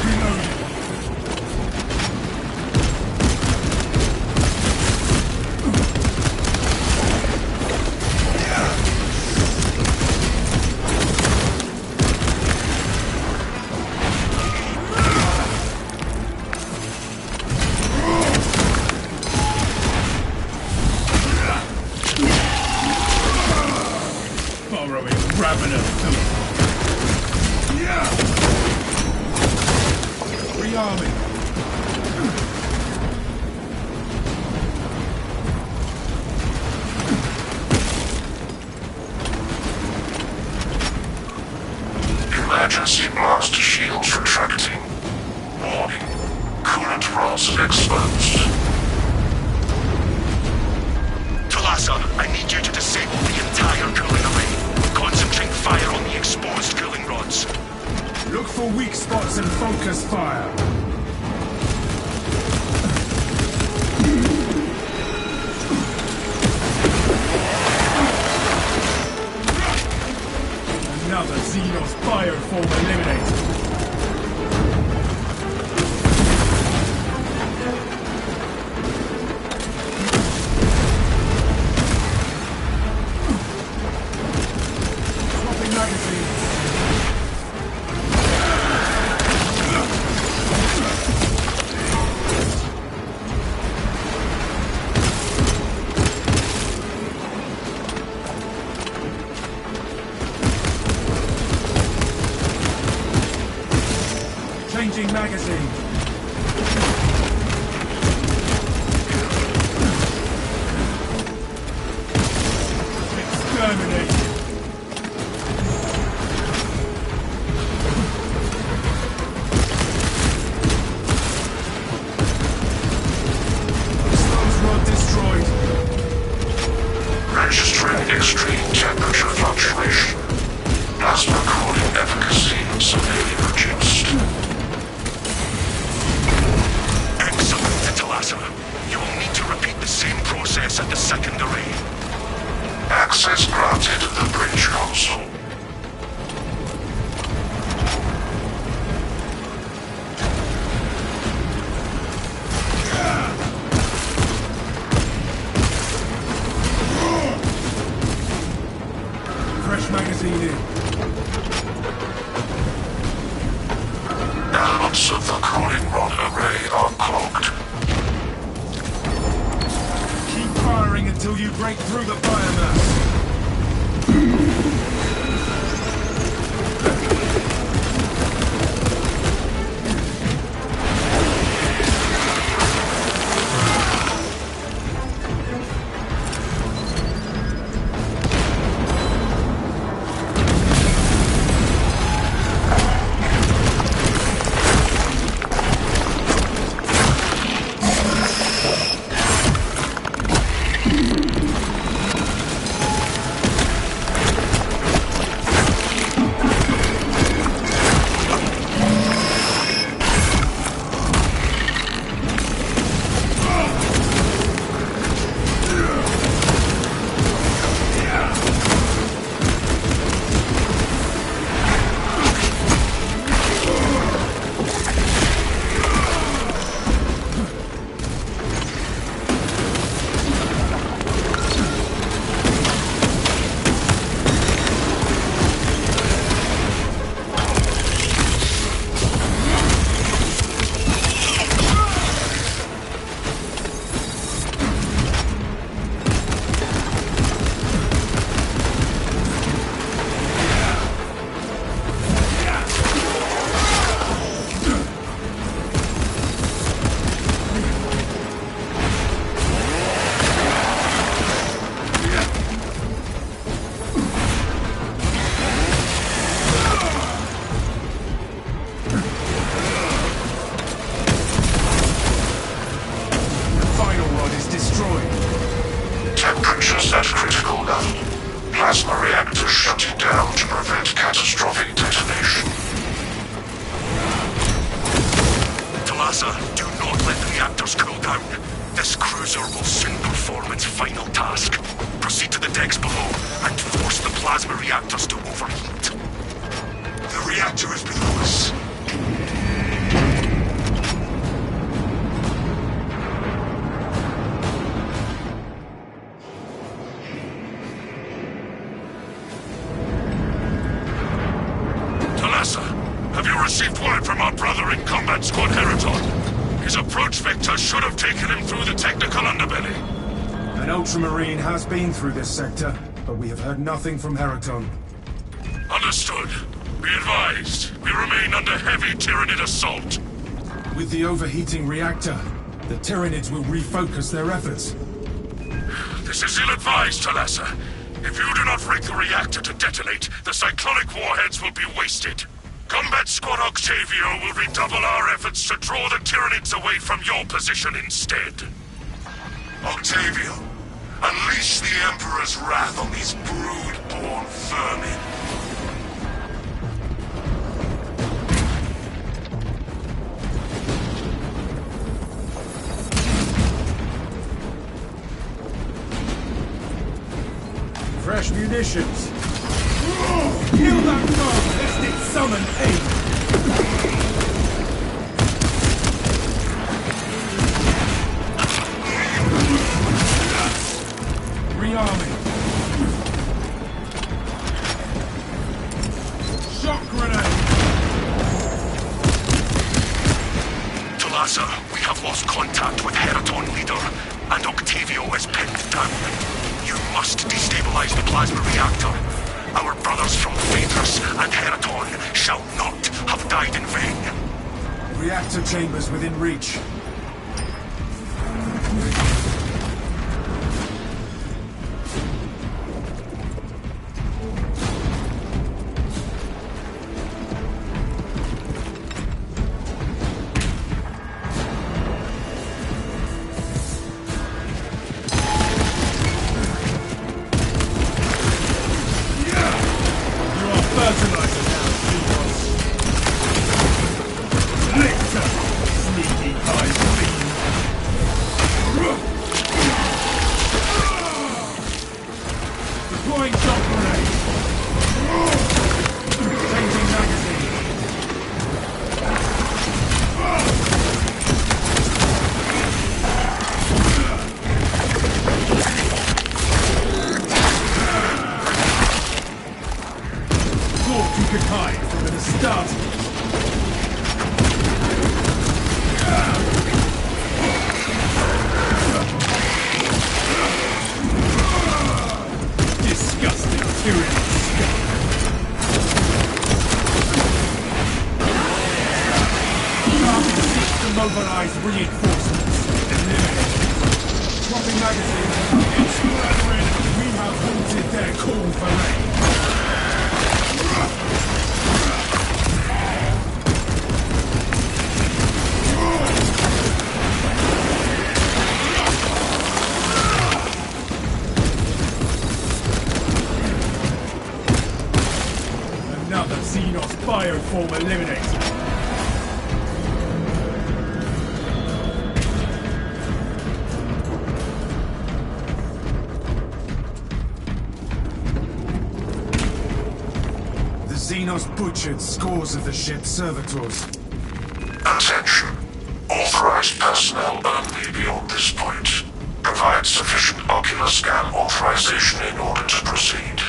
Reloading! Burrowing ravenous beast! Rearming! Emergency blast shields retracting. Warning. Coolant rods exposed. Talassa, I need you to disable the entire cooling array. Concentrate fire on the exposed cooling rods. Look for weak spots and focus fire. Another Xenos bioform eliminated. Swapping magazines. Changing magazine. Exterminate. Slums rod destroyed. Registering extreme temperature fluctuation. Plasma cooling efficacy severely reduced. Excellent, Talassa. You will need to repeat the same process at the second array. Access granted the bridge console. Fresh magazine in. Elements of the cooling rod array are clogged. Keep firing until you break through the biomass. destroyed. Temperatures at critical level. Plasma reactors shutting down to prevent catastrophic detonation. Talasa, do not let the reactors cool down. This cruiser will soon perform its final task. Proceed to the decks below and force the plasma reactors to overheat. The reactor is below us. Have you received word from our brother in Combat Squad Heraton? His approach vector should have taken him through the technical underbelly. An Ultramarine has been through this sector, but we have heard nothing from Heraton. Understood. Be advised, we remain under heavy Tyranid assault. With the overheating reactor, the Tyranids will refocus their efforts. This is ill-advised, Talasa. If you do not rig the reactor to detonate, the cyclonic warheads will be wasted. Combat Squad Octavio will redouble our efforts to draw the Tyranids away from your position instead. Octavio, unleash the Emperor's wrath on these brood-born vermin. Fresh munitions. Kill that dog, lest it summon aid! Rearming. Shock grenade! Talasa, we have lost contact with Heraton leader, and Octavio is pinned down. You must destabilize the plasma reactor. Our brothers from Phaedrus and Heraton shall not have died in vain. Reactor chambers within reach. Mobilize reinforcements. Eliminate. Dropping magazine. It's brethren. We have halted their call for aid. Another Xenos bioform eliminated. Xenos butchered scores of the ship's servitors. Attention. Authorized personnel only beyond this point. Provide sufficient ocular scan authorization in order to proceed.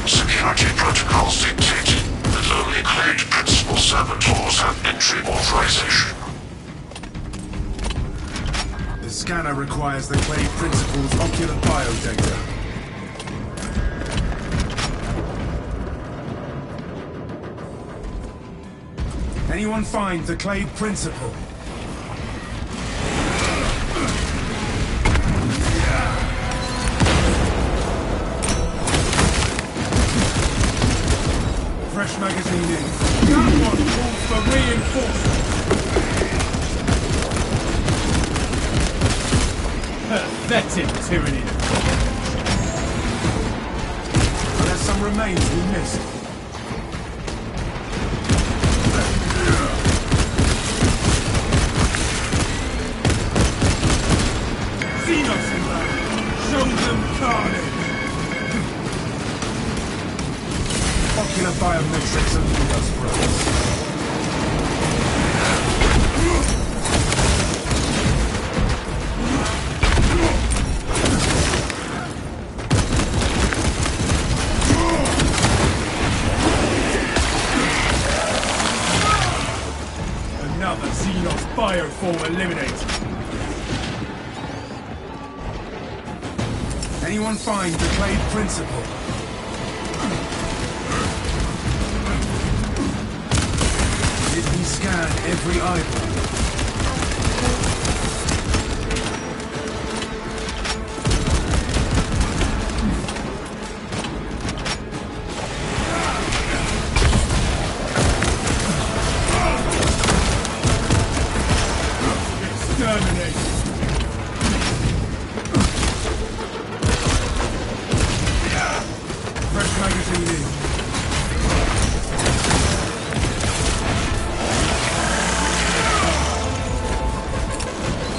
Security protocols dictate that only claimed principal servitors have entry authorization. The scanner requires the clade principal's ocular biodata. Anyone find the clade principal? Fresh magazine in. That one calls for reinforcements. Pathetic tyranny. There's some remains we missed. Xenos inbound! Show them carnage! Ocular biometrics elude us, brothers. Another Xenos bioform eliminated. Anyone find the Clade Principle? Did we scan every eyeball? Exterminate! Fresh magazine in.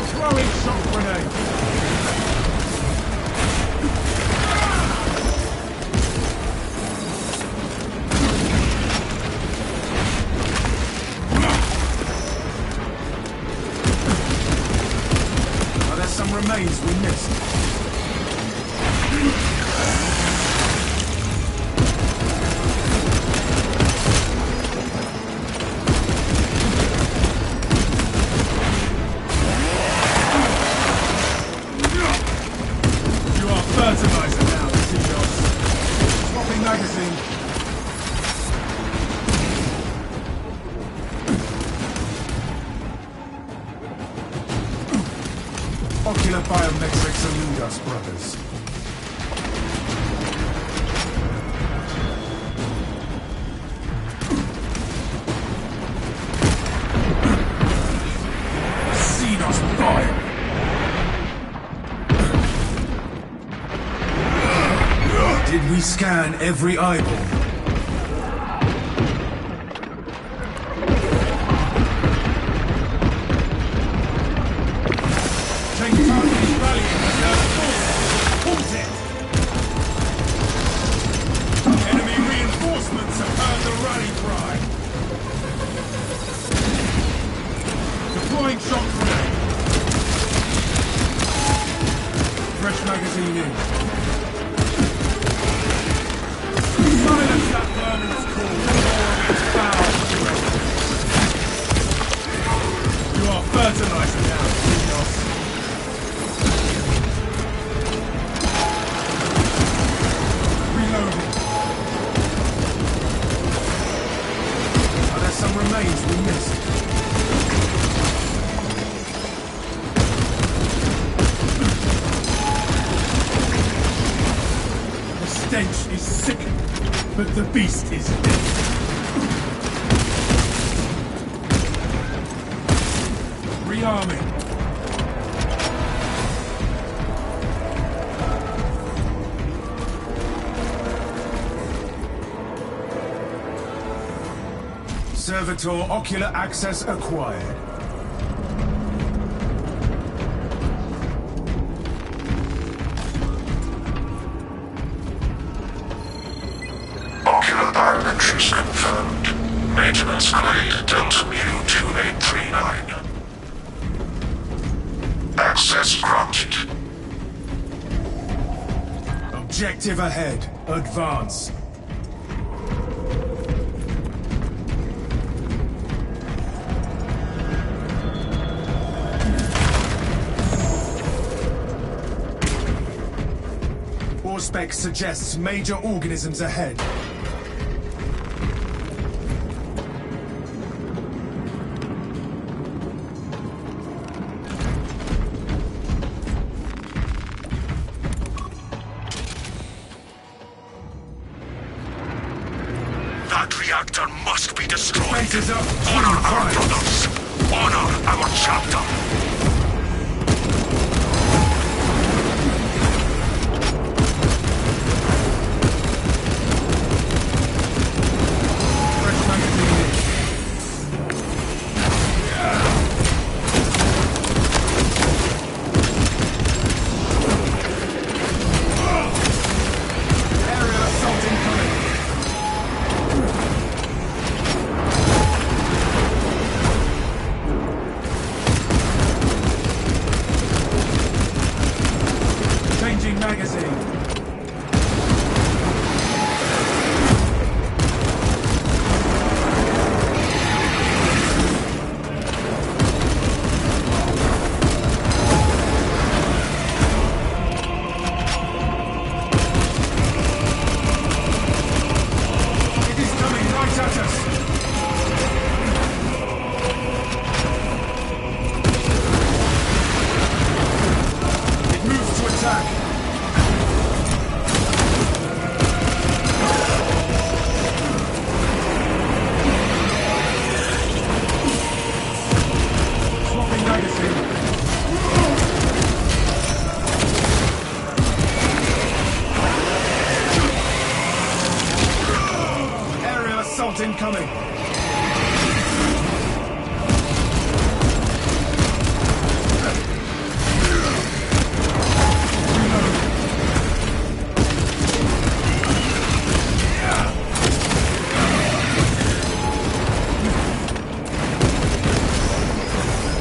Throwing shock grenade! Oh, there's some remains we missed. You are fertilizer now, Xenos. Swapping magazine. Ocular biometrics elude us, brothers. Xenos bio. Did we scan every eyeball? Take target rallying the third force! Halt it! Enemy reinforcements have heard the rally cry! Deploying shock grenade! Fresh magazine in. Silence that vermin's call, or its foul! You are fertilizer now, Xenos. Reloading. Oh, there's some remains we missed. The stench is sickening, but the beast is dead. Rearming. Servitor ocular access acquired. Ocular biometrics confirmed. Maintenance grade Delta Mu 2839. Access granted. Objective ahead. Advance. Spec suggests major organisms ahead. That reactor must be destroyed. Faces up. Honor our brothers. Honor our chapter. magazine. Aerial assault incoming.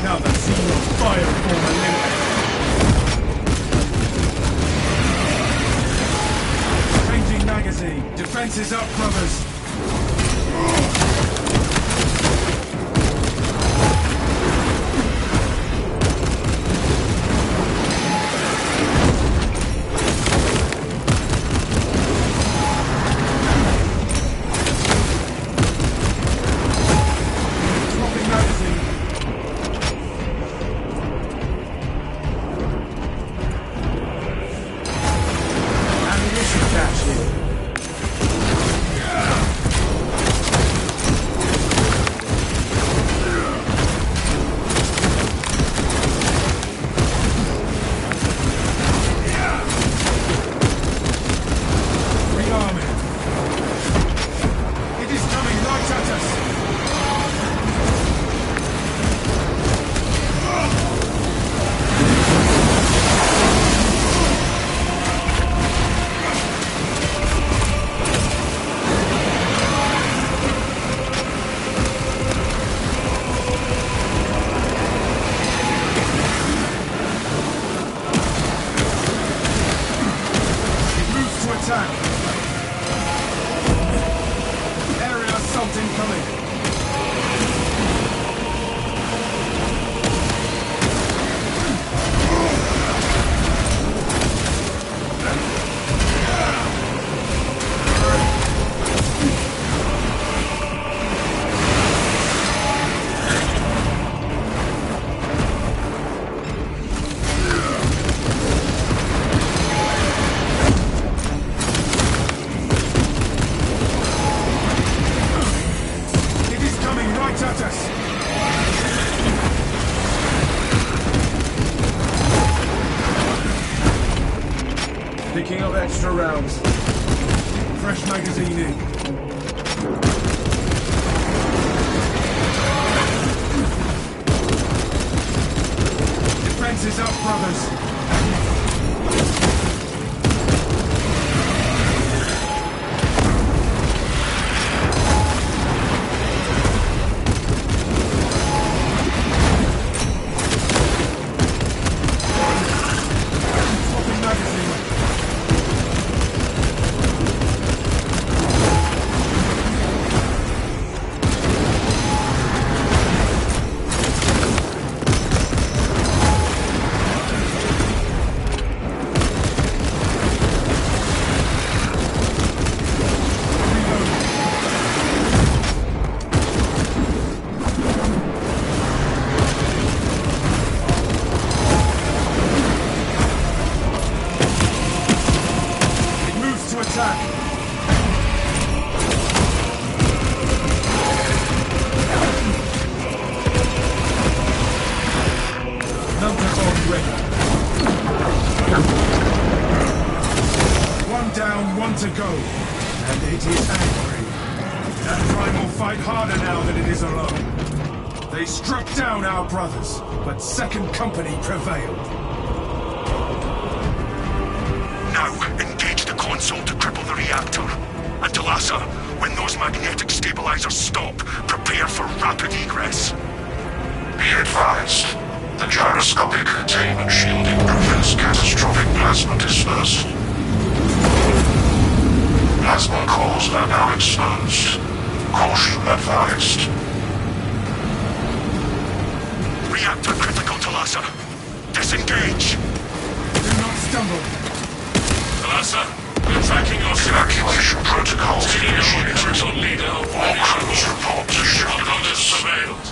Now the scene of fire form eliminated. Changing magazine. Defense is up, brothers. Swapping magazine. Ammunition cache here. Rearming. It is coming right at us. It moves to attack. Area assault incoming. It is coming right at us. Picking up extra rounds. Fresh magazine in. Defense is up, brothers. Swapping magazine. It moves to attack. Numbers on ready. One down, one to go. And it is angry. That prime will fight harder now than it is alone. They struck down our brothers, but Second Company prevailed. Now, engage the console to cripple the reactor. And Talassa, when those magnetic stabilizers stop, prepare for rapid egress. Be advised, the gyroscopic containment shielding prevents catastrophic plasma dispersal. Plasma cores are now exposed. Caution advised. Reactor critical, Talassa. Disengage. Do not stumble. Talassa, we're tracking your Evacuation protocols Taking out initiated. critical leader of All crews report to ship. Others surveilled.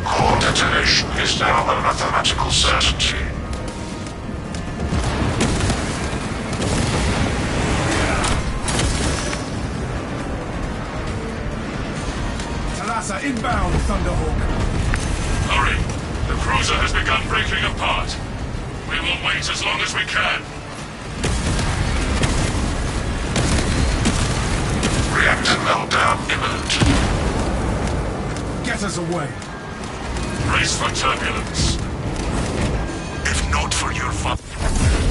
Core detonation is now a mathematical certainty. Saucer inbound, Thunderhawk. Hurry! The cruiser has begun breaking apart. We will wait as long as we can. Reactor meltdown imminent. Get us away. Brace for turbulence. If not for your father...